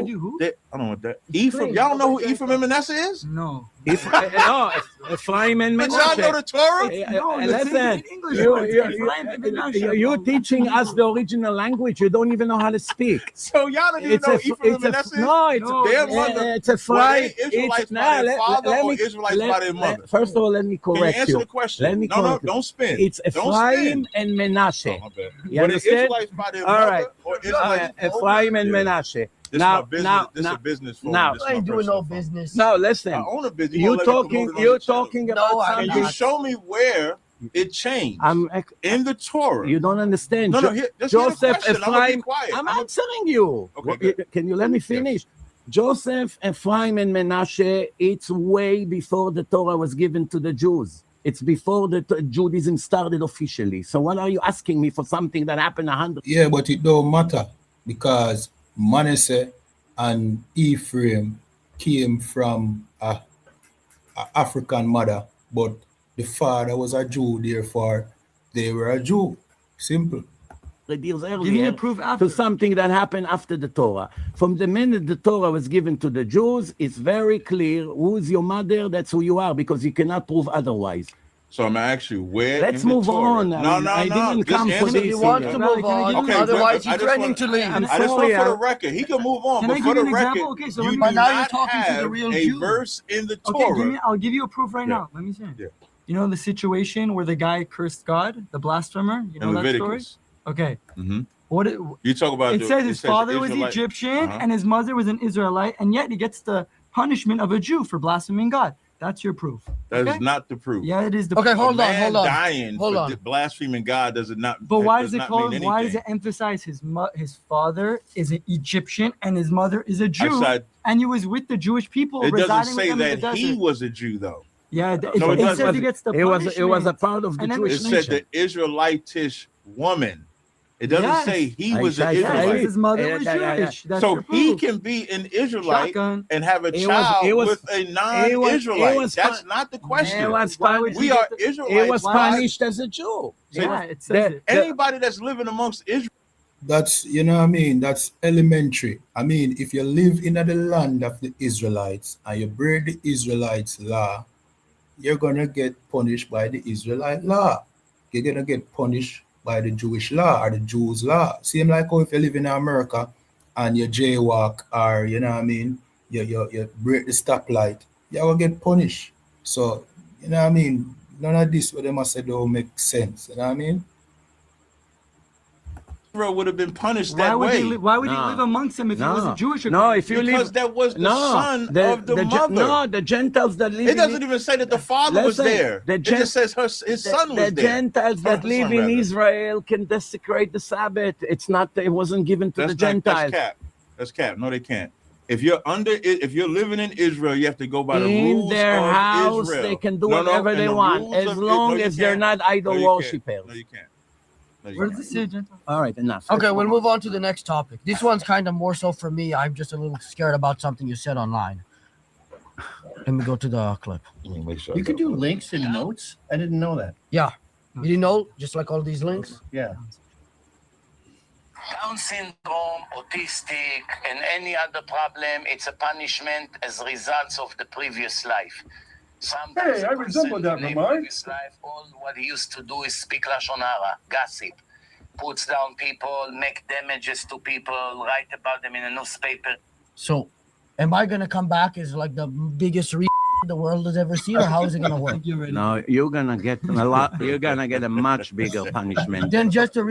[SPEAKER 11] I don't know what that. Ephraim, y'all don't know who Ephraim and Manasseh is?
[SPEAKER 5] No.
[SPEAKER 4] No, Ephraim and
[SPEAKER 11] But y'all know
[SPEAKER 4] Menashe.
[SPEAKER 11] the Torah?
[SPEAKER 5] No,
[SPEAKER 4] Listen,
[SPEAKER 5] English.
[SPEAKER 4] you're teaching us the original language. You don't even know how to speak.
[SPEAKER 11] So y'all don't even know Ephraim and Manasseh is?
[SPEAKER 4] no, it's
[SPEAKER 5] No,
[SPEAKER 11] Their
[SPEAKER 5] it's-
[SPEAKER 11] mother.
[SPEAKER 4] it's a
[SPEAKER 11] Were
[SPEAKER 4] fry.
[SPEAKER 11] they Israelites
[SPEAKER 4] It's
[SPEAKER 11] by their
[SPEAKER 4] let-
[SPEAKER 11] father
[SPEAKER 4] let
[SPEAKER 11] or
[SPEAKER 4] me-
[SPEAKER 11] Israelites
[SPEAKER 4] let-
[SPEAKER 11] by their mother?
[SPEAKER 4] First of all, let me
[SPEAKER 11] Can you
[SPEAKER 4] correct
[SPEAKER 11] answer
[SPEAKER 4] you.
[SPEAKER 11] the question?
[SPEAKER 4] Let me
[SPEAKER 11] No,
[SPEAKER 4] correct you.
[SPEAKER 11] don't spin.
[SPEAKER 4] It's
[SPEAKER 11] Don't
[SPEAKER 4] Ephraim
[SPEAKER 11] spin.
[SPEAKER 4] and Menashe.
[SPEAKER 11] Oh, my bad.
[SPEAKER 4] You
[SPEAKER 11] Were they
[SPEAKER 4] understand?
[SPEAKER 11] Israelites by their
[SPEAKER 4] All
[SPEAKER 11] mother
[SPEAKER 4] right.
[SPEAKER 11] or Israelites?
[SPEAKER 4] Ephraim and
[SPEAKER 11] Yeah.
[SPEAKER 4] Menashe.
[SPEAKER 11] This
[SPEAKER 4] Now-
[SPEAKER 11] is my business.
[SPEAKER 4] now-
[SPEAKER 11] This is
[SPEAKER 4] now-
[SPEAKER 11] a business phone.
[SPEAKER 4] now-
[SPEAKER 11] This
[SPEAKER 2] You
[SPEAKER 11] is my
[SPEAKER 2] ain't doing
[SPEAKER 11] personal
[SPEAKER 2] no
[SPEAKER 11] phone.
[SPEAKER 2] business.
[SPEAKER 4] Now listen.
[SPEAKER 11] I own a business.
[SPEAKER 4] You're
[SPEAKER 11] won't let me promote
[SPEAKER 4] talking.
[SPEAKER 11] it on
[SPEAKER 4] You're
[SPEAKER 11] your channel.
[SPEAKER 4] talking
[SPEAKER 2] No,
[SPEAKER 4] about
[SPEAKER 2] I'm
[SPEAKER 11] Can
[SPEAKER 4] something.
[SPEAKER 11] you show me where it changed in the Torah?
[SPEAKER 4] You don't understand.
[SPEAKER 11] No, just hear the
[SPEAKER 4] Joseph
[SPEAKER 11] question. I'm gonna be
[SPEAKER 4] Ephraim.
[SPEAKER 11] quiet.
[SPEAKER 4] I'm answering you.
[SPEAKER 11] Okay, good.
[SPEAKER 4] Can you let me finish? Joseph, Ephraim, and Menashe. It's way before the Torah was given to the Jews. It's before the Judaism started officially. So what are you asking me for something that happened 100?
[SPEAKER 1] Yeah, but it don't matter because Manasseh and Ephraim came from a African mother, but the father was a Jew, therefore they were a Jew. Simple.
[SPEAKER 4] Deals
[SPEAKER 5] Give me
[SPEAKER 4] earlier
[SPEAKER 5] a proof after.
[SPEAKER 4] to something that happened after the Torah. From the minute the Torah was given to the Jews, it's very clear who's your mother, that's who you are, because you cannot prove otherwise.
[SPEAKER 11] So I'm gonna ask you where.
[SPEAKER 4] Let's
[SPEAKER 11] in the
[SPEAKER 4] move
[SPEAKER 11] Torah-
[SPEAKER 4] on.
[SPEAKER 11] No.
[SPEAKER 4] I didn't
[SPEAKER 11] Just
[SPEAKER 4] come for
[SPEAKER 11] answer-
[SPEAKER 2] He
[SPEAKER 4] this.
[SPEAKER 2] wants to
[SPEAKER 5] Rabbi,
[SPEAKER 2] move
[SPEAKER 5] can I
[SPEAKER 2] on.
[SPEAKER 5] give you-
[SPEAKER 2] Otherwise,
[SPEAKER 11] I
[SPEAKER 2] he's
[SPEAKER 11] just
[SPEAKER 2] threatening
[SPEAKER 11] want-
[SPEAKER 2] to leave.
[SPEAKER 4] I'm
[SPEAKER 11] I just want
[SPEAKER 4] sorry,
[SPEAKER 11] for the
[SPEAKER 4] I-
[SPEAKER 11] record. He can move on,
[SPEAKER 5] Can
[SPEAKER 11] but
[SPEAKER 5] I
[SPEAKER 11] for
[SPEAKER 5] give
[SPEAKER 11] the
[SPEAKER 5] you an
[SPEAKER 11] record,
[SPEAKER 5] example? Okay, so
[SPEAKER 11] you
[SPEAKER 5] let me-
[SPEAKER 11] do
[SPEAKER 2] But now you're
[SPEAKER 11] not
[SPEAKER 2] talking to the
[SPEAKER 11] have
[SPEAKER 2] real
[SPEAKER 11] a
[SPEAKER 2] Jew.
[SPEAKER 11] verse in the
[SPEAKER 5] Okay,
[SPEAKER 11] Torah.
[SPEAKER 5] I'll give you a proof right
[SPEAKER 11] Yeah.
[SPEAKER 5] now. Let me see.
[SPEAKER 11] Yeah.
[SPEAKER 5] You know the situation where the guy cursed God, the blasphemer? You know
[SPEAKER 11] in
[SPEAKER 5] that story?
[SPEAKER 11] Leviticus.
[SPEAKER 5] Okay.
[SPEAKER 11] Mhm.
[SPEAKER 5] What it,
[SPEAKER 11] You talk about
[SPEAKER 5] it says his father was
[SPEAKER 11] Israelite-
[SPEAKER 5] Egyptian
[SPEAKER 11] Uh-huh.
[SPEAKER 5] and his mother was an Israelite, and yet he gets the punishment of a Jew for blaspheming God. That's your proof.
[SPEAKER 11] That
[SPEAKER 5] okay?
[SPEAKER 11] is not the proof.
[SPEAKER 5] Yeah, it is the
[SPEAKER 2] Okay,
[SPEAKER 5] proof.
[SPEAKER 2] hold
[SPEAKER 11] a
[SPEAKER 2] on,
[SPEAKER 11] man
[SPEAKER 2] hold on.
[SPEAKER 11] dying
[SPEAKER 2] Hold
[SPEAKER 11] for
[SPEAKER 2] on.
[SPEAKER 11] blaspheming God does it not.
[SPEAKER 5] But why
[SPEAKER 11] does
[SPEAKER 5] does it
[SPEAKER 11] not
[SPEAKER 5] call?
[SPEAKER 11] mean
[SPEAKER 5] Why does it
[SPEAKER 11] anything.
[SPEAKER 5] emphasize his father is an Egyptian and his mother is a Jew,
[SPEAKER 11] said-
[SPEAKER 5] and he was with the Jewish people
[SPEAKER 11] It doesn't
[SPEAKER 5] residing with
[SPEAKER 11] say
[SPEAKER 5] them in the
[SPEAKER 11] that he
[SPEAKER 5] desert?
[SPEAKER 11] was a Jew though.
[SPEAKER 5] Yeah,
[SPEAKER 11] No, it
[SPEAKER 5] it
[SPEAKER 11] doesn't.
[SPEAKER 5] says he gets the
[SPEAKER 4] It was a
[SPEAKER 5] punishment.
[SPEAKER 4] part of the
[SPEAKER 5] And then-
[SPEAKER 4] Jewish
[SPEAKER 11] It said
[SPEAKER 4] nation.
[SPEAKER 11] the Israelitish woman. It doesn't
[SPEAKER 5] Yes.
[SPEAKER 11] say he was an
[SPEAKER 4] I-
[SPEAKER 5] Yeah, it says
[SPEAKER 11] Israelite.
[SPEAKER 5] his mother was Jewish. That's
[SPEAKER 11] So
[SPEAKER 5] your
[SPEAKER 11] he
[SPEAKER 5] proof.
[SPEAKER 11] can be an Israelite
[SPEAKER 5] Shotgun.
[SPEAKER 11] and have a
[SPEAKER 4] It was-
[SPEAKER 11] child
[SPEAKER 4] it was-
[SPEAKER 11] with a
[SPEAKER 4] it
[SPEAKER 11] non-Israelite.
[SPEAKER 4] was
[SPEAKER 11] That's
[SPEAKER 4] fun-
[SPEAKER 11] not the
[SPEAKER 4] It
[SPEAKER 11] question.
[SPEAKER 4] was
[SPEAKER 5] Why would
[SPEAKER 4] punished.
[SPEAKER 11] We
[SPEAKER 5] he
[SPEAKER 11] are
[SPEAKER 5] get the-
[SPEAKER 11] Israelites.
[SPEAKER 4] It was
[SPEAKER 5] Why-
[SPEAKER 4] punished as a Jew.
[SPEAKER 5] Yeah, it says
[SPEAKER 4] The-
[SPEAKER 5] it.
[SPEAKER 11] Anybody that's living amongst Israel.
[SPEAKER 1] That's, you know what I mean, that's elementary. I mean, if you live in the land of the Israelites and you break the Israelites' law, you're gonna get punished by the Israelite law. You're gonna get punished by the Jewish law or the Jews' law. Same like how if you live in America and you jaywalk or, you know what I mean, you break the stoplight, you're gonna get punished. So, you know what I mean, none of this what they must say don't make sense. You know what I mean?
[SPEAKER 11] Israel would have been punished
[SPEAKER 5] Why
[SPEAKER 11] that
[SPEAKER 5] would
[SPEAKER 11] way.
[SPEAKER 5] he live
[SPEAKER 4] No.
[SPEAKER 5] amongst them if he wasn't Jewish?
[SPEAKER 4] No, if you
[SPEAKER 11] Because
[SPEAKER 4] live,
[SPEAKER 11] that was the
[SPEAKER 4] no,
[SPEAKER 11] son of the mother.
[SPEAKER 4] No, the Gentiles that live.
[SPEAKER 11] It doesn't even say that the father was
[SPEAKER 4] Listen,
[SPEAKER 11] there.
[SPEAKER 4] the
[SPEAKER 11] It just says his son was
[SPEAKER 4] the
[SPEAKER 11] there.
[SPEAKER 4] Gentiles that
[SPEAKER 11] Son,
[SPEAKER 4] live in
[SPEAKER 11] rather.
[SPEAKER 4] Israel can desecrate the Sabbath. It's not. It wasn't given to the Gentiles.
[SPEAKER 11] That's cap. That's cap. No, they can't. If you're living in Israel, you have to go by the
[SPEAKER 4] In
[SPEAKER 11] rules
[SPEAKER 4] their
[SPEAKER 11] of
[SPEAKER 4] house,
[SPEAKER 11] Israel.
[SPEAKER 4] they can do
[SPEAKER 11] No,
[SPEAKER 4] whatever
[SPEAKER 11] and
[SPEAKER 4] they
[SPEAKER 11] the
[SPEAKER 4] want,
[SPEAKER 11] rules
[SPEAKER 4] as
[SPEAKER 11] of
[SPEAKER 4] long
[SPEAKER 11] you
[SPEAKER 4] as they're
[SPEAKER 11] can't.
[SPEAKER 4] not idol
[SPEAKER 11] No, you can't.
[SPEAKER 4] worshippers.
[SPEAKER 11] No, you can't. No, you
[SPEAKER 5] Where
[SPEAKER 11] can't.
[SPEAKER 5] does it say Gentile?
[SPEAKER 4] All right, enough.
[SPEAKER 2] Okay, we'll move on to the next topic. This one's kind of more so for me. I'm just a little scared about something you said online. Let me go to the clip.
[SPEAKER 3] You could do links and notes. I didn't know that.
[SPEAKER 2] Yeah. You didn't know? Just like all these links?
[SPEAKER 3] Yeah.
[SPEAKER 8] Down syndrome, autistic, and any other problem, it's a punishment as results of the previous life. Sometimes
[SPEAKER 7] I resemble that,
[SPEAKER 8] in a
[SPEAKER 7] Ramon.
[SPEAKER 8] previous life, all what he used to do is speak Lashon Hara, gossip, puts down people, make damages to people, write about them in a newspaper.
[SPEAKER 2] So, am I gonna come back as like the biggest the world has ever seen, or how is it gonna work?
[SPEAKER 4] No, you're gonna get a lot. You're gonna get a much bigger punishment
[SPEAKER 2] Then just a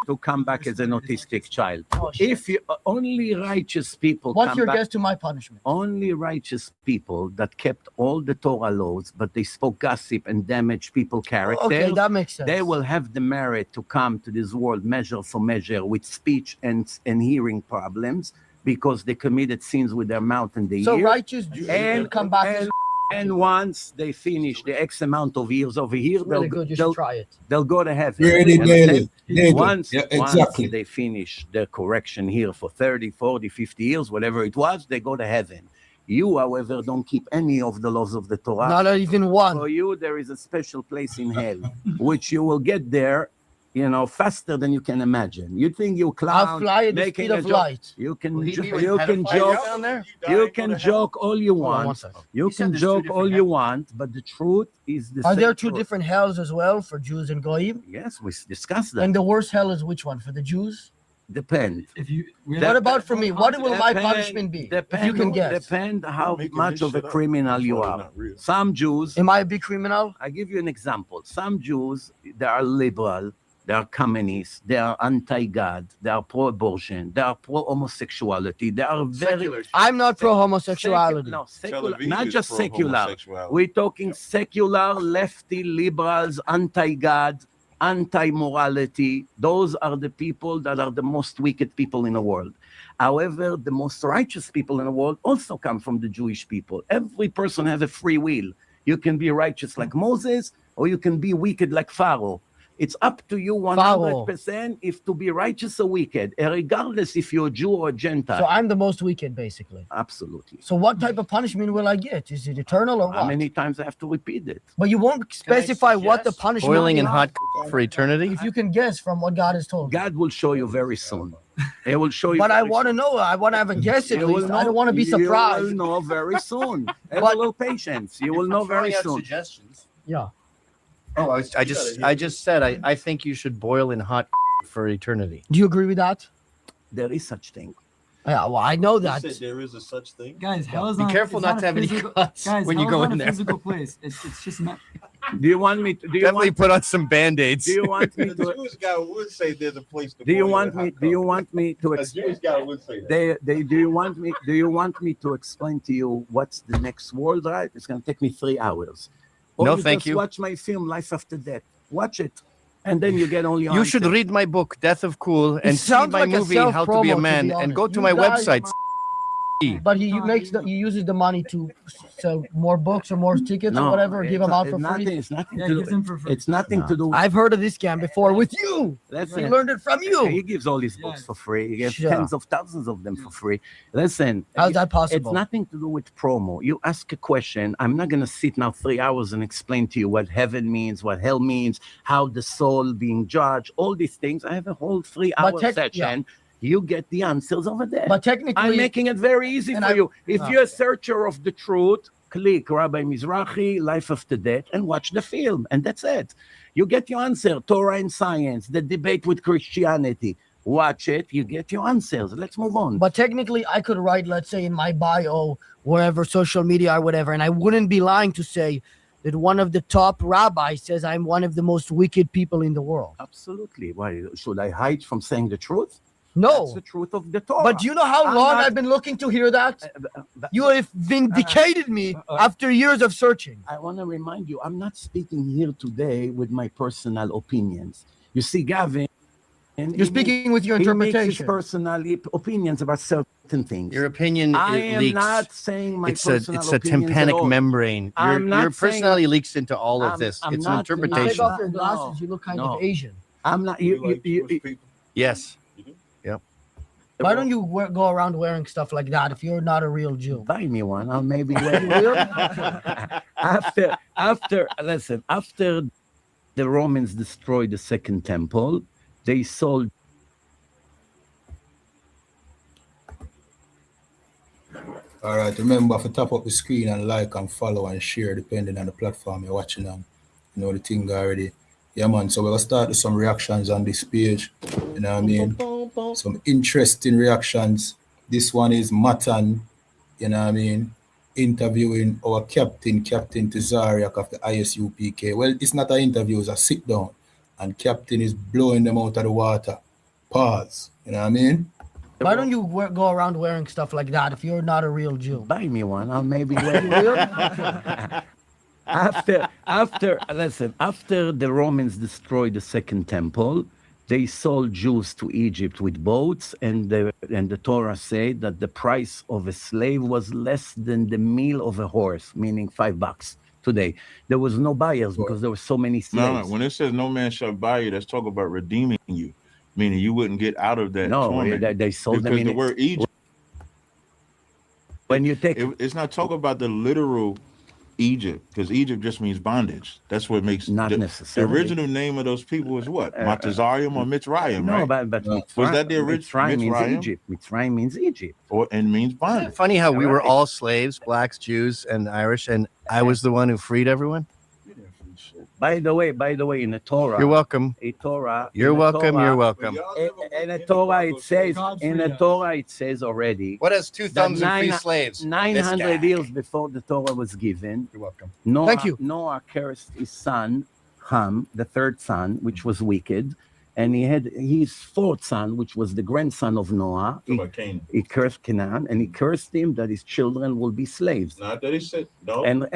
[SPEAKER 4] to come back as an autistic child.
[SPEAKER 2] Oh, shit.
[SPEAKER 4] If you only righteous people
[SPEAKER 2] What's
[SPEAKER 4] come
[SPEAKER 2] your
[SPEAKER 4] back,
[SPEAKER 2] guess to my punishment?
[SPEAKER 4] only righteous people that kept all the Torah laws, but they spoke gossip and damaged people's character.
[SPEAKER 2] Okay, that makes sense.
[SPEAKER 4] They will have the merit to come to this world measure for measure with speech and hearing problems because they committed sins with their mouth and their
[SPEAKER 2] So
[SPEAKER 4] ear.
[SPEAKER 2] righteous Jews will come back as
[SPEAKER 4] And once they finish the X amount of years over here,
[SPEAKER 2] really good. You should try it.
[SPEAKER 4] they'll go to heaven.
[SPEAKER 1] Really,
[SPEAKER 4] You understand?
[SPEAKER 1] daily.
[SPEAKER 4] Once,
[SPEAKER 1] Yeah, exactly.
[SPEAKER 4] once they finish their correction here for 30, 40, 50 years, whatever it was, they go to heaven. You, however, don't keep any of the laws of the Torah.
[SPEAKER 2] Not even one.
[SPEAKER 4] For you, there is a special place in hell, which you will get there, faster than you can imagine. You think you clown,
[SPEAKER 2] I'll fly at the
[SPEAKER 4] making
[SPEAKER 2] speed
[SPEAKER 4] a
[SPEAKER 2] of
[SPEAKER 4] joke.
[SPEAKER 2] light.
[SPEAKER 4] You can,
[SPEAKER 3] Will he
[SPEAKER 4] jo-
[SPEAKER 3] be with
[SPEAKER 4] you can
[SPEAKER 3] pedophiles
[SPEAKER 4] joke,
[SPEAKER 3] down there?
[SPEAKER 4] you can joke all you
[SPEAKER 2] Hold on one
[SPEAKER 4] want.
[SPEAKER 2] second.
[SPEAKER 4] You
[SPEAKER 3] You said
[SPEAKER 4] can
[SPEAKER 3] there's two
[SPEAKER 4] joke
[SPEAKER 3] different
[SPEAKER 4] all you want, but the truth is the
[SPEAKER 2] Are
[SPEAKER 4] same
[SPEAKER 2] there two
[SPEAKER 4] truth.
[SPEAKER 2] different hells as well for Jews and Goyim?
[SPEAKER 4] Yes, we discussed that.
[SPEAKER 2] And the worst hell is which one? For the Jews?
[SPEAKER 4] Depend.
[SPEAKER 5] If you,
[SPEAKER 2] What about for me? What will my punishment be? If you can guess.
[SPEAKER 4] Depend how
[SPEAKER 11] making
[SPEAKER 4] much
[SPEAKER 11] this
[SPEAKER 4] of a
[SPEAKER 11] shit up.
[SPEAKER 4] criminal
[SPEAKER 11] That's
[SPEAKER 4] you
[SPEAKER 11] why they're
[SPEAKER 4] are.
[SPEAKER 11] not real.
[SPEAKER 4] Some Jews,
[SPEAKER 2] Am I a big criminal?
[SPEAKER 4] I give you an example. Some Jews, they are liberal, they are communists, they are anti-God, they are pro-abortion, they are pro-homosexuality, they are very...
[SPEAKER 2] I'm not pro homosexuality.
[SPEAKER 4] No,
[SPEAKER 11] Tel
[SPEAKER 4] secular,
[SPEAKER 11] Aviv
[SPEAKER 4] not
[SPEAKER 11] is
[SPEAKER 4] just secular.
[SPEAKER 11] pro-homosexuality.
[SPEAKER 4] We're talking secular, lefty, liberals, anti-God, anti-morality. Those are the people that are the most wicked people in the world. However, the most righteous people in the world also come from the Jewish people. Every person has a free will. You can be righteous like Moses, or you can be wicked like Pharaoh. It's up to you 100% if to be righteous or wicked, regardless if you're a Jew or a Gentile.
[SPEAKER 2] So I'm the most wicked, basically.
[SPEAKER 4] Absolutely.
[SPEAKER 2] So what type of punishment will I get? Is it eternal or what?
[SPEAKER 4] How many times I have to repeat it?
[SPEAKER 2] But you won't specify what the punishment
[SPEAKER 3] Boiling
[SPEAKER 2] is.
[SPEAKER 3] in hot for eternity?
[SPEAKER 2] If you can guess from what God has told me.
[SPEAKER 4] God will show you very soon. He will show you.
[SPEAKER 2] But I
[SPEAKER 4] very
[SPEAKER 2] want to
[SPEAKER 4] soon.
[SPEAKER 2] know. I want to have a guess at
[SPEAKER 4] You will
[SPEAKER 2] least. I don't want to be
[SPEAKER 4] You will
[SPEAKER 2] surprised.
[SPEAKER 4] know very soon. Have a little patience. You will know very soon.
[SPEAKER 3] Suggestions.
[SPEAKER 2] Yeah.
[SPEAKER 3] Oh, I just said I think you should boil in hot for eternity.
[SPEAKER 2] Do you agree with that?
[SPEAKER 4] There is such thing.
[SPEAKER 2] Yeah, well, I know that.
[SPEAKER 11] there is a such thing.
[SPEAKER 5] guys, hell is
[SPEAKER 3] Be
[SPEAKER 5] not.
[SPEAKER 3] careful
[SPEAKER 5] it's
[SPEAKER 3] not to
[SPEAKER 5] a
[SPEAKER 3] have any
[SPEAKER 5] physical-
[SPEAKER 3] cuts
[SPEAKER 5] Guys,
[SPEAKER 3] when you
[SPEAKER 5] hell
[SPEAKER 3] go
[SPEAKER 5] is
[SPEAKER 3] in
[SPEAKER 5] not
[SPEAKER 3] there.
[SPEAKER 5] a physical place. It's just meant.
[SPEAKER 4] Do you want me to? Do you
[SPEAKER 3] Definitely
[SPEAKER 4] want?
[SPEAKER 3] put on some band-aids.
[SPEAKER 4] Do you want me
[SPEAKER 11] The
[SPEAKER 4] to?
[SPEAKER 11] Jewish guy would say there's a place to
[SPEAKER 4] Do you
[SPEAKER 11] boil
[SPEAKER 4] want
[SPEAKER 11] in
[SPEAKER 4] me?
[SPEAKER 11] hot
[SPEAKER 4] Do you
[SPEAKER 11] coffee.
[SPEAKER 4] want me to?
[SPEAKER 11] A Jewish guy would say that.
[SPEAKER 4] Do you want me? Do you want me to explain to you what's the next world? Right? It's going to take me 3 hours. Or
[SPEAKER 3] No,
[SPEAKER 4] you
[SPEAKER 3] thank
[SPEAKER 4] just
[SPEAKER 3] you.
[SPEAKER 4] Watch my film, Life After Death. Watch it, and then you get all your.
[SPEAKER 3] You should
[SPEAKER 4] answers.
[SPEAKER 3] read my book, Death of Cool, and see
[SPEAKER 2] sounds
[SPEAKER 3] my
[SPEAKER 2] like a
[SPEAKER 3] movie, How to Be a
[SPEAKER 2] self-promo,
[SPEAKER 3] Man,
[SPEAKER 2] to be
[SPEAKER 3] and go
[SPEAKER 2] honest.
[SPEAKER 3] to
[SPEAKER 2] You
[SPEAKER 3] my
[SPEAKER 2] guys-
[SPEAKER 3] website.
[SPEAKER 2] But he uses the money to sell more books or more tickets or whatever, give them out for free.
[SPEAKER 4] It's nothing
[SPEAKER 5] Yeah,
[SPEAKER 4] to
[SPEAKER 5] he gives
[SPEAKER 4] do.
[SPEAKER 5] them for free.
[SPEAKER 4] It's nothing to do.
[SPEAKER 2] I've heard of this scam before with you.
[SPEAKER 4] Listen,
[SPEAKER 2] We learned it from
[SPEAKER 4] He
[SPEAKER 2] you.
[SPEAKER 4] gives all his books
[SPEAKER 5] Yes.
[SPEAKER 4] for free. He gives
[SPEAKER 2] Sure.
[SPEAKER 4] tens of thousands of them for free. Listen,
[SPEAKER 2] How's that
[SPEAKER 4] it's
[SPEAKER 2] possible?
[SPEAKER 4] nothing to do with promo. You ask a question. I'm not going to sit now 3 hours and explain to you what heaven means, what hell means, how the soul being judged, all these things. I have a whole 3-hour session. You get the answers over there.
[SPEAKER 2] But technically,
[SPEAKER 4] I'm making it very easy
[SPEAKER 2] And
[SPEAKER 4] for
[SPEAKER 2] I-
[SPEAKER 4] you. If
[SPEAKER 2] Ah.
[SPEAKER 4] you're a searcher of the truth, click Rabbi Mizrachi, Life After Death, and watch the film. And that's it. You get your answer. Torah and science, the debate with Christianity. Watch it. You get your answers. Let's move on.
[SPEAKER 2] But technically, I could write, let's say, in my bio, wherever, social media or whatever, and I wouldn't be lying to say that one of the top rabbis says I'm one of the most wicked people in the world.
[SPEAKER 4] Absolutely. Why should I hide from saying the truth?
[SPEAKER 2] No.
[SPEAKER 4] That's the truth of the Torah.
[SPEAKER 2] But do you know how
[SPEAKER 4] I'm
[SPEAKER 2] long
[SPEAKER 4] not-
[SPEAKER 2] I've been looking to hear that? You have vindicated me after years of searching.
[SPEAKER 4] I want to remind you, I'm not speaking here today with my personal opinions. You see, Gavin,
[SPEAKER 2] You're speaking with your
[SPEAKER 4] he makes his
[SPEAKER 2] interpretation.
[SPEAKER 4] personal opinions about certain things.
[SPEAKER 3] Your opinion
[SPEAKER 4] I
[SPEAKER 3] it
[SPEAKER 4] am
[SPEAKER 3] leaks.
[SPEAKER 4] not saying my
[SPEAKER 3] it's
[SPEAKER 4] personal
[SPEAKER 3] a
[SPEAKER 4] opinions at
[SPEAKER 3] tympanic
[SPEAKER 4] all.
[SPEAKER 3] membrane.
[SPEAKER 4] I'm not
[SPEAKER 3] Your
[SPEAKER 4] saying-
[SPEAKER 3] personality leaks into all of
[SPEAKER 4] I'm-
[SPEAKER 3] this.
[SPEAKER 4] I'm
[SPEAKER 3] It's an
[SPEAKER 4] not-
[SPEAKER 2] Take
[SPEAKER 3] interpretation.
[SPEAKER 2] off your glasses, you look kind of
[SPEAKER 4] No.
[SPEAKER 2] Asian.
[SPEAKER 4] I'm not.
[SPEAKER 11] You like Jewish people?
[SPEAKER 3] Yes.
[SPEAKER 2] Why don't you go around wearing stuff like that if you're not a real Jew?
[SPEAKER 4] Buy me one. I'll maybe wear
[SPEAKER 2] You will?
[SPEAKER 4] after the Romans destroyed the second temple, they sold
[SPEAKER 1] All right, remember to tap up the screen and like and follow and share depending on the platform you're watching on. You know the thing already. Yeah, man. So we're gonna start with some reactions on this page. You know what I mean? Some interesting reactions. This one is Mattan, you know what I mean, interviewing our Captain Tazariak of the ISUPK. Well, it's not an interview, it's a sit down. And Captain is blowing them out of the water. Pause. You know what I mean?
[SPEAKER 2] Why don't you go around wearing stuff like that if you're not a real Jew?
[SPEAKER 4] Buy me one. I'll maybe wear it. After the Romans destroyed the second temple, they sold Jews to Egypt with boats, and the Torah said that the price of a slave was less than the meal of a horse, meaning $5 today. There was no buyers because there were so many slaves.
[SPEAKER 11] No, when it says no man shall buy you, that's talking about redeeming you, meaning you wouldn't get out of that torment.
[SPEAKER 4] They sold them
[SPEAKER 11] because the word Egypt.
[SPEAKER 4] When you take
[SPEAKER 11] it's not talking about the literal Egypt, because Egypt just means bondage. That's what makes
[SPEAKER 4] not necessarily.
[SPEAKER 11] The original name of those people is what? Matazarium or Mitzrayim,
[SPEAKER 4] no,
[SPEAKER 11] right?
[SPEAKER 4] but
[SPEAKER 11] was that the original?
[SPEAKER 4] Mitzrayim means Egypt. Mitzrayim means Egypt.
[SPEAKER 11] And means bondage.
[SPEAKER 3] Funny how we were all slaves, blacks, Jews, and Irish, and I was the one who freed everyone.
[SPEAKER 4] By the way, in the Torah,
[SPEAKER 3] you're welcome. You're welcome.
[SPEAKER 4] In the Torah, it says already.
[SPEAKER 3] What has two thumbs and free slaves?
[SPEAKER 4] 900 years before the Torah was given.
[SPEAKER 3] You're welcome.
[SPEAKER 2] Thank you.
[SPEAKER 4] Noah cursed his son Ham, the third son, which was wicked, and he had his fourth son, which was the grandson of Noah. He cursed Canaan, and he cursed him that his children will be slaves.
[SPEAKER 11] Not that he said no.
[SPEAKER 4] And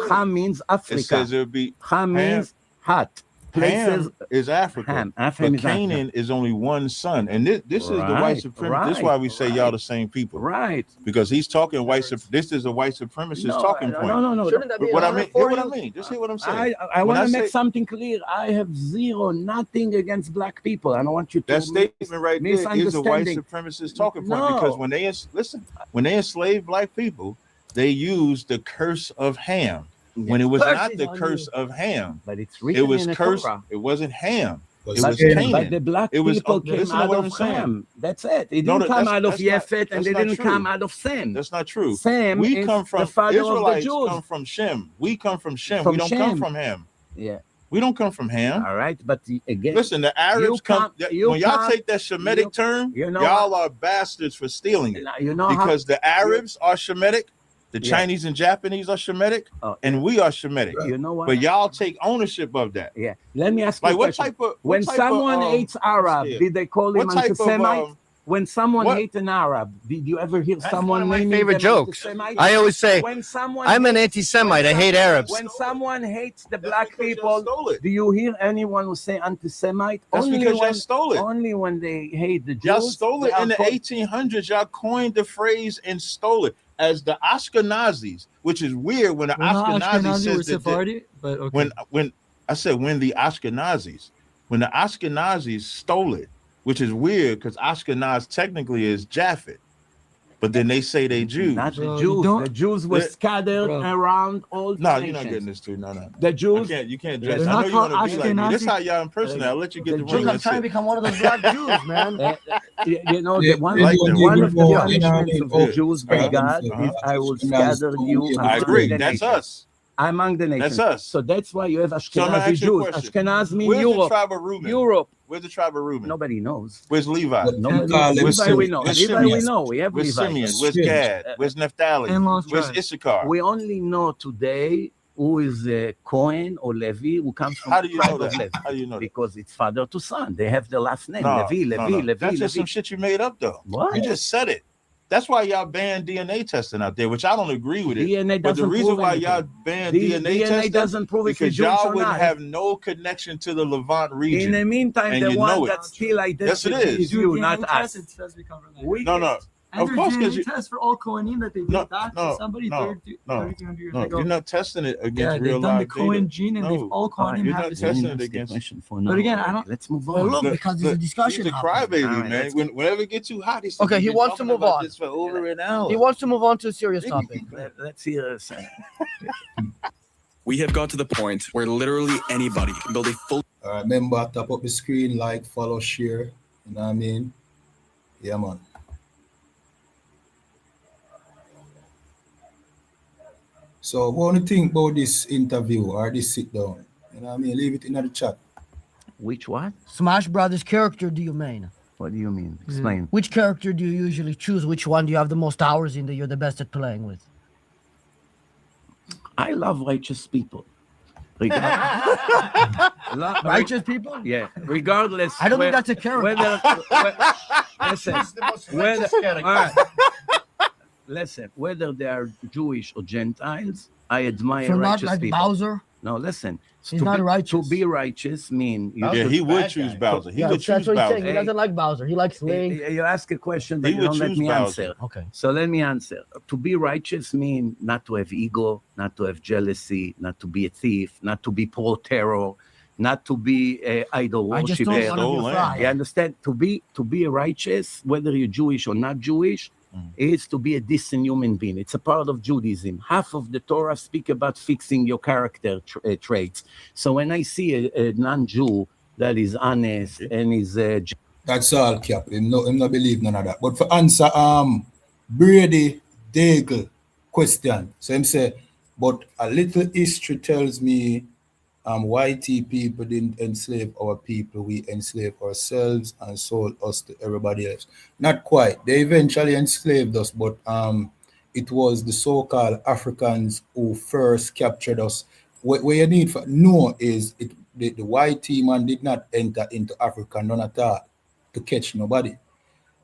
[SPEAKER 4] Ham means Africa.
[SPEAKER 11] It says it would be
[SPEAKER 4] Ham means hot.
[SPEAKER 11] Ham is Africa. But Canaan is only one son. And this is the white supremacist. This is why we say y'all the same people.
[SPEAKER 4] Right.
[SPEAKER 11] Because he's talking this is a white supremacist talking point.
[SPEAKER 4] No.
[SPEAKER 2] Shouldn't that be
[SPEAKER 11] what I mean, hear what I mean. Just hear what I'm saying.
[SPEAKER 4] I want to make something clear. I have nothing against black people. I don't want you to
[SPEAKER 11] that statement right there is a white supremacist talking point. Because when they enslaved black people, they used the curse of Ham. When it was not the curse of Ham,
[SPEAKER 4] but it's written
[SPEAKER 11] it was
[SPEAKER 4] in
[SPEAKER 11] cursed.
[SPEAKER 4] Torah.
[SPEAKER 11] It wasn't Ham. It
[SPEAKER 4] but,
[SPEAKER 11] was Canaan.
[SPEAKER 4] But the black people came out of Ham. That's it. It didn't come out of Yefet, and they didn't come out of Sem.
[SPEAKER 11] That's not true.
[SPEAKER 4] Sem
[SPEAKER 11] we come from
[SPEAKER 4] the father
[SPEAKER 11] Israelites
[SPEAKER 4] of the Jews.
[SPEAKER 11] Come from Shem. We come from Shem. We don't come from Ham.
[SPEAKER 4] Yeah.
[SPEAKER 11] We don't come from Ham.
[SPEAKER 4] All right, but again,
[SPEAKER 11] listen, the Arabs when y'all take that Shemitic term, y'all are bastards for stealing it. Because the Arabs are Shemitic. The Chinese and Japanese are Shemitic, and we are Shemitic.
[SPEAKER 4] You know what?
[SPEAKER 11] But y'all take ownership of that.
[SPEAKER 4] Yeah. Let me ask you
[SPEAKER 11] like
[SPEAKER 4] a
[SPEAKER 11] what
[SPEAKER 4] question.
[SPEAKER 11] type of
[SPEAKER 4] when someone hates Arab, did they call him anti-Semite? When someone hates an Arab, did you ever hear someone
[SPEAKER 3] my
[SPEAKER 4] naming
[SPEAKER 3] favorite
[SPEAKER 4] them
[SPEAKER 3] jokes?
[SPEAKER 4] anti-Semite?
[SPEAKER 3] I always say, I'm an anti-Semite. I hate Arabs.
[SPEAKER 4] When someone hates the black people, do you hear anyone who say anti-Semite?
[SPEAKER 11] That's because y'all stole it.
[SPEAKER 4] Only when they hate the Jews.
[SPEAKER 11] Y'all stole it in the 1800s. Y'all coined the phrase and stole it as the Ashkenazis, which is weird when the Ashkenazi says
[SPEAKER 5] Sephardi, but okay.
[SPEAKER 11] when I said when the Ashkenazis stole it, which is weird because Ashkenaz technically is Japhet, but then they say they Jews.
[SPEAKER 4] Not the Jews. The Jews were scattered around all the nations.
[SPEAKER 11] You're not getting this too. No.
[SPEAKER 4] The Jews.
[SPEAKER 11] You can't dress. I know you want to be like me. This is how y'all impersonate. I'll let you get the ring.
[SPEAKER 2] I'm trying to become one of those black Jews, man.
[SPEAKER 4] One of the punishments of the Jews by God is I will scatter you.
[SPEAKER 11] I agree. That's us.
[SPEAKER 4] Among the nations.
[SPEAKER 11] That's us.
[SPEAKER 4] So that's why you have Ashkenazi Jews. Ashkenaz means Europe.
[SPEAKER 11] Where's the tribe of Reuben?
[SPEAKER 4] Europe.
[SPEAKER 11] Where's the tribe of Reuben?
[SPEAKER 4] Nobody knows.
[SPEAKER 11] Where's Levi?
[SPEAKER 4] Levi we know. Levi we know. We have
[SPEAKER 11] Where's
[SPEAKER 4] Levi.
[SPEAKER 11] Simeon? Where's Gad? Where's Naphtali? Where's Issachar?
[SPEAKER 4] We only know today who is Cohen or Levi, who comes from.
[SPEAKER 11] How do you know that? How do you know that?
[SPEAKER 4] Because it's father to son. They have the last name. Levi.
[SPEAKER 11] That's just some shit you made up, though.
[SPEAKER 4] What?
[SPEAKER 11] You just said it. That's why y'all banned DNA testing out there, which I don't agree with it.
[SPEAKER 4] DNA
[SPEAKER 11] but the reason why
[SPEAKER 4] anything.
[SPEAKER 11] y'all banned DNA testing
[SPEAKER 4] doesn't prove
[SPEAKER 11] because y'all would have no connection to the Levant region.
[SPEAKER 4] In the meantime, the one that still identifies
[SPEAKER 11] is
[SPEAKER 4] you, not us.
[SPEAKER 11] No.
[SPEAKER 5] And
[SPEAKER 11] of course, because
[SPEAKER 5] you test for all Kohanim that they did back to somebody 3,200 years ago.
[SPEAKER 11] You're not testing it against real life.
[SPEAKER 5] They've done the Kohen gene and they've all Kohanim have the
[SPEAKER 11] testing it against.
[SPEAKER 5] But again, I don't.
[SPEAKER 4] Let's move on.
[SPEAKER 2] Well, look, because there's a discussion.
[SPEAKER 11] He's a crybaby, man. Whenever it gets too hot, he's
[SPEAKER 2] okay. He wants to move on.
[SPEAKER 11] For over an hour.
[SPEAKER 2] He wants to move on to a serious topic.
[SPEAKER 4] Let's hear.
[SPEAKER 12] We have got to the point where literally anybody can build a full.
[SPEAKER 1] All right, remember, tap up the screen, like, follow, share. You know what I mean? Yeah, man. So what do you think about this interview or this sit down? You know what I mean? Leave it in the chat.
[SPEAKER 4] Which what?
[SPEAKER 2] Smash Brothers character do you mean?
[SPEAKER 4] What do you mean? Explain.
[SPEAKER 2] Which character do you usually choose? Which one do you have the most hours in that you're the best at playing with?
[SPEAKER 4] I love righteous people.
[SPEAKER 2] Righteous people?
[SPEAKER 4] Yeah. Regardless.
[SPEAKER 2] I don't think that's a character.
[SPEAKER 4] Listen, whether they are Jewish or Gentiles, I admire
[SPEAKER 2] So not
[SPEAKER 4] righteous
[SPEAKER 2] like
[SPEAKER 4] people.
[SPEAKER 2] Bowser?
[SPEAKER 4] No, listen.
[SPEAKER 2] He's not righteous.
[SPEAKER 4] To be righteous mean you
[SPEAKER 11] Yeah,
[SPEAKER 4] should-
[SPEAKER 11] he would choose Bowser. He would choose
[SPEAKER 2] that's what he's saying.
[SPEAKER 11] Bowser.
[SPEAKER 2] He doesn't like Bowser. He likes Link.
[SPEAKER 4] You ask a question, but
[SPEAKER 11] He
[SPEAKER 4] you
[SPEAKER 11] would
[SPEAKER 4] don't let
[SPEAKER 11] choose
[SPEAKER 4] me
[SPEAKER 11] Bowser.
[SPEAKER 4] answer.
[SPEAKER 2] Okay.
[SPEAKER 4] So let me answer. To be righteous mean not to have ego, not to have jealousy, not to be a thief, not to be pro-terror, not to be idol
[SPEAKER 2] I just don't
[SPEAKER 4] worshiper.
[SPEAKER 2] want to be a fry.
[SPEAKER 4] You understand? To be righteous, whether you're Jewish or not Jewish, is to be a decent human being. It's a part of Judaism. Half of the Torah speak about fixing your character traits. So when I see a non-Jew that is honest and is
[SPEAKER 1] That's all, Cap. Him not believe none of that. But for answer Brady Daigle question. So him say, but a little history tells me YT people didn't enslave our people. We enslaved ourselves and sold us to everybody else. Not quite. They eventually enslaved us, but it was the so-called Africans who first captured us. What you need to know is the YT man did not enter into Africa, none at all, to catch nobody.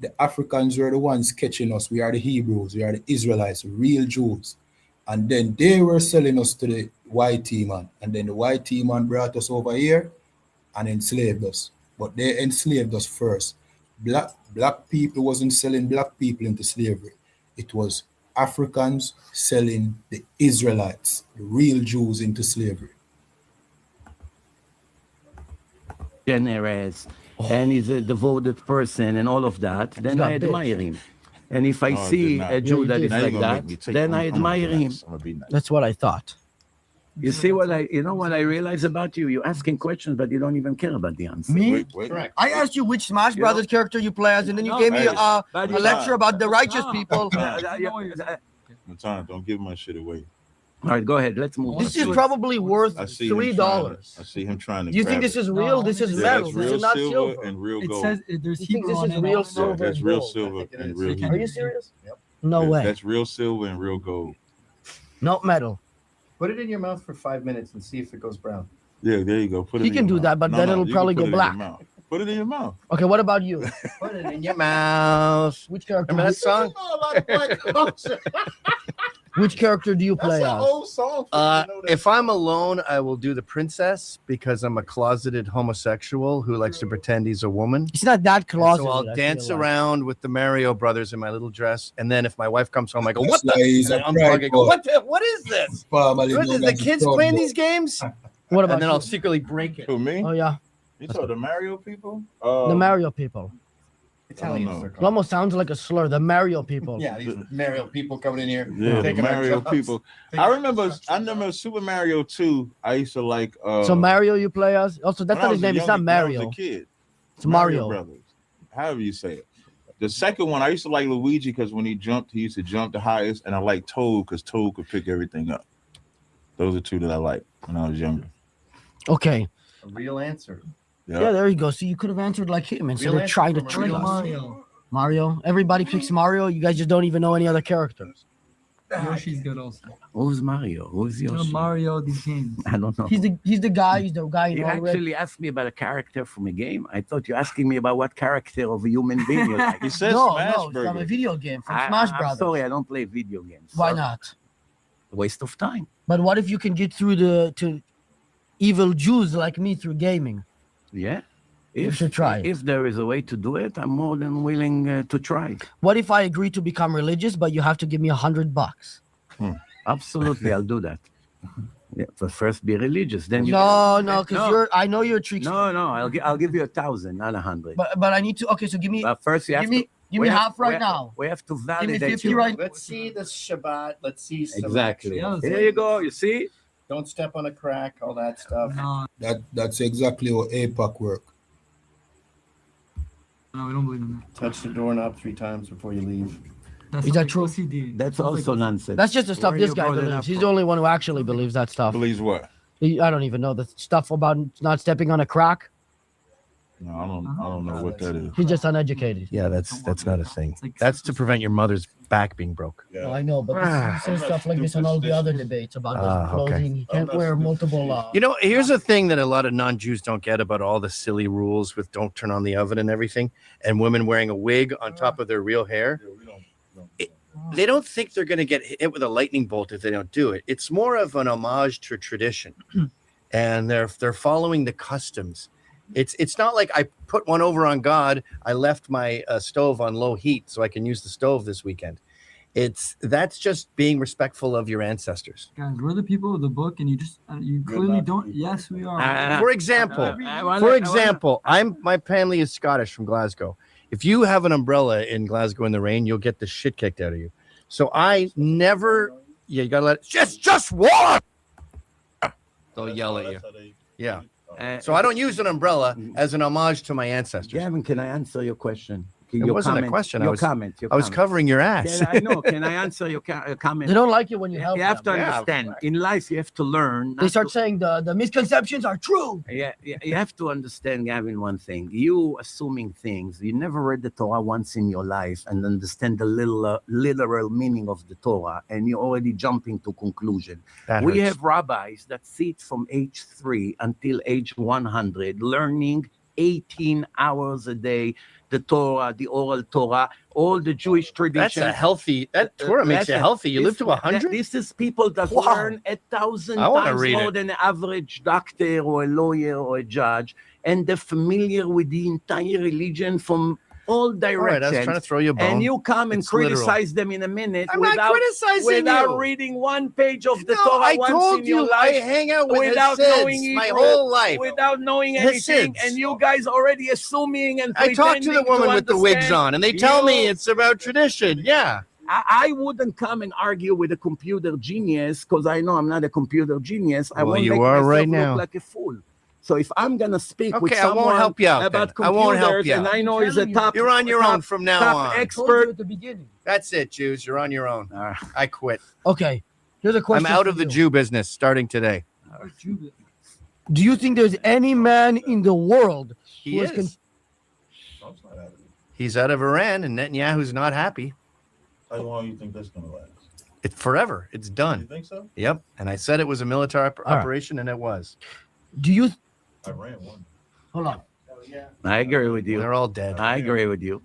[SPEAKER 1] The Africans were the ones catching us. We are the Hebrews, we are the Israelites, real Jews. And then they were selling us to the YT man. And then the YT man brought us over here and enslaved us. But they enslaved us first. Black people wasn't selling black people into slavery. It was Africans selling the Israelites, the real Jews, into slavery.
[SPEAKER 4] generous and he's a devoted person and all of that, then I admire him. And if I see a Jew that is like that, then I admire him.
[SPEAKER 2] That's what I thought.
[SPEAKER 4] You see what I realize about you? You're asking questions, but you don't even care about the answer.
[SPEAKER 2] Me? I asked you which Smash Brothers character you play as, and then you gave me a lecture about the righteous people.
[SPEAKER 11] Mattan, don't give my shit away.
[SPEAKER 4] All right, go ahead. Let's move on.
[SPEAKER 2] This is probably worth $3.
[SPEAKER 11] I see him trying to.
[SPEAKER 2] Do you think this is real? This is metal. This is not silver.
[SPEAKER 11] And real gold.
[SPEAKER 5] It says there's Hebrew
[SPEAKER 2] this
[SPEAKER 5] on
[SPEAKER 2] is
[SPEAKER 5] it.
[SPEAKER 2] real silver.
[SPEAKER 11] That's real silver and real gold.
[SPEAKER 2] Are you serious? Yep. No way.
[SPEAKER 11] That's real silver and real gold.
[SPEAKER 2] Not metal.
[SPEAKER 3] Put it in your mouth for 5 minutes and see if it goes brown.
[SPEAKER 11] Yeah, there you go. Put it.
[SPEAKER 2] You can do that, but then it'll probably go black.
[SPEAKER 11] Put it in your mouth.
[SPEAKER 2] Okay, what about you?
[SPEAKER 3] Put it in your mouth.
[SPEAKER 2] Which character?
[SPEAKER 3] Remember that song?
[SPEAKER 2] Which character do you play as?
[SPEAKER 3] If I'm alone, I will do the princess because I'm a closeted homosexual who likes to pretend he's a woman.
[SPEAKER 2] It's not that closeted.
[SPEAKER 3] So I'll dance around with the Mario brothers in my little dress, and then if my wife comes home, I go,
[SPEAKER 1] That's
[SPEAKER 3] "What
[SPEAKER 1] why he's
[SPEAKER 3] the?"
[SPEAKER 1] a
[SPEAKER 3] I'm
[SPEAKER 1] pride
[SPEAKER 3] bugging.
[SPEAKER 1] boy.
[SPEAKER 3] What is this?
[SPEAKER 1] Family
[SPEAKER 3] What is
[SPEAKER 1] known
[SPEAKER 3] the
[SPEAKER 1] as a
[SPEAKER 3] kids
[SPEAKER 1] proud
[SPEAKER 3] playing
[SPEAKER 1] boy.
[SPEAKER 3] these games?
[SPEAKER 2] What about
[SPEAKER 3] And then
[SPEAKER 2] you?
[SPEAKER 3] I'll secretly break it.
[SPEAKER 11] Who, me?
[SPEAKER 2] Oh yeah,
[SPEAKER 11] You saw the Mario people?
[SPEAKER 2] the Mario people.
[SPEAKER 3] Italians.
[SPEAKER 2] It almost sounds like a slur. The Mario people.
[SPEAKER 3] Yeah, these Mario people coming in here.
[SPEAKER 11] Yeah, the
[SPEAKER 3] taking our
[SPEAKER 11] Mario
[SPEAKER 3] jobs.
[SPEAKER 11] people. I remember Super Mario 2. I used to like.
[SPEAKER 2] So Mario you play as? Also, that's
[SPEAKER 11] when I
[SPEAKER 2] not his
[SPEAKER 11] was a
[SPEAKER 2] name. It's not
[SPEAKER 11] young- when I was
[SPEAKER 2] Mario.
[SPEAKER 11] a kid.
[SPEAKER 2] It's Mario.
[SPEAKER 11] Brothers. However you say it. The second one, I used to like Luigi because when he jumped, he used to jump the highest, and I like Toad because Toad could pick everything up. Those are two that I liked when I was younger.
[SPEAKER 2] Okay.
[SPEAKER 3] A real answer.
[SPEAKER 2] Yeah, there you go. So you could have answered like him instead of trying to trick us.
[SPEAKER 5] Mario.
[SPEAKER 2] Mario. Everybody picks Mario. You guys just don't even know any other characters.
[SPEAKER 5] Yoshi's good also.
[SPEAKER 4] Who's Mario? Who's Yoshi?
[SPEAKER 5] Mario, these games.
[SPEAKER 4] I don't know.
[SPEAKER 2] He's the guy in
[SPEAKER 4] You
[SPEAKER 2] all red.
[SPEAKER 4] actually asked me about a character from a game. I thought you're asking me about what character of a human being you like.
[SPEAKER 11] He says
[SPEAKER 2] No,
[SPEAKER 11] Smash
[SPEAKER 2] from a
[SPEAKER 11] Burger.
[SPEAKER 2] video game, from Smash
[SPEAKER 4] I'm
[SPEAKER 2] Brothers.
[SPEAKER 4] sorry, I don't play video games.
[SPEAKER 2] Why
[SPEAKER 4] Sorry.
[SPEAKER 2] not?
[SPEAKER 4] Waste of time.
[SPEAKER 2] But what if you can get through to evil Jews like me through gaming?
[SPEAKER 4] Yeah.
[SPEAKER 2] You should try it.
[SPEAKER 4] If there is a way to do it, I'm more than willing to try.
[SPEAKER 2] What if I agree to become religious, but you have to give me $100?
[SPEAKER 4] Absolutely, I'll do that. Yeah, but first be religious. Then you
[SPEAKER 2] No, because I know you're a trickster.
[SPEAKER 4] No, I'll give you 1,000, not 100.
[SPEAKER 2] But I need to. Okay, so give me.
[SPEAKER 4] But first you have
[SPEAKER 2] give me half right now.
[SPEAKER 4] We have to
[SPEAKER 2] Give me
[SPEAKER 4] validate
[SPEAKER 2] 50
[SPEAKER 4] you.
[SPEAKER 2] right.
[SPEAKER 3] Let's see the Shabbat. Let's see some
[SPEAKER 4] Exactly.
[SPEAKER 3] actual-
[SPEAKER 4] Here you go. You see?
[SPEAKER 3] Don't step on a crack. All that stuff.
[SPEAKER 5] No,
[SPEAKER 1] That's exactly how APAC work.
[SPEAKER 5] we don't believe in that.
[SPEAKER 3] Touch the doorknob 3 times before you leave.
[SPEAKER 2] Is that true?
[SPEAKER 5] OCD.
[SPEAKER 4] That's
[SPEAKER 5] Sounds
[SPEAKER 4] also
[SPEAKER 5] like-
[SPEAKER 4] nonsense.
[SPEAKER 2] That's just the stuff
[SPEAKER 4] Where
[SPEAKER 2] this
[SPEAKER 4] you
[SPEAKER 2] guy
[SPEAKER 4] brought it
[SPEAKER 2] believes.
[SPEAKER 4] up
[SPEAKER 2] He's
[SPEAKER 4] from?
[SPEAKER 2] the only one who actually believes that stuff.
[SPEAKER 11] Believes what?
[SPEAKER 2] I don't even know the stuff about not stepping on a crack.
[SPEAKER 11] No, I don't know what that is.
[SPEAKER 2] He's just uneducated.
[SPEAKER 3] Yeah, that's not a thing.
[SPEAKER 5] It's like
[SPEAKER 3] That's to prevent your mother's back being broke.
[SPEAKER 11] Yeah.
[SPEAKER 2] No, I know, but he says stuff like this on all the other debates about clothing. He can't wear multiple.
[SPEAKER 3] You know, here's a thing that a lot of non-Jews don't get about all the silly rules with don't turn on the oven and everything, and women wearing a wig on top of their real hair. They don't think they're going to get hit with a lightning bolt if they don't do it. It's more of an homage to tradition, and they're following the customs. It's not like I put one over on God. I left my stove on low heat so I can use the stove this weekend. That's just being respectful of your ancestors.
[SPEAKER 5] Guys, we're the people of the book, and you clearly don't. Yes, we are.
[SPEAKER 3] For example, my family is Scottish from Glasgow. If you have an umbrella in Glasgow in the rain, you'll get the shit kicked out of you. So I never. Yeah, you gotta let it. Just warm. They'll yell at you. Yeah. So I don't use an umbrella as an homage to my ancestors.
[SPEAKER 4] Gavin, can I answer your question?
[SPEAKER 3] It wasn't a question.
[SPEAKER 4] Your
[SPEAKER 3] I was
[SPEAKER 4] comment.
[SPEAKER 3] covering your ass.
[SPEAKER 4] I know. Can I answer your comment?
[SPEAKER 2] They don't like it when you help
[SPEAKER 4] You have to
[SPEAKER 2] them.
[SPEAKER 4] understand. In life, you have to learn.
[SPEAKER 2] They start saying the misconceptions are true.
[SPEAKER 4] Yeah, you have to understand, Gavin, one thing. You assuming things. You never read the Torah once in your life and understand the literal meaning of the Torah, and you're already jumping to conclusion. We have rabbis that sit from age 3 until age 100, learning 18 hours a day, the Torah, the oral Torah, all the Jewish tradition.
[SPEAKER 3] That Torah makes you healthy. You live to 100?
[SPEAKER 4] This is people that learn 1,000 times more than an average doctor or a lawyer or a judge, and they're familiar with the entire religion from all directions.
[SPEAKER 3] All right, I was trying to throw you a bone.
[SPEAKER 4] And you come and
[SPEAKER 3] It's
[SPEAKER 4] criticize them in a minute
[SPEAKER 3] not criticizing
[SPEAKER 4] without
[SPEAKER 3] you.
[SPEAKER 4] reading one page of the Torah
[SPEAKER 3] I
[SPEAKER 4] once
[SPEAKER 3] told
[SPEAKER 4] in your
[SPEAKER 3] you,
[SPEAKER 4] life.
[SPEAKER 3] I hang out with
[SPEAKER 4] without
[SPEAKER 3] Hasids
[SPEAKER 4] knowing
[SPEAKER 3] my
[SPEAKER 4] Hebrew,
[SPEAKER 3] whole life.
[SPEAKER 4] without knowing anything,
[SPEAKER 3] Hasids.
[SPEAKER 4] and you guys already assuming and
[SPEAKER 3] I talk to the woman with the wigs
[SPEAKER 4] understand.
[SPEAKER 3] on, and they tell me it's about tradition. Yeah.
[SPEAKER 4] I wouldn't come and argue with a computer genius because I know I'm not a computer genius. I
[SPEAKER 3] Well,
[SPEAKER 4] won't
[SPEAKER 3] you
[SPEAKER 4] make
[SPEAKER 3] are
[SPEAKER 4] myself
[SPEAKER 3] right
[SPEAKER 4] look
[SPEAKER 3] now.
[SPEAKER 4] like a fool. So if I'm gonna speak with
[SPEAKER 3] Okay, I
[SPEAKER 4] someone
[SPEAKER 3] won't help you out
[SPEAKER 4] about
[SPEAKER 3] then. I won't help
[SPEAKER 4] computers,
[SPEAKER 3] you
[SPEAKER 4] and
[SPEAKER 3] out.
[SPEAKER 4] I know he's a top,
[SPEAKER 3] You're on your own from now
[SPEAKER 4] top
[SPEAKER 3] on.
[SPEAKER 4] expert.
[SPEAKER 2] At the beginning.
[SPEAKER 3] That's it, Jews. You're on your own. I quit.
[SPEAKER 2] Okay, here's a question.
[SPEAKER 3] I'm out
[SPEAKER 2] for
[SPEAKER 3] of the
[SPEAKER 2] you.
[SPEAKER 3] Jew business starting today.
[SPEAKER 2] Do you think there's any man in the world
[SPEAKER 3] He
[SPEAKER 2] who
[SPEAKER 3] is. He's out of Iran, and Netanyahu's not happy.
[SPEAKER 11] How long do you think that's going to last?
[SPEAKER 3] It's forever. It's done.
[SPEAKER 11] You think so?
[SPEAKER 3] Yep. And I said it was a military
[SPEAKER 2] right.
[SPEAKER 3] operation, and it was.
[SPEAKER 2] Do you?
[SPEAKER 11] Iran won.
[SPEAKER 2] Hold on.
[SPEAKER 4] I agree with you.
[SPEAKER 3] They're all dead.
[SPEAKER 4] I agree with you.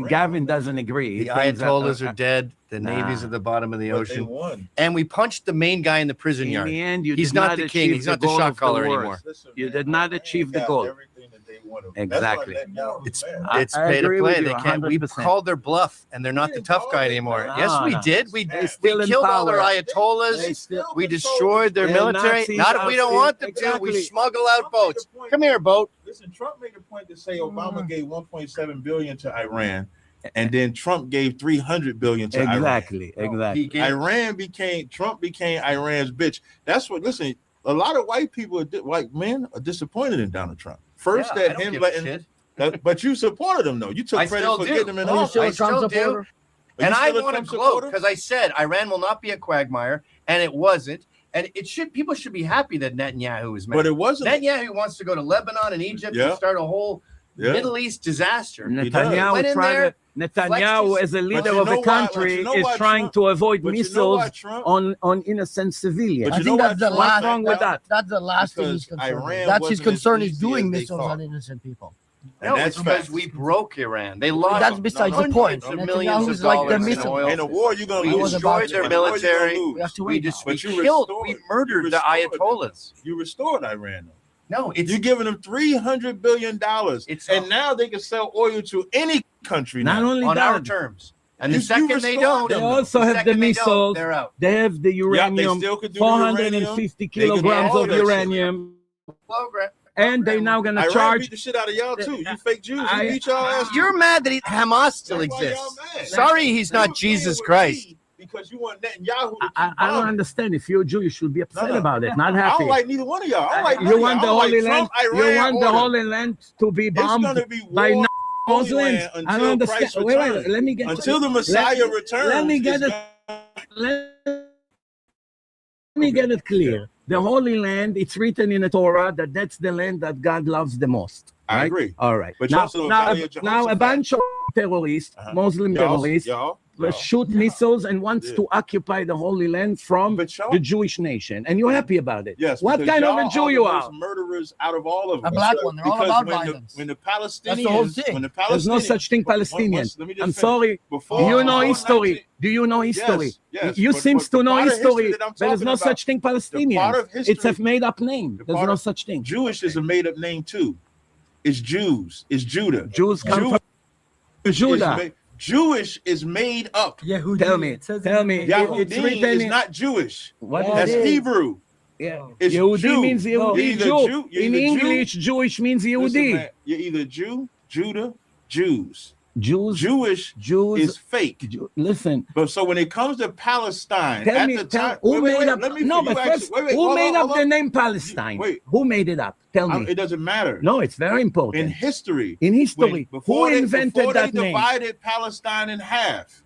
[SPEAKER 4] Gavin doesn't agree.
[SPEAKER 3] The Ayatollahs are dead. The Navy's at the bottom of the
[SPEAKER 11] But they
[SPEAKER 3] ocean.
[SPEAKER 11] won.
[SPEAKER 3] And we punched the main guy in the prison
[SPEAKER 4] In
[SPEAKER 3] yard.
[SPEAKER 4] the end,
[SPEAKER 3] He's
[SPEAKER 4] did
[SPEAKER 3] not the king.
[SPEAKER 4] achieve
[SPEAKER 3] He's not the
[SPEAKER 4] goal
[SPEAKER 3] shot
[SPEAKER 4] of
[SPEAKER 3] caller
[SPEAKER 4] wars.
[SPEAKER 3] anymore.
[SPEAKER 11] Listen,
[SPEAKER 4] You
[SPEAKER 11] man,
[SPEAKER 4] did not
[SPEAKER 11] Iran
[SPEAKER 4] achieve the
[SPEAKER 11] got
[SPEAKER 4] goal.
[SPEAKER 11] everything that they wanted.
[SPEAKER 4] Exactly.
[SPEAKER 11] That's why Netanyahu was
[SPEAKER 3] It's
[SPEAKER 11] mad.
[SPEAKER 3] it's
[SPEAKER 4] I
[SPEAKER 3] pay to
[SPEAKER 4] agree with
[SPEAKER 3] play.
[SPEAKER 4] you
[SPEAKER 3] They can't. We
[SPEAKER 4] 100%.
[SPEAKER 3] called their bluff, and they're not the tough guy anymore.
[SPEAKER 4] No,
[SPEAKER 3] Yes, we
[SPEAKER 4] no.
[SPEAKER 3] did. We
[SPEAKER 4] They're still in
[SPEAKER 3] killed all their
[SPEAKER 4] power.
[SPEAKER 3] Ayatollahs. We destroyed their
[SPEAKER 4] The
[SPEAKER 3] military.
[SPEAKER 4] Nazis
[SPEAKER 3] Not if
[SPEAKER 4] are
[SPEAKER 3] we don't
[SPEAKER 4] still-
[SPEAKER 3] want them to.
[SPEAKER 4] Exactly.
[SPEAKER 3] We smuggle out boats. Come here, boat.
[SPEAKER 11] Listen, Trump made a point to say Obama gave 1.7 billion to Iran, and then Trump gave 300 billion to Iran.
[SPEAKER 4] Exactly.
[SPEAKER 11] Trump became Iran's bitch. That's what. Listen, a lot of white people, white men, are disappointed in Donald Trump. First,
[SPEAKER 3] Yeah, I
[SPEAKER 11] that
[SPEAKER 3] don't
[SPEAKER 11] him
[SPEAKER 3] give a
[SPEAKER 11] letting,
[SPEAKER 3] shit.
[SPEAKER 11] but you supported him though. You took
[SPEAKER 3] I
[SPEAKER 11] credit
[SPEAKER 3] still
[SPEAKER 11] for
[SPEAKER 3] do.
[SPEAKER 11] getting him in
[SPEAKER 2] Are you
[SPEAKER 11] office.
[SPEAKER 2] still a
[SPEAKER 3] I
[SPEAKER 2] Trump
[SPEAKER 3] still do.
[SPEAKER 2] supporter?
[SPEAKER 11] Are
[SPEAKER 3] And
[SPEAKER 11] you
[SPEAKER 3] I
[SPEAKER 11] still a
[SPEAKER 3] want to
[SPEAKER 11] Trump
[SPEAKER 3] gloat
[SPEAKER 11] supporter?
[SPEAKER 3] because I said Iran will not be a quagmire, and it wasn't. And it should. People should be happy that Netanyahu is mad.
[SPEAKER 11] But it wasn't.
[SPEAKER 3] Netanyahu wants to go to Lebanon and Egypt and start a whole Middle East disaster.
[SPEAKER 4] Netanyahu
[SPEAKER 3] Went in there,
[SPEAKER 4] Netanyahu, as a leader
[SPEAKER 11] you
[SPEAKER 4] of
[SPEAKER 11] know
[SPEAKER 4] a
[SPEAKER 11] why-
[SPEAKER 4] country,
[SPEAKER 11] but you know
[SPEAKER 4] is
[SPEAKER 11] why
[SPEAKER 4] trying
[SPEAKER 11] Trump-
[SPEAKER 4] to avoid
[SPEAKER 11] but you know
[SPEAKER 4] missiles
[SPEAKER 11] why Trump-
[SPEAKER 4] on innocent civilians.
[SPEAKER 11] But
[SPEAKER 2] I
[SPEAKER 11] you
[SPEAKER 2] think
[SPEAKER 11] know
[SPEAKER 2] that's
[SPEAKER 11] why
[SPEAKER 2] the
[SPEAKER 11] Trump
[SPEAKER 2] last.
[SPEAKER 11] backed
[SPEAKER 4] wrong with
[SPEAKER 11] out?
[SPEAKER 4] that?
[SPEAKER 2] That's the last thing he's
[SPEAKER 11] Because
[SPEAKER 2] concerned with.
[SPEAKER 11] Iran
[SPEAKER 2] That's his
[SPEAKER 11] wasn't as
[SPEAKER 2] concern. He's
[SPEAKER 11] easy
[SPEAKER 2] doing
[SPEAKER 11] as they
[SPEAKER 2] missiles
[SPEAKER 11] thought.
[SPEAKER 2] on innocent people.
[SPEAKER 11] And
[SPEAKER 3] No,
[SPEAKER 11] that's
[SPEAKER 3] it's because
[SPEAKER 11] facts.
[SPEAKER 3] we broke Iran. They lost.
[SPEAKER 2] That's besides the point.
[SPEAKER 3] hundreds of millions
[SPEAKER 2] Netanyahu's
[SPEAKER 3] of
[SPEAKER 2] like the
[SPEAKER 3] dollars in
[SPEAKER 2] missile.
[SPEAKER 3] oil.
[SPEAKER 11] In a war, you're
[SPEAKER 3] We
[SPEAKER 11] gonna lose.
[SPEAKER 3] destroyed their
[SPEAKER 11] In a war, you're gonna
[SPEAKER 3] military.
[SPEAKER 11] lose.
[SPEAKER 2] We have to
[SPEAKER 3] We
[SPEAKER 2] wait now.
[SPEAKER 3] just we
[SPEAKER 11] But you
[SPEAKER 3] killed.
[SPEAKER 11] restored-
[SPEAKER 3] We murdered
[SPEAKER 11] you
[SPEAKER 3] the
[SPEAKER 11] restored them.
[SPEAKER 3] Ayatollahs.
[SPEAKER 11] You restored Iran though.
[SPEAKER 3] No, it's
[SPEAKER 11] You're giving them $300 billion, and now they can sell oil to any country.
[SPEAKER 4] Not
[SPEAKER 11] now.
[SPEAKER 4] only
[SPEAKER 3] on our
[SPEAKER 4] that,
[SPEAKER 3] terms. And
[SPEAKER 11] You-
[SPEAKER 3] the second
[SPEAKER 11] you
[SPEAKER 3] they
[SPEAKER 11] restored
[SPEAKER 3] don't,
[SPEAKER 11] them,
[SPEAKER 4] they
[SPEAKER 11] though.
[SPEAKER 4] also
[SPEAKER 3] the
[SPEAKER 4] have the
[SPEAKER 3] second they don't,
[SPEAKER 4] missiles.
[SPEAKER 3] they're out.
[SPEAKER 4] They have the uranium,
[SPEAKER 11] still could do the
[SPEAKER 4] 450
[SPEAKER 11] uranium. They could do
[SPEAKER 4] kilograms
[SPEAKER 11] all
[SPEAKER 4] of
[SPEAKER 11] that shit.
[SPEAKER 4] uranium,
[SPEAKER 3] Program.
[SPEAKER 4] and they're now going to
[SPEAKER 11] Iran
[SPEAKER 4] charge.
[SPEAKER 11] beat the shit out of y'all too. You fake Jews.
[SPEAKER 4] I-
[SPEAKER 11] You beat y'all ass.
[SPEAKER 3] You're mad that Hamas still
[SPEAKER 11] That's why y'all
[SPEAKER 3] exists.
[SPEAKER 11] mad.
[SPEAKER 3] Sorry, he's
[SPEAKER 11] You
[SPEAKER 3] not
[SPEAKER 11] were
[SPEAKER 3] Jesus
[SPEAKER 11] playing with
[SPEAKER 3] Christ.
[SPEAKER 11] me because you want Netanyahu to keep
[SPEAKER 4] I don't
[SPEAKER 11] bombing.
[SPEAKER 4] understand. If you're a Jew, you should be upset
[SPEAKER 11] No.
[SPEAKER 4] about it, not
[SPEAKER 11] I
[SPEAKER 4] happy.
[SPEAKER 11] don't like neither one of y'all. I don't like none
[SPEAKER 4] You
[SPEAKER 11] of
[SPEAKER 4] want the
[SPEAKER 11] y'all. I don't
[SPEAKER 4] Holy
[SPEAKER 11] like
[SPEAKER 4] Land?
[SPEAKER 11] Trump,
[SPEAKER 4] You
[SPEAKER 11] Iran,
[SPEAKER 4] want the
[SPEAKER 11] or them.
[SPEAKER 4] Holy Land to be
[SPEAKER 11] It's
[SPEAKER 4] bombed
[SPEAKER 11] gonna be
[SPEAKER 4] by
[SPEAKER 11] war Holy
[SPEAKER 4] Muslims.
[SPEAKER 11] Land
[SPEAKER 4] I don't
[SPEAKER 11] until
[SPEAKER 4] understand.
[SPEAKER 11] Christ
[SPEAKER 4] Wait,
[SPEAKER 11] returns.
[SPEAKER 4] let me get
[SPEAKER 11] Until the Messiah returns.
[SPEAKER 4] Let me get
[SPEAKER 11] it's
[SPEAKER 4] it. Let me get it clear. The Holy Land, it's written in the Torah that that's the land that God loves the most. Right?
[SPEAKER 11] I agree.
[SPEAKER 4] All right.
[SPEAKER 11] But
[SPEAKER 4] Now,
[SPEAKER 11] also
[SPEAKER 4] now,
[SPEAKER 11] Valley of
[SPEAKER 4] now a
[SPEAKER 11] Jehoshaphat.
[SPEAKER 4] bunch of terrorists, Muslim terrorists, shoot missiles and wants to occupy the Holy Land from the Jewish nation. And you're happy about it.
[SPEAKER 11] Yes.
[SPEAKER 4] What kind of a Jew you are?
[SPEAKER 11] Murderers out of all of them.
[SPEAKER 2] A black one. They're all about violence.
[SPEAKER 11] When the
[SPEAKER 2] That's the whole
[SPEAKER 11] Palestinians,
[SPEAKER 2] thing.
[SPEAKER 11] when the Palestinians,
[SPEAKER 4] There's no such thing Palestinians.
[SPEAKER 11] let me just
[SPEAKER 4] I'm
[SPEAKER 11] finish.
[SPEAKER 4] sorry.
[SPEAKER 11] Before,
[SPEAKER 4] Do you know
[SPEAKER 11] before
[SPEAKER 4] history?
[SPEAKER 11] 19
[SPEAKER 4] Do you know history?
[SPEAKER 11] Yes,
[SPEAKER 4] You
[SPEAKER 11] but
[SPEAKER 4] seems
[SPEAKER 11] the
[SPEAKER 4] to know
[SPEAKER 11] part of
[SPEAKER 4] history,
[SPEAKER 11] that I'm
[SPEAKER 4] but there's
[SPEAKER 11] talking
[SPEAKER 4] no
[SPEAKER 11] about,
[SPEAKER 4] such thing
[SPEAKER 11] the part
[SPEAKER 4] Palestinians.
[SPEAKER 11] of history,
[SPEAKER 4] It's a made-up name. There's no such thing.
[SPEAKER 11] Jewish is a made-up name too. It's Jews. It's Judah.
[SPEAKER 4] Jews come from Judah.
[SPEAKER 11] Jewish is made up.
[SPEAKER 5] Yehudi.
[SPEAKER 4] Tell me. It's
[SPEAKER 11] Yahudim
[SPEAKER 4] written
[SPEAKER 11] is
[SPEAKER 4] in-
[SPEAKER 11] not Jewish.
[SPEAKER 4] What
[SPEAKER 11] That's
[SPEAKER 4] is it?
[SPEAKER 11] Hebrew.
[SPEAKER 4] Yeah.
[SPEAKER 11] It's
[SPEAKER 4] Yehudi
[SPEAKER 11] Jew.
[SPEAKER 4] means Yehudi,
[SPEAKER 11] You're either
[SPEAKER 4] Jew.
[SPEAKER 11] You're
[SPEAKER 4] In
[SPEAKER 11] either
[SPEAKER 4] English, Jewish means
[SPEAKER 11] Listen,
[SPEAKER 4] Yehudi.
[SPEAKER 11] man, you're either Jew, Judah, Jews.
[SPEAKER 4] Jews,
[SPEAKER 11] Jewish is fake.
[SPEAKER 4] Listen.
[SPEAKER 11] But so when it comes to Palestine,
[SPEAKER 4] Tell
[SPEAKER 11] at
[SPEAKER 4] me,
[SPEAKER 11] the time,
[SPEAKER 4] who made up?
[SPEAKER 11] let me
[SPEAKER 4] No,
[SPEAKER 11] you
[SPEAKER 4] but
[SPEAKER 11] actually-
[SPEAKER 4] first,
[SPEAKER 11] wait,
[SPEAKER 4] who
[SPEAKER 11] hold
[SPEAKER 4] made
[SPEAKER 11] on,
[SPEAKER 4] up
[SPEAKER 11] hold
[SPEAKER 4] the
[SPEAKER 11] on.
[SPEAKER 4] name Palestine?
[SPEAKER 11] Wait.
[SPEAKER 4] Who made it up? Tell me.
[SPEAKER 11] It doesn't matter.
[SPEAKER 4] No, it's very important.
[SPEAKER 11] In history.
[SPEAKER 4] In history,
[SPEAKER 11] Before
[SPEAKER 4] who invented
[SPEAKER 11] before
[SPEAKER 4] that
[SPEAKER 11] they
[SPEAKER 4] name?
[SPEAKER 11] divided Palestine in half,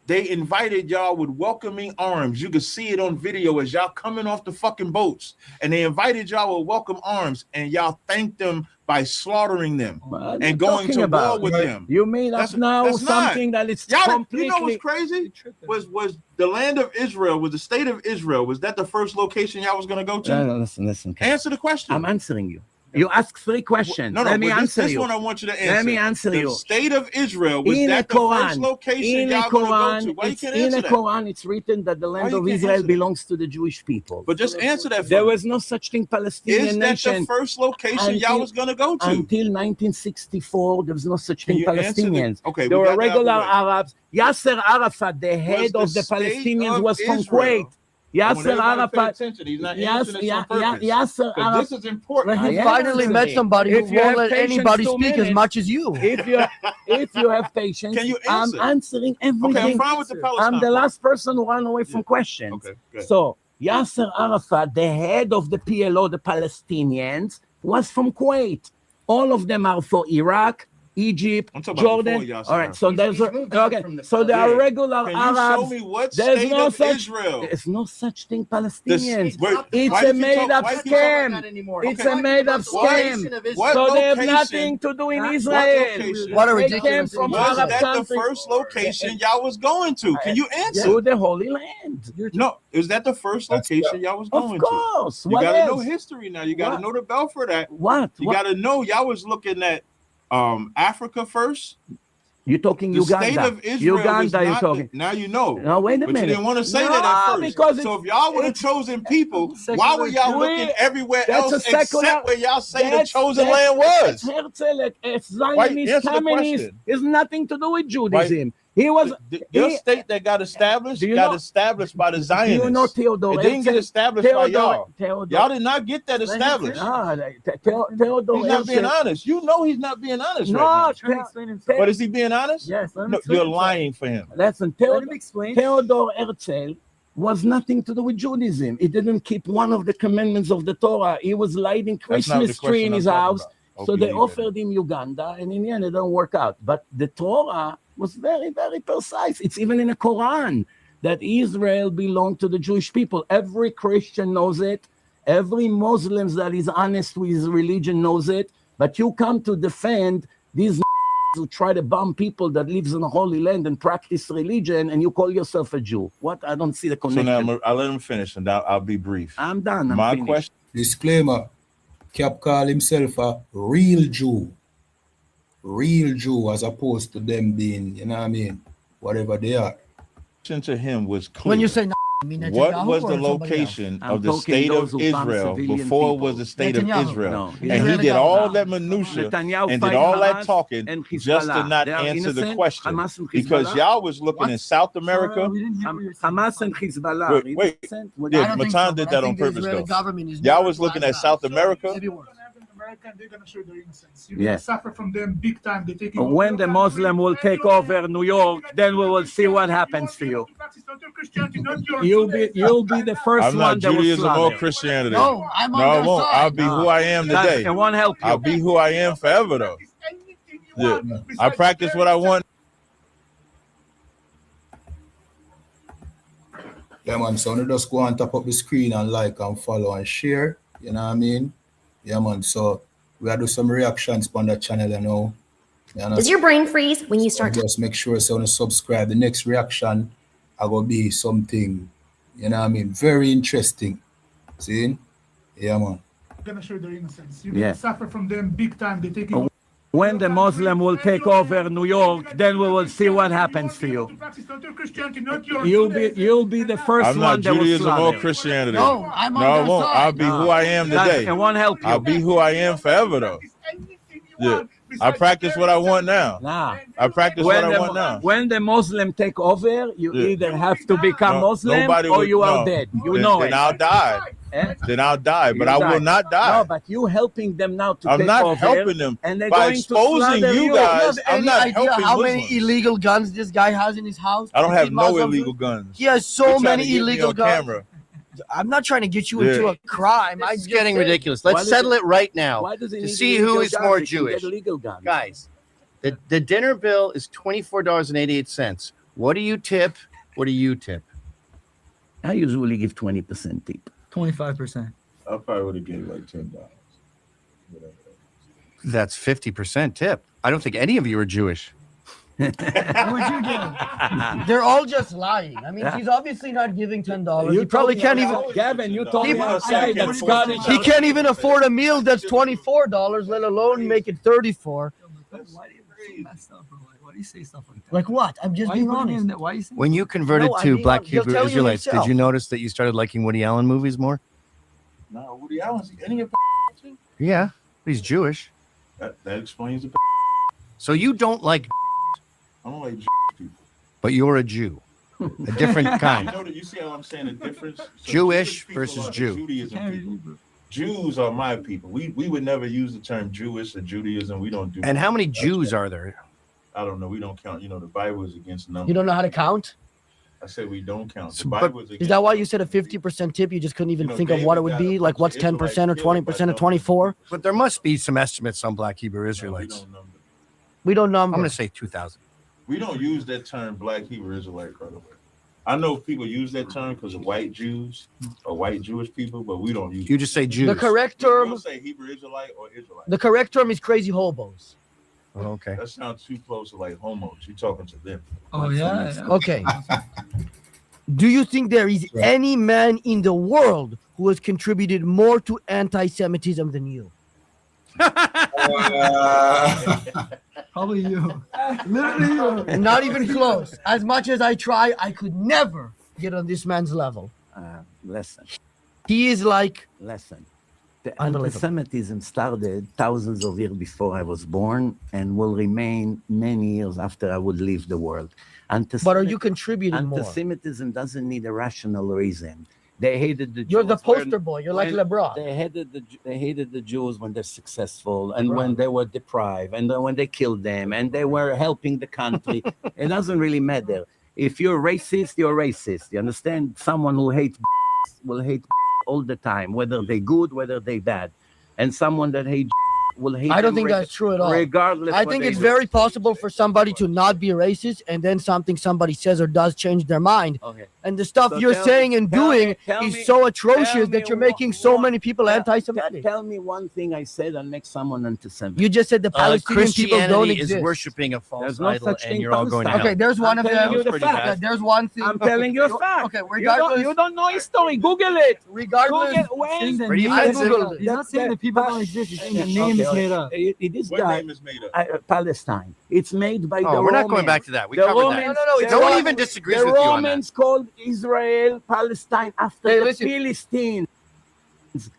[SPEAKER 11] they invited y'all with welcoming arms. You can see it on video as y'all coming off the fucking boats. And they invited y'all with welcome arms, and y'all thanked them by slaughtering them and going to war with them.
[SPEAKER 4] You made up now something that is completely.
[SPEAKER 11] You know what's crazy? Was the land of Israel, was the state of Israel, was that the first location y'all was going to go to?
[SPEAKER 4] No, listen.
[SPEAKER 11] Answer the question.
[SPEAKER 4] I'm answering you. You ask 3 questions.
[SPEAKER 11] No,
[SPEAKER 4] Let me answer
[SPEAKER 11] this
[SPEAKER 4] you.
[SPEAKER 11] one I want you to answer.
[SPEAKER 4] Let me answer
[SPEAKER 11] the
[SPEAKER 4] you.
[SPEAKER 11] State of Israel, was
[SPEAKER 4] In
[SPEAKER 11] that
[SPEAKER 4] the
[SPEAKER 11] the
[SPEAKER 4] Quran,
[SPEAKER 11] first location
[SPEAKER 4] in the
[SPEAKER 11] y'all going to
[SPEAKER 4] Quran,
[SPEAKER 11] go to? Why you
[SPEAKER 4] it's
[SPEAKER 11] can't
[SPEAKER 4] in
[SPEAKER 11] answer
[SPEAKER 4] the
[SPEAKER 11] that?
[SPEAKER 4] Quran, it's written that the land
[SPEAKER 11] you
[SPEAKER 4] of
[SPEAKER 11] can't
[SPEAKER 4] Israel
[SPEAKER 11] answer that?
[SPEAKER 4] belongs to the Jewish people.
[SPEAKER 11] But just answer that.
[SPEAKER 4] There was no such thing Palestinian
[SPEAKER 11] Is that
[SPEAKER 4] nation.
[SPEAKER 11] the first location y'all was going to go to?
[SPEAKER 4] Until 1964, there was no such
[SPEAKER 11] Can
[SPEAKER 4] thing
[SPEAKER 11] you answer the-
[SPEAKER 4] Palestinians.
[SPEAKER 11] Okay,
[SPEAKER 4] There
[SPEAKER 11] we
[SPEAKER 4] were
[SPEAKER 11] got that out the
[SPEAKER 4] regular
[SPEAKER 11] way.
[SPEAKER 4] Arabs. Yasser Arafat, the head
[SPEAKER 11] the
[SPEAKER 4] of the
[SPEAKER 11] state
[SPEAKER 4] Palestinians,
[SPEAKER 11] of
[SPEAKER 4] was from
[SPEAKER 11] Israel.
[SPEAKER 4] Kuwait.
[SPEAKER 11] I want
[SPEAKER 4] Yasser
[SPEAKER 11] everybody to pay
[SPEAKER 4] Arafat.
[SPEAKER 11] attention. He's not
[SPEAKER 4] Yes,
[SPEAKER 11] answering this on purpose.
[SPEAKER 4] Yasser
[SPEAKER 11] 'Cause
[SPEAKER 4] Arafat.
[SPEAKER 11] this is important.
[SPEAKER 2] He finally met somebody who
[SPEAKER 4] If you
[SPEAKER 2] won't
[SPEAKER 4] have
[SPEAKER 2] let
[SPEAKER 4] patience,
[SPEAKER 2] anybody
[SPEAKER 4] 2
[SPEAKER 2] speak as
[SPEAKER 4] minutes.
[SPEAKER 2] much as you.
[SPEAKER 4] If you have patience,
[SPEAKER 11] Can you
[SPEAKER 4] I'm
[SPEAKER 11] answer?
[SPEAKER 4] answering everything.
[SPEAKER 11] Okay, I'm fine with the Palestine
[SPEAKER 4] I'm the
[SPEAKER 11] part.
[SPEAKER 4] last person who ran away from questions.
[SPEAKER 11] Okay, good.
[SPEAKER 4] So Yasser Arafat, the head of the PLO, the Palestinians, was from Kuwait. All of them are for Iraq, Egypt,
[SPEAKER 11] I'm talking about
[SPEAKER 4] Jordan.
[SPEAKER 11] before Yasser
[SPEAKER 4] All right, so there's okay. So there
[SPEAKER 11] Yeah.
[SPEAKER 4] are regular
[SPEAKER 11] Can you
[SPEAKER 4] Arabs.
[SPEAKER 11] show me what
[SPEAKER 4] There's
[SPEAKER 11] state
[SPEAKER 4] no
[SPEAKER 11] of
[SPEAKER 4] such.
[SPEAKER 11] Israel?
[SPEAKER 4] There's no such thing Palestinians.
[SPEAKER 11] Wait,
[SPEAKER 4] It's
[SPEAKER 11] why
[SPEAKER 4] a
[SPEAKER 11] you keep
[SPEAKER 4] made-up
[SPEAKER 11] why you keep talking about
[SPEAKER 4] scam. It's a made-up
[SPEAKER 11] What-
[SPEAKER 4] scam.
[SPEAKER 11] what
[SPEAKER 4] So they have
[SPEAKER 11] location-
[SPEAKER 4] nothing to do in
[SPEAKER 11] What
[SPEAKER 4] Israel.
[SPEAKER 11] location-
[SPEAKER 2] What a
[SPEAKER 4] They
[SPEAKER 2] ridiculous
[SPEAKER 4] came from
[SPEAKER 11] Was
[SPEAKER 4] Arab
[SPEAKER 11] that
[SPEAKER 4] countries.
[SPEAKER 11] the first location y'all was going to? Can you answer?
[SPEAKER 4] To the Holy Land.
[SPEAKER 11] No, is that the first location y'all was going
[SPEAKER 4] Of course.
[SPEAKER 11] to? You
[SPEAKER 4] What
[SPEAKER 11] got to know
[SPEAKER 4] else?
[SPEAKER 11] history now. You got to
[SPEAKER 4] What?
[SPEAKER 11] know the bell for that.
[SPEAKER 4] What?
[SPEAKER 11] You got to know y'all was looking at Africa first.
[SPEAKER 4] You're talking
[SPEAKER 11] The
[SPEAKER 4] Uganda.
[SPEAKER 11] state of Israel was
[SPEAKER 4] Uganda, you're
[SPEAKER 11] not
[SPEAKER 4] talking.
[SPEAKER 11] now you know.
[SPEAKER 4] No, wait a
[SPEAKER 11] But
[SPEAKER 4] minute.
[SPEAKER 11] you didn't want to say
[SPEAKER 4] No,
[SPEAKER 11] that at first.
[SPEAKER 4] because
[SPEAKER 11] So
[SPEAKER 4] it's-
[SPEAKER 11] if y'all would have chosen people, why were y'all looking everywhere else except where y'all say the chosen land was?
[SPEAKER 4] Herzl, a
[SPEAKER 11] Why-
[SPEAKER 4] Zionist
[SPEAKER 11] answer the
[SPEAKER 4] communist,
[SPEAKER 11] question.
[SPEAKER 4] is nothing to do with Judaism. He was
[SPEAKER 11] Your state that got established got established by the Zionists.
[SPEAKER 4] Do you know Theodore
[SPEAKER 11] It didn't get
[SPEAKER 4] Herzl?
[SPEAKER 11] established by y'all.
[SPEAKER 4] Theodore-
[SPEAKER 11] Y'all did not get that established.
[SPEAKER 4] Theodore
[SPEAKER 11] He's not being
[SPEAKER 4] Herzl-
[SPEAKER 11] honest. You know he's not being honest
[SPEAKER 4] No,
[SPEAKER 11] right now.
[SPEAKER 4] Theo-
[SPEAKER 11] But is he being honest?
[SPEAKER 5] Yes, let him
[SPEAKER 11] No,
[SPEAKER 5] explain
[SPEAKER 11] you're
[SPEAKER 5] himself.
[SPEAKER 11] lying for him.
[SPEAKER 4] Listen,
[SPEAKER 5] Let him explain.
[SPEAKER 4] Theodore Herzl was nothing to do with Judaism. He didn't keep one of the commandments of the Torah. He was lighting
[SPEAKER 11] That's not the
[SPEAKER 4] Christmas tree in
[SPEAKER 11] question
[SPEAKER 4] his
[SPEAKER 11] I'm talking
[SPEAKER 4] house.
[SPEAKER 11] about.
[SPEAKER 4] So
[SPEAKER 11] Okay,
[SPEAKER 4] they
[SPEAKER 11] leave it.
[SPEAKER 4] offered him Uganda, and in the end, it didn't work out. But the Torah was very, very precise. It's even in the Quran that Israel belonged to the Jewish people. Every Christian knows it. Every Muslim that is honest with his religion knows it. But you come to defend these who try to bomb people that lives in the Holy Land and practice religion, and you call yourself a Jew. What? I don't see the
[SPEAKER 11] So
[SPEAKER 4] connection.
[SPEAKER 11] now I'll let him finish, and I'll be brief.
[SPEAKER 4] I'm done. I'm
[SPEAKER 11] My
[SPEAKER 4] finished.
[SPEAKER 11] question.
[SPEAKER 1] Disclaimer, Cap call himself a real Jew. Real Jew as opposed to them being, you know what I mean, whatever they are.
[SPEAKER 11] To him was clear.
[SPEAKER 2] When you say I mean
[SPEAKER 11] What
[SPEAKER 2] Netanyahu
[SPEAKER 11] was
[SPEAKER 2] or
[SPEAKER 11] the
[SPEAKER 2] somebody else?
[SPEAKER 11] location
[SPEAKER 4] I'm
[SPEAKER 11] of the
[SPEAKER 4] talking
[SPEAKER 11] state
[SPEAKER 4] those
[SPEAKER 11] of
[SPEAKER 4] who bomb
[SPEAKER 11] Israel
[SPEAKER 4] civilian
[SPEAKER 11] before it
[SPEAKER 4] people.
[SPEAKER 11] was the state
[SPEAKER 2] Netanyahu.
[SPEAKER 11] of Israel?
[SPEAKER 4] No,
[SPEAKER 11] And
[SPEAKER 2] Israeli
[SPEAKER 11] he did all
[SPEAKER 2] government.
[SPEAKER 11] that minutia
[SPEAKER 4] Netanyahu
[SPEAKER 11] and did
[SPEAKER 4] fight
[SPEAKER 11] all that
[SPEAKER 4] Hamas
[SPEAKER 11] talking
[SPEAKER 4] and
[SPEAKER 11] just to
[SPEAKER 4] Hezbollah.
[SPEAKER 11] not
[SPEAKER 4] They are
[SPEAKER 11] answer the
[SPEAKER 4] innocent.
[SPEAKER 11] question.
[SPEAKER 4] Hamas and
[SPEAKER 11] Because
[SPEAKER 4] Hezbollah.
[SPEAKER 11] y'all was looking
[SPEAKER 4] What?
[SPEAKER 11] in South America.
[SPEAKER 5] We didn't hear what you're saying.
[SPEAKER 4] Hamas and Hezbollah.
[SPEAKER 11] Wait.
[SPEAKER 4] Innocent? What-
[SPEAKER 11] Yeah,
[SPEAKER 2] I don't think
[SPEAKER 11] Mattan
[SPEAKER 2] so,
[SPEAKER 11] did
[SPEAKER 2] but
[SPEAKER 11] that
[SPEAKER 2] I
[SPEAKER 11] on
[SPEAKER 2] think the
[SPEAKER 11] purpose,
[SPEAKER 2] Israeli
[SPEAKER 11] though.
[SPEAKER 2] government is
[SPEAKER 11] Y'all
[SPEAKER 2] more
[SPEAKER 11] was looking
[SPEAKER 2] like
[SPEAKER 11] at
[SPEAKER 2] that.
[SPEAKER 11] South America.
[SPEAKER 2] Maybe worse.
[SPEAKER 9] American, they're gonna show their innocence. You're
[SPEAKER 4] Yes.
[SPEAKER 9] gonna suffer from them big time. They take
[SPEAKER 4] When the Muslim will take over New York, then we will see what happens to you. You'll be the first
[SPEAKER 11] I'm
[SPEAKER 4] one
[SPEAKER 11] not
[SPEAKER 4] that will
[SPEAKER 11] Judaism or
[SPEAKER 4] slaughter.
[SPEAKER 11] Christianity.
[SPEAKER 2] No, I'm
[SPEAKER 11] No,
[SPEAKER 2] on
[SPEAKER 11] I
[SPEAKER 2] their
[SPEAKER 11] won't.
[SPEAKER 2] side.
[SPEAKER 11] I'll be who I am
[SPEAKER 4] That-
[SPEAKER 11] today.
[SPEAKER 4] It won't help you.
[SPEAKER 11] I'll be who I am forever, though. Yeah. I practice what I want.
[SPEAKER 1] Yeah, man. So you just go and tap up the screen and like and follow and share. You know what I mean? Yeah, man. So we are do some reactions on the channel, you know.
[SPEAKER 13] Does your brain freeze when you start?
[SPEAKER 1] Just make sure so to subscribe. The next reaction I will be something, you know what I mean, very interesting. See? Yeah, man.
[SPEAKER 9] Gonna show their innocence. You can suffer from them big time. They take it.
[SPEAKER 4] When the Muslim will take over New York, then we will see what happens to you. You'll be the first
[SPEAKER 11] I'm
[SPEAKER 4] one
[SPEAKER 11] not
[SPEAKER 4] that will
[SPEAKER 11] Judaism or
[SPEAKER 4] slaughter.
[SPEAKER 11] Christianity.
[SPEAKER 2] No, I'm on
[SPEAKER 11] No, I
[SPEAKER 2] their
[SPEAKER 11] won't.
[SPEAKER 2] side.
[SPEAKER 11] I'll be who I am today.
[SPEAKER 4] It won't help you.
[SPEAKER 11] I'll be who I am forever, though. Yeah. I practice what I want now.
[SPEAKER 4] Nah.
[SPEAKER 11] I practice what I want now.
[SPEAKER 4] When the Muslim take over, you either have to become Muslim or
[SPEAKER 11] would-
[SPEAKER 4] you are
[SPEAKER 11] no.
[SPEAKER 4] dead. You
[SPEAKER 11] Then-
[SPEAKER 4] know
[SPEAKER 11] then
[SPEAKER 4] it.
[SPEAKER 11] I'll die.
[SPEAKER 4] Eh?
[SPEAKER 11] Then I'll die, but
[SPEAKER 4] You
[SPEAKER 11] I
[SPEAKER 4] die.
[SPEAKER 11] will not die.
[SPEAKER 4] No, but you helping them now to
[SPEAKER 11] I'm
[SPEAKER 4] take
[SPEAKER 11] not
[SPEAKER 4] over,
[SPEAKER 11] helping them
[SPEAKER 4] and they're
[SPEAKER 11] by
[SPEAKER 4] going to
[SPEAKER 11] exposing
[SPEAKER 4] slaughter
[SPEAKER 11] you
[SPEAKER 2] You
[SPEAKER 11] guys.
[SPEAKER 2] have
[SPEAKER 11] I'm
[SPEAKER 2] any
[SPEAKER 11] not
[SPEAKER 2] idea
[SPEAKER 11] helping
[SPEAKER 2] how
[SPEAKER 11] Muslims.
[SPEAKER 2] many illegal guns this guy has in his house?
[SPEAKER 11] I don't have no
[SPEAKER 2] Muslims?
[SPEAKER 11] illegal guns.
[SPEAKER 2] He has so
[SPEAKER 11] You're trying to
[SPEAKER 2] many
[SPEAKER 11] get me
[SPEAKER 2] illegal
[SPEAKER 11] on
[SPEAKER 2] guns.
[SPEAKER 11] camera.
[SPEAKER 2] I'm not trying to get you into
[SPEAKER 11] Yeah.
[SPEAKER 2] a crime.
[SPEAKER 3] It's getting ridiculous. Let's settle it right now to see who is more Jewish. Guys, the dinner bill is $24.88. What do you tip? What do you tip?
[SPEAKER 4] I usually give 20% tip.
[SPEAKER 5] 25%.
[SPEAKER 11] I probably would have given like $10.
[SPEAKER 3] That's 50% tip. I don't think any of you are Jewish.
[SPEAKER 2] What would you give? They're all just lying. I mean, he's obviously not giving $10. He probably can't even.
[SPEAKER 4] Gavin, you told me outside that Scottish.
[SPEAKER 2] He can't even afford a meal that's $24, let alone make it $34.
[SPEAKER 5] Why do you messed up, bro? Why do you say stuff like that?
[SPEAKER 2] Like what? I'm just being honest.
[SPEAKER 5] Why are you saying
[SPEAKER 3] When you converted
[SPEAKER 2] No, I'm
[SPEAKER 3] to
[SPEAKER 2] being
[SPEAKER 3] Black
[SPEAKER 2] honest. He'll
[SPEAKER 3] Hebrew
[SPEAKER 2] tell you
[SPEAKER 3] Israelites, did
[SPEAKER 2] himself.
[SPEAKER 3] you notice that you started liking Woody Allen movies more?
[SPEAKER 11] No, Woody Allen's any of too?
[SPEAKER 3] Yeah, he's Jewish.
[SPEAKER 11] That explains the.
[SPEAKER 3] So you don't like,
[SPEAKER 11] I don't like people.
[SPEAKER 3] but you're a Jew, a different kind.
[SPEAKER 11] You see how I'm saying the difference? So
[SPEAKER 3] Jewish
[SPEAKER 11] people
[SPEAKER 3] versus
[SPEAKER 11] are the
[SPEAKER 3] Jew.
[SPEAKER 11] Judaism people. Jews are my people. We would never use the term Jewish or Judaism. We don't do.
[SPEAKER 3] And how many Jews are there?
[SPEAKER 11] I don't know. We don't count. You know, the Bible is against numbers.
[SPEAKER 2] You don't know how to count?
[SPEAKER 11] I said we don't count. The
[SPEAKER 3] But-
[SPEAKER 11] Bible is against.
[SPEAKER 2] Is that why you said a 50% tip? You just couldn't even think of what it would be? Like what's 10% or 20% or 24?
[SPEAKER 3] But there must be some estimates on Black Hebrew Israelites.
[SPEAKER 2] We don't number.
[SPEAKER 3] I'm going to say 2,000.
[SPEAKER 11] We don't use that term Black Hebrew Israelite, by the way. I know people use that term because of white Jews or white Jewish people, but we don't use.
[SPEAKER 3] You just say Jews.
[SPEAKER 2] The correct term.
[SPEAKER 11] We'll say Hebrew Israelite or Israelite.
[SPEAKER 2] The correct term is crazy hobos.
[SPEAKER 3] Oh, okay.
[SPEAKER 11] That sounds too close to like homos. You're talking to them.
[SPEAKER 5] Oh, yeah.
[SPEAKER 2] Okay. Do you think there is any man in the world who has contributed more to anti-Semitism than you?
[SPEAKER 5] Probably you. Literally you.
[SPEAKER 2] Not even close. As much as I try, I could never get on this man's level.
[SPEAKER 4] Listen.
[SPEAKER 2] He is like.
[SPEAKER 4] Listen. The
[SPEAKER 2] Unbelievable.
[SPEAKER 4] anti-Semitism started thousands of years before I was born and will remain many years after I would leave the world.
[SPEAKER 2] But are you contributing more?
[SPEAKER 4] Anti-Semitism doesn't need a rational reason. They hated the Jews.
[SPEAKER 2] You're the poster boy. You're like LeBron.
[SPEAKER 4] They hated the Jews when they're successful and when they were deprived and then when they killed them and they were helping the country. It doesn't really matter. If you're racist, you're racist. You understand? Someone who hates will hate all the time, whether they're good, whether they're bad. And someone that hates will hate.
[SPEAKER 2] I don't think that's true at all.
[SPEAKER 4] Regardless,
[SPEAKER 2] I
[SPEAKER 4] what
[SPEAKER 2] think
[SPEAKER 4] they
[SPEAKER 2] it's
[SPEAKER 4] do.
[SPEAKER 2] very possible for somebody to not be racist and then something somebody says or does change their mind.
[SPEAKER 4] Okay.
[SPEAKER 2] And the stuff
[SPEAKER 4] So
[SPEAKER 2] you're
[SPEAKER 4] tell
[SPEAKER 2] saying
[SPEAKER 4] me-
[SPEAKER 2] and
[SPEAKER 4] tell
[SPEAKER 2] doing
[SPEAKER 4] me- tell
[SPEAKER 2] is
[SPEAKER 4] me-
[SPEAKER 2] so
[SPEAKER 4] tell
[SPEAKER 2] atrocious
[SPEAKER 4] me
[SPEAKER 2] that you're making so many people anti-Semitic.
[SPEAKER 4] Tell me one thing I said and make someone anti-Semitic.
[SPEAKER 2] You just said the Palestinian people don't
[SPEAKER 3] Christianity
[SPEAKER 2] exist.
[SPEAKER 3] is worshiping a false
[SPEAKER 4] There's no
[SPEAKER 3] idol,
[SPEAKER 4] such
[SPEAKER 3] and
[SPEAKER 4] thing
[SPEAKER 3] you're all going to
[SPEAKER 4] Palestine.
[SPEAKER 3] hell.
[SPEAKER 2] Okay, there's one
[SPEAKER 4] I'm
[SPEAKER 2] of
[SPEAKER 4] telling
[SPEAKER 2] them.
[SPEAKER 4] you the fact.
[SPEAKER 2] Yeah, there's one thing.
[SPEAKER 4] I'm telling you a fact.
[SPEAKER 2] Okay, regardless.
[SPEAKER 4] You don't know history. Google it.
[SPEAKER 2] Regardless.
[SPEAKER 4] Google when.
[SPEAKER 5] Saying that
[SPEAKER 3] Where do you
[SPEAKER 5] names
[SPEAKER 3] find
[SPEAKER 5] are
[SPEAKER 3] it?
[SPEAKER 5] made up. He's not saying that people don't exist. He's saying the name is made up.
[SPEAKER 4] This
[SPEAKER 11] What
[SPEAKER 4] guy,
[SPEAKER 11] name is made up?
[SPEAKER 4] Palestine. It's made by the
[SPEAKER 3] Oh, we're not going
[SPEAKER 4] Romans.
[SPEAKER 3] back to that. We
[SPEAKER 4] The
[SPEAKER 3] covered
[SPEAKER 4] Romans,
[SPEAKER 3] that.
[SPEAKER 2] No, it's
[SPEAKER 3] No one
[SPEAKER 2] not.
[SPEAKER 3] even disagrees
[SPEAKER 4] the
[SPEAKER 3] with you on that.
[SPEAKER 4] Romans called Israel Palestine after
[SPEAKER 2] Hey,
[SPEAKER 4] the
[SPEAKER 2] listen.
[SPEAKER 4] Philistines.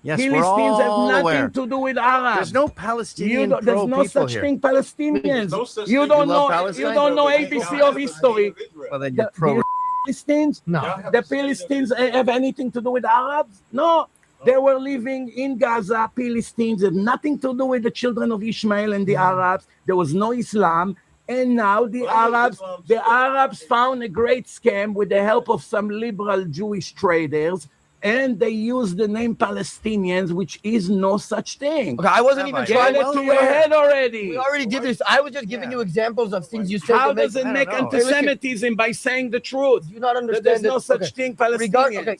[SPEAKER 3] Yes, we're
[SPEAKER 4] Philistines have
[SPEAKER 3] all
[SPEAKER 4] nothing
[SPEAKER 3] aware.
[SPEAKER 4] to do with Arabs.
[SPEAKER 3] There's no Palestinian
[SPEAKER 4] There's
[SPEAKER 3] pro
[SPEAKER 4] no
[SPEAKER 3] people
[SPEAKER 4] such
[SPEAKER 3] here.
[SPEAKER 4] thing, Palestinians.
[SPEAKER 11] There's no such
[SPEAKER 4] You
[SPEAKER 11] thing.
[SPEAKER 4] don't
[SPEAKER 3] You love
[SPEAKER 4] know.
[SPEAKER 3] Palestine?
[SPEAKER 4] You don't know ABC of history.
[SPEAKER 3] Well, then you're
[SPEAKER 4] The
[SPEAKER 3] pro.
[SPEAKER 4] Philistines.
[SPEAKER 2] No.
[SPEAKER 4] The Philistines have anything to do with Arabs? No. They were living in Gaza. Philistines had nothing to do with the children of Ishmael and the Arabs. There was no Islam. And now the Arabs found a great scam with the help of some liberal Jewish traders and they use the name Palestinians, which is no such thing.
[SPEAKER 2] Okay, I wasn't even trying
[SPEAKER 4] Get it to your head already.
[SPEAKER 2] We already did this. I was just giving you examples of things you said.
[SPEAKER 4] How does it make anti-Semitism by saying the truth?
[SPEAKER 2] Do you not understand
[SPEAKER 4] that there's
[SPEAKER 2] that,
[SPEAKER 4] no such thing, Palestinians?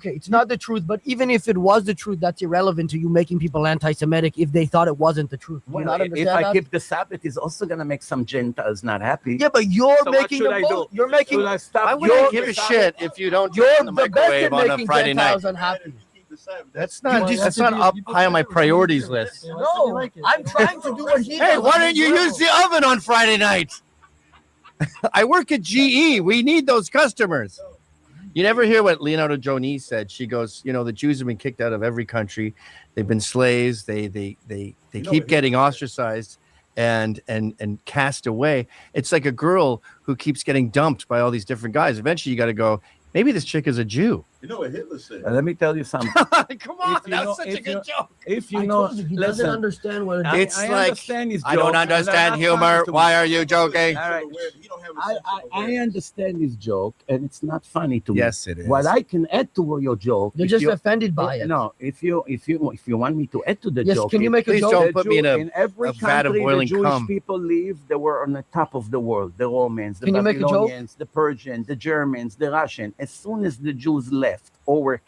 [SPEAKER 2] It's not the truth, but even if it was the truth, that's irrelevant to you making people anti-Semitic if they thought it wasn't the truth. Do you not understand
[SPEAKER 4] if I
[SPEAKER 2] that?
[SPEAKER 4] keep the Sabbath, it's also going to make some Gentiles not happy.
[SPEAKER 2] Yeah, but you're
[SPEAKER 4] So
[SPEAKER 2] making
[SPEAKER 4] what should I do?
[SPEAKER 2] You're making.
[SPEAKER 4] Should I stop?
[SPEAKER 3] Why would I give a shit if you don't turn on the microwave on a Friday night?
[SPEAKER 2] Unhappy.
[SPEAKER 3] That's not up high on my priorities list.
[SPEAKER 2] No, I'm trying to do what he
[SPEAKER 3] Hey,
[SPEAKER 2] does.
[SPEAKER 3] why don't you use the oven on Friday night? I work at GE. We need those customers. You never hear what Leonardo Joni said. She goes, the Jews have been kicked out of every country. They've been slaves. They keep getting ostracized and cast away. It's like a girl who keeps getting dumped by all these different guys. Eventually, you got to go, maybe this chick is a Jew.
[SPEAKER 11] You know what Hitler said?
[SPEAKER 4] Let me tell you something.
[SPEAKER 3] Come on, that was such a good joke.
[SPEAKER 4] If you
[SPEAKER 2] I
[SPEAKER 4] know,
[SPEAKER 2] told you, he
[SPEAKER 4] listen,
[SPEAKER 2] doesn't understand what it is.
[SPEAKER 3] It's
[SPEAKER 4] I
[SPEAKER 3] like,
[SPEAKER 4] understand his
[SPEAKER 3] I don't
[SPEAKER 4] joke,
[SPEAKER 3] understand
[SPEAKER 4] and I'm not
[SPEAKER 3] humor.
[SPEAKER 4] trying to-
[SPEAKER 3] Why are you joking?
[SPEAKER 4] All right. I understand his joke, and it's not funny to me.
[SPEAKER 3] Yes, it is.
[SPEAKER 4] What I can add to your joke,
[SPEAKER 2] You're
[SPEAKER 4] if
[SPEAKER 2] just
[SPEAKER 4] you-
[SPEAKER 2] offended by it.
[SPEAKER 4] No, if you want me to add to the
[SPEAKER 2] Yes,
[SPEAKER 4] joke,
[SPEAKER 2] can you make a
[SPEAKER 3] Please
[SPEAKER 2] joke?
[SPEAKER 3] don't put me in
[SPEAKER 4] in every
[SPEAKER 3] a vat of
[SPEAKER 4] country
[SPEAKER 3] boiling
[SPEAKER 4] the Jewish
[SPEAKER 3] cum.
[SPEAKER 4] people live, they were on the top of the world. The Romans, the
[SPEAKER 2] Can you make a joke?
[SPEAKER 4] Babylonians, the Persians, the Germans, the Russians. As soon as the Jews left or were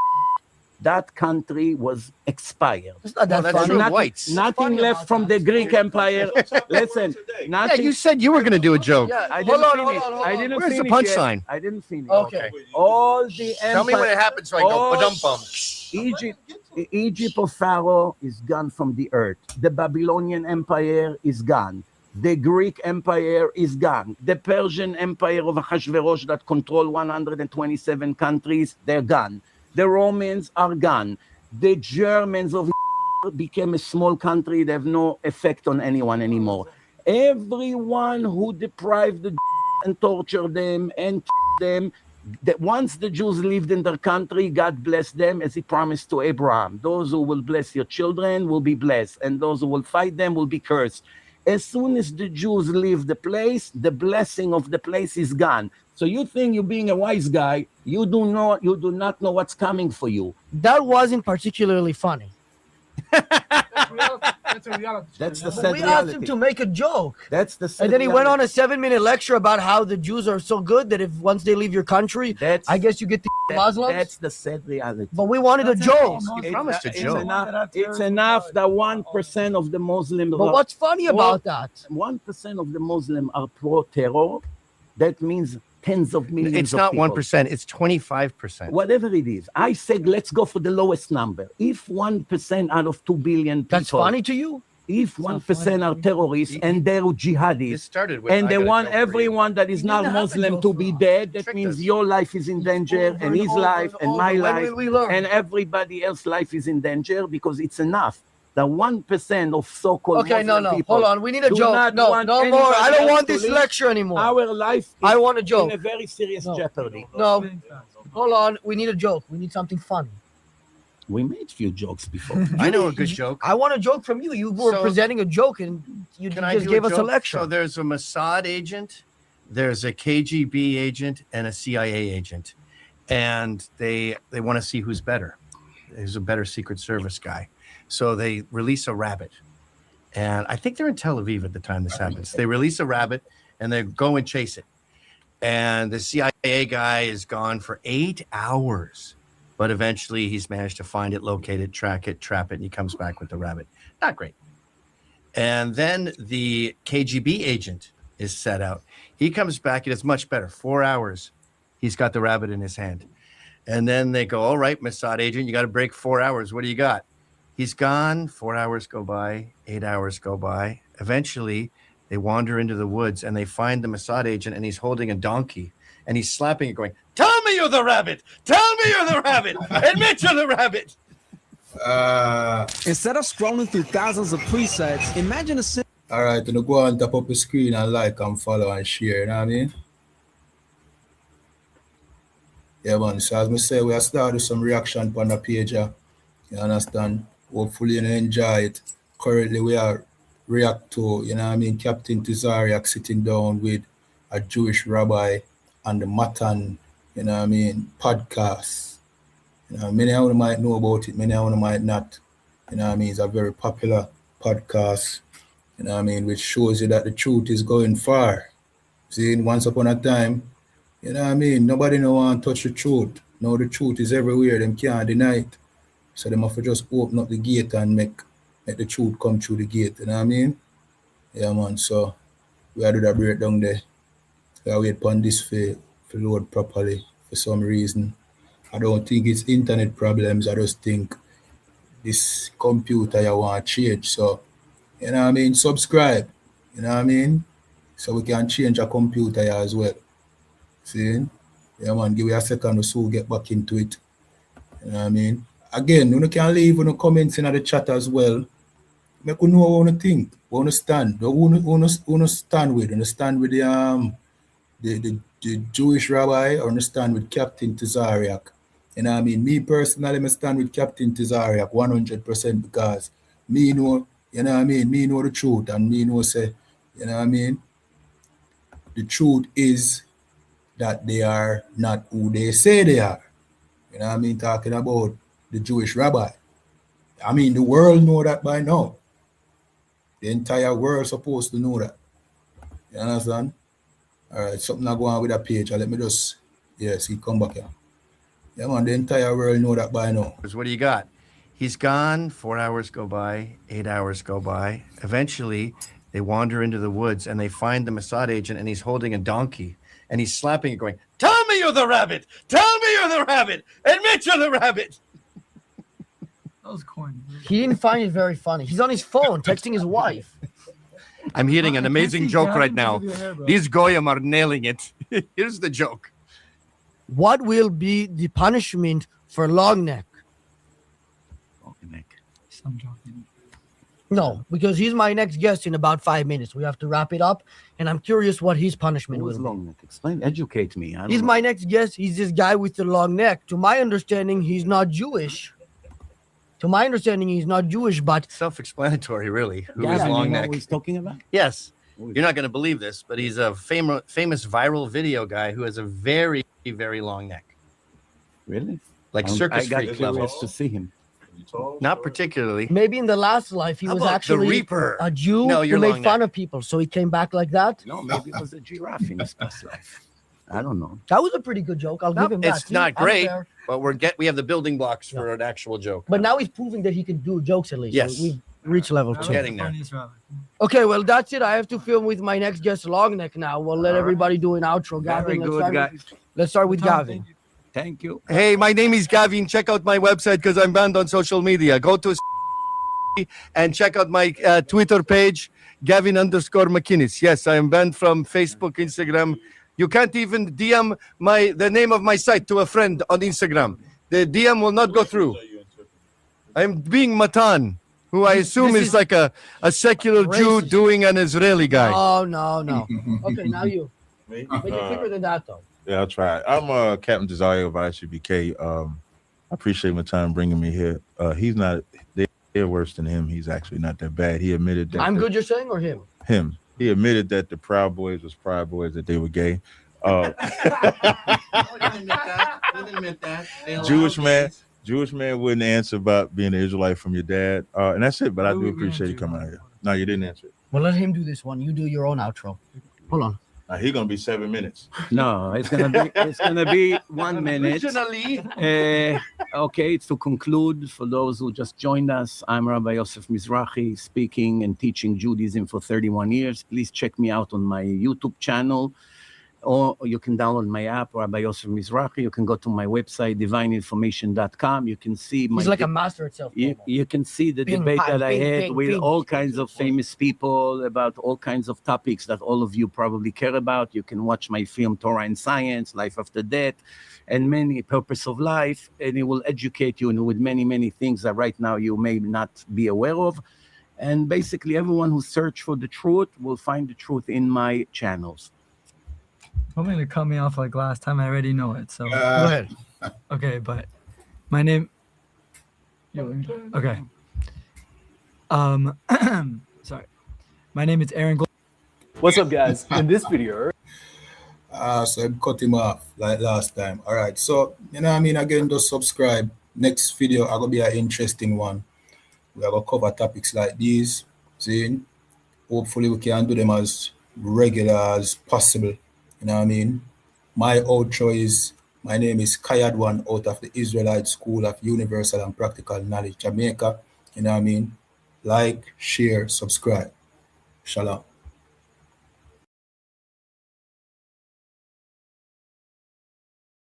[SPEAKER 4] that country was expired.
[SPEAKER 2] It's not that
[SPEAKER 3] that's
[SPEAKER 2] funny.
[SPEAKER 3] true. Whites.
[SPEAKER 4] Nothing left from the Greek Empire. Listen,
[SPEAKER 3] Yeah,
[SPEAKER 4] nothing.
[SPEAKER 3] you said you were going to do a joke.
[SPEAKER 2] Yeah,
[SPEAKER 4] I
[SPEAKER 2] hold
[SPEAKER 4] didn't
[SPEAKER 2] on,
[SPEAKER 4] finish.
[SPEAKER 2] hold on.
[SPEAKER 4] I didn't
[SPEAKER 3] Where's the
[SPEAKER 4] finish yet.
[SPEAKER 3] punchline?
[SPEAKER 4] I didn't finish.
[SPEAKER 2] Okay.
[SPEAKER 4] All the
[SPEAKER 3] Tell me when it happens so I go, ba-dum-bum.
[SPEAKER 4] Egypt of Pharaoh is gone from the earth. The Babylonian Empire is gone. The Greek Empire is gone. The Persian Empire of Ahasuerus that control 127 countries, they're gone. The Romans are gone. The Germans of became a small country. They have no effect on anyone anymore. Everyone who deprived the and tortured them and them, that once the Jews lived in their country, God blessed them as he promised to Abraham. Those who will bless your children will be blessed, and those who will fight them will be cursed. As soon as the Jews leave the place, the blessing of the place is gone. So you think you're being a wise guy, you do not know what's coming for you.
[SPEAKER 2] That wasn't particularly funny.
[SPEAKER 9] That's a reality.
[SPEAKER 4] That's the
[SPEAKER 2] But
[SPEAKER 4] sad
[SPEAKER 2] we asked him
[SPEAKER 4] reality.
[SPEAKER 2] to make a joke.
[SPEAKER 4] That's the sad
[SPEAKER 2] And then he went on
[SPEAKER 4] reality.
[SPEAKER 2] a 7-minute lecture about how the Jews are so good that if once they leave your country,
[SPEAKER 4] That's-
[SPEAKER 2] I guess you get the Muslims.
[SPEAKER 4] That's the sad reality.
[SPEAKER 2] But we wanted a joke.
[SPEAKER 3] promised a joke.
[SPEAKER 4] It's enough that 1% of the Muslims.
[SPEAKER 2] But what's funny about that?
[SPEAKER 4] 1% of the Muslims are pro-terror. That means tens of millions.
[SPEAKER 3] It's
[SPEAKER 4] of
[SPEAKER 3] not
[SPEAKER 4] people.
[SPEAKER 3] 1%. It's 25%.
[SPEAKER 4] Whatever it is, I said let's go for the lowest number. If 1% out of 2 billion people,
[SPEAKER 2] That's funny to you?
[SPEAKER 4] if 1% are terrorists and they're
[SPEAKER 3] It
[SPEAKER 4] jihadis,
[SPEAKER 3] started with
[SPEAKER 4] and
[SPEAKER 3] I
[SPEAKER 4] they
[SPEAKER 3] got a
[SPEAKER 4] want
[SPEAKER 3] joke for you.
[SPEAKER 4] everyone that is
[SPEAKER 2] You
[SPEAKER 4] not
[SPEAKER 2] didn't have a
[SPEAKER 4] Muslim
[SPEAKER 2] joke
[SPEAKER 4] to
[SPEAKER 2] for
[SPEAKER 4] be
[SPEAKER 2] us.
[SPEAKER 4] dead, that
[SPEAKER 3] Tricked
[SPEAKER 4] means
[SPEAKER 3] us.
[SPEAKER 4] your life is in danger,
[SPEAKER 2] over
[SPEAKER 4] and
[SPEAKER 2] and
[SPEAKER 4] his
[SPEAKER 2] over
[SPEAKER 4] life,
[SPEAKER 2] and
[SPEAKER 4] and
[SPEAKER 2] over.
[SPEAKER 4] my
[SPEAKER 2] When
[SPEAKER 4] life,
[SPEAKER 2] will we learn?
[SPEAKER 4] and everybody else's life is in danger because it's enough. The 1% of so-called
[SPEAKER 2] Okay,
[SPEAKER 4] Muslim
[SPEAKER 2] no.
[SPEAKER 4] people
[SPEAKER 2] Hold on. We need a
[SPEAKER 4] do
[SPEAKER 2] joke.
[SPEAKER 4] not
[SPEAKER 2] No
[SPEAKER 4] want
[SPEAKER 2] more. I
[SPEAKER 4] anybody
[SPEAKER 2] don't
[SPEAKER 4] else
[SPEAKER 2] want
[SPEAKER 4] to
[SPEAKER 2] this
[SPEAKER 4] live.
[SPEAKER 2] lecture anymore.
[SPEAKER 4] Our life is
[SPEAKER 2] I want a joke.
[SPEAKER 4] in a very serious
[SPEAKER 2] No.
[SPEAKER 4] jeopardy.
[SPEAKER 2] No. Hold on. We need a joke. We need something funny.
[SPEAKER 4] We made few jokes before.
[SPEAKER 3] I know a good joke.
[SPEAKER 2] I want a joke from you. You were
[SPEAKER 3] So-
[SPEAKER 2] presenting a joke and you
[SPEAKER 3] Can I
[SPEAKER 2] just
[SPEAKER 3] do
[SPEAKER 2] gave us a
[SPEAKER 3] joke?
[SPEAKER 2] lecture.
[SPEAKER 3] So there's a Mossad agent, there's a KGB agent, and a CIA agent, and they want to see who's better. Who's a better Secret Service guy? So they release a rabbit, and I think they're in Tel Aviv at the time this happens. They release a rabbit, and they go and chase it, and the CIA guy is gone for 8 hours. But eventually he's managed to find it, locate it, track it, trap it, and he comes back with the rabbit. Not great. And then the KGB agent is set out. He comes back, and it's much better. 4 hours, he's got the rabbit in his hand. And then they go, all right, Mossad agent, you got to break 4 hours. What do you got? He's gone. 4 hours go by. 8 hours go by. Eventually, they wander into the woods, and they find the Mossad agent, and he's holding a donkey. And he's slapping it, going, tell me you're the rabbit. Tell me you're the rabbit. Admit you're the rabbit.
[SPEAKER 14] Instead of scrolling through thousands of presets, imagine a simple.
[SPEAKER 1] All right, then go on top of the screen and like and follow and share, you know what I mean? Yeah, man. So as I say, we have started some reaction on the page. You understand? Hopefully you enjoy it. Currently we are react to, you know what I mean, Captain Tizariak sitting down with a Jewish rabbi on the Mattan, you know what I mean, podcast. You Many of them might know about it, many of them might not. It's a very popular podcast, which shows you that the truth is going far. See, once upon a time, nobody no want to touch the truth. Now the truth is everywhere, them can't deny it. So they have to just open up the gate and make the truth come through the gate, Yeah, man, so we have to do that breakdown there. We have to wait upon this for load properly for some reason. I don't think it's internet problems. I just think this computer you want to change. So, subscribe. So we can change a computer here as well. See? Yeah, man, give me a second or so get back into it. Again, you can leave in the comments in the chat as well. Make you know what you want to think, what you want to stand. What you want to stand with. You stand with the Jewish rabbi, or stand with Captain Tazariak. Me personally, I stand with Captain Tazariak 100% because me know, me know the truth, and me know say, the truth is that they are not who they say they are. Talking about the Jewish rabbi. The world know that by now. The entire world supposed to know that. You understand? All right, something I go on with that page. Let me just, see, come back here. Yeah, man, the entire world know that by now.
[SPEAKER 3] What do you got? He's gone. 4 hours go by. 8 hours go by. Eventually, they wander into the woods and they find the Mossad agent, and he's holding a donkey and he's slapping it, going, "Tell me you're the rabbit! Tell me you're the rabbit! Admit you're the rabbit!"
[SPEAKER 5] That was corny.
[SPEAKER 2] He didn't find it very funny. He's on his phone texting his wife.
[SPEAKER 3] I'm hitting an amazing joke right now. These Goyim are nailing it. Here's the joke.
[SPEAKER 2] What will be the punishment for long neck?
[SPEAKER 4] Long neck.
[SPEAKER 5] Some joking.
[SPEAKER 2] No, because he's my next guest in about 5 minutes. We have to wrap it up, and I'm curious what his punishment
[SPEAKER 4] Who is
[SPEAKER 2] will be.
[SPEAKER 4] long neck? Explain, educate me.
[SPEAKER 2] He's my next guest. He's this guy with the long neck. To my understanding, he's not Jewish. But
[SPEAKER 3] self-explanatory, really. Who
[SPEAKER 4] Yeah,
[SPEAKER 3] is
[SPEAKER 4] I
[SPEAKER 3] long
[SPEAKER 4] know
[SPEAKER 3] neck?
[SPEAKER 4] what he's talking about.
[SPEAKER 3] Yes. You're not going to believe this, but he's a famous viral video guy who has a very, very long neck.
[SPEAKER 4] Really?
[SPEAKER 3] Like
[SPEAKER 4] I
[SPEAKER 3] circus
[SPEAKER 4] got
[SPEAKER 3] freak level.
[SPEAKER 4] curious to see him.
[SPEAKER 3] Not particularly.
[SPEAKER 2] maybe in the last life he
[SPEAKER 3] How
[SPEAKER 2] was
[SPEAKER 3] about the
[SPEAKER 2] actually
[SPEAKER 3] Reaper?
[SPEAKER 2] a Jew
[SPEAKER 3] No,
[SPEAKER 2] who
[SPEAKER 3] you're
[SPEAKER 2] made
[SPEAKER 3] long
[SPEAKER 2] fun
[SPEAKER 3] neck.
[SPEAKER 2] of people, so he came back like that.
[SPEAKER 4] No, maybe it was a giraffe in his past life. I don't know.
[SPEAKER 2] That was a pretty good joke. I'll give him that.
[SPEAKER 3] It's
[SPEAKER 2] See,
[SPEAKER 3] not
[SPEAKER 2] I'm
[SPEAKER 3] great,
[SPEAKER 2] fair.
[SPEAKER 3] but we have the building blocks for an actual joke.
[SPEAKER 2] But now he's proving that he can do jokes at least.
[SPEAKER 3] Yes.
[SPEAKER 2] So we've reached level 2.
[SPEAKER 3] Getting there.
[SPEAKER 2] Okay, well, that's it. I have to film with my next guest, Longneck, now. We'll let everybody do an outro.
[SPEAKER 4] Very
[SPEAKER 2] Gavin,
[SPEAKER 4] good, guys.
[SPEAKER 2] let's start with Gavin.
[SPEAKER 4] Thank you.
[SPEAKER 3] Hey, my name is Gavin. Check out my website because I'm banned on social media. Go to and check out my Twitter page, Gavin_McInnes. Yes, I am banned from Facebook, Instagram. You can't even DM the name of my site to a friend on Instagram. The DM will not go through. I'm being Mattan, who I assume is like a secular Jew
[SPEAKER 2] racist.
[SPEAKER 3] doing an Israeli guy.
[SPEAKER 2] Oh, no. Okay, now you. Make it quicker than that, though.
[SPEAKER 11] Yeah, I'll try. I'm Captain Desire of ISUBK. I appreciate my time bringing me here. He's not. They're worse than him. He's actually not that bad. He admitted that.
[SPEAKER 2] I'm good, you're saying, or him?
[SPEAKER 11] Him. He admitted that the Proud Boys was Proud Boys, that they were gay. Jewish man wouldn't answer about being an Israelite from your dad. And that's it. But I do appreciate you coming out here. No, you didn't answer it.
[SPEAKER 2] Well, let him do this one. You do your own outro. Hold on.
[SPEAKER 11] He's gonna be 7 minutes.
[SPEAKER 4] No, it's gonna be 1 minute. Okay, to conclude, for those who just joined us, I'm Rabbi Yosef Mizrachi, speaking and teaching Judaism for 31 years. Please check me out on my YouTube channel, or you can download my app, Rabbi Yosef Mizrachi. You can go to my website, divineinformation.com. You can see my.
[SPEAKER 2] He's like a master itself.
[SPEAKER 4] You can see the debate that I had with all kinds of famous people about all kinds of topics that all of you probably care about. You can watch my film Torah and Science, Life After Death, and many Purpose of Life, and it will educate you with many things that right now you may not be aware of. And basically, everyone who search for the truth will find the truth in my channels.
[SPEAKER 5] I'm going to cut me off like last time. I already know it. So
[SPEAKER 2] Go ahead.
[SPEAKER 5] Okay, but my name. Okay. Sorry. My name is Aaron.
[SPEAKER 15] What's up, guys? In this video.
[SPEAKER 1] So I cut him off like last time. All right. So, again, just subscribe. next video are gonna be an interesting one. We are gonna cover topics like these. See, hopefully we can do them as regular as possible. You know what I mean? My outro is, my name is Kayadwan out of the Israelite School of Universal and Practical Knowledge, Jamaica. You know what I mean? Like, share, subscribe. Shalom.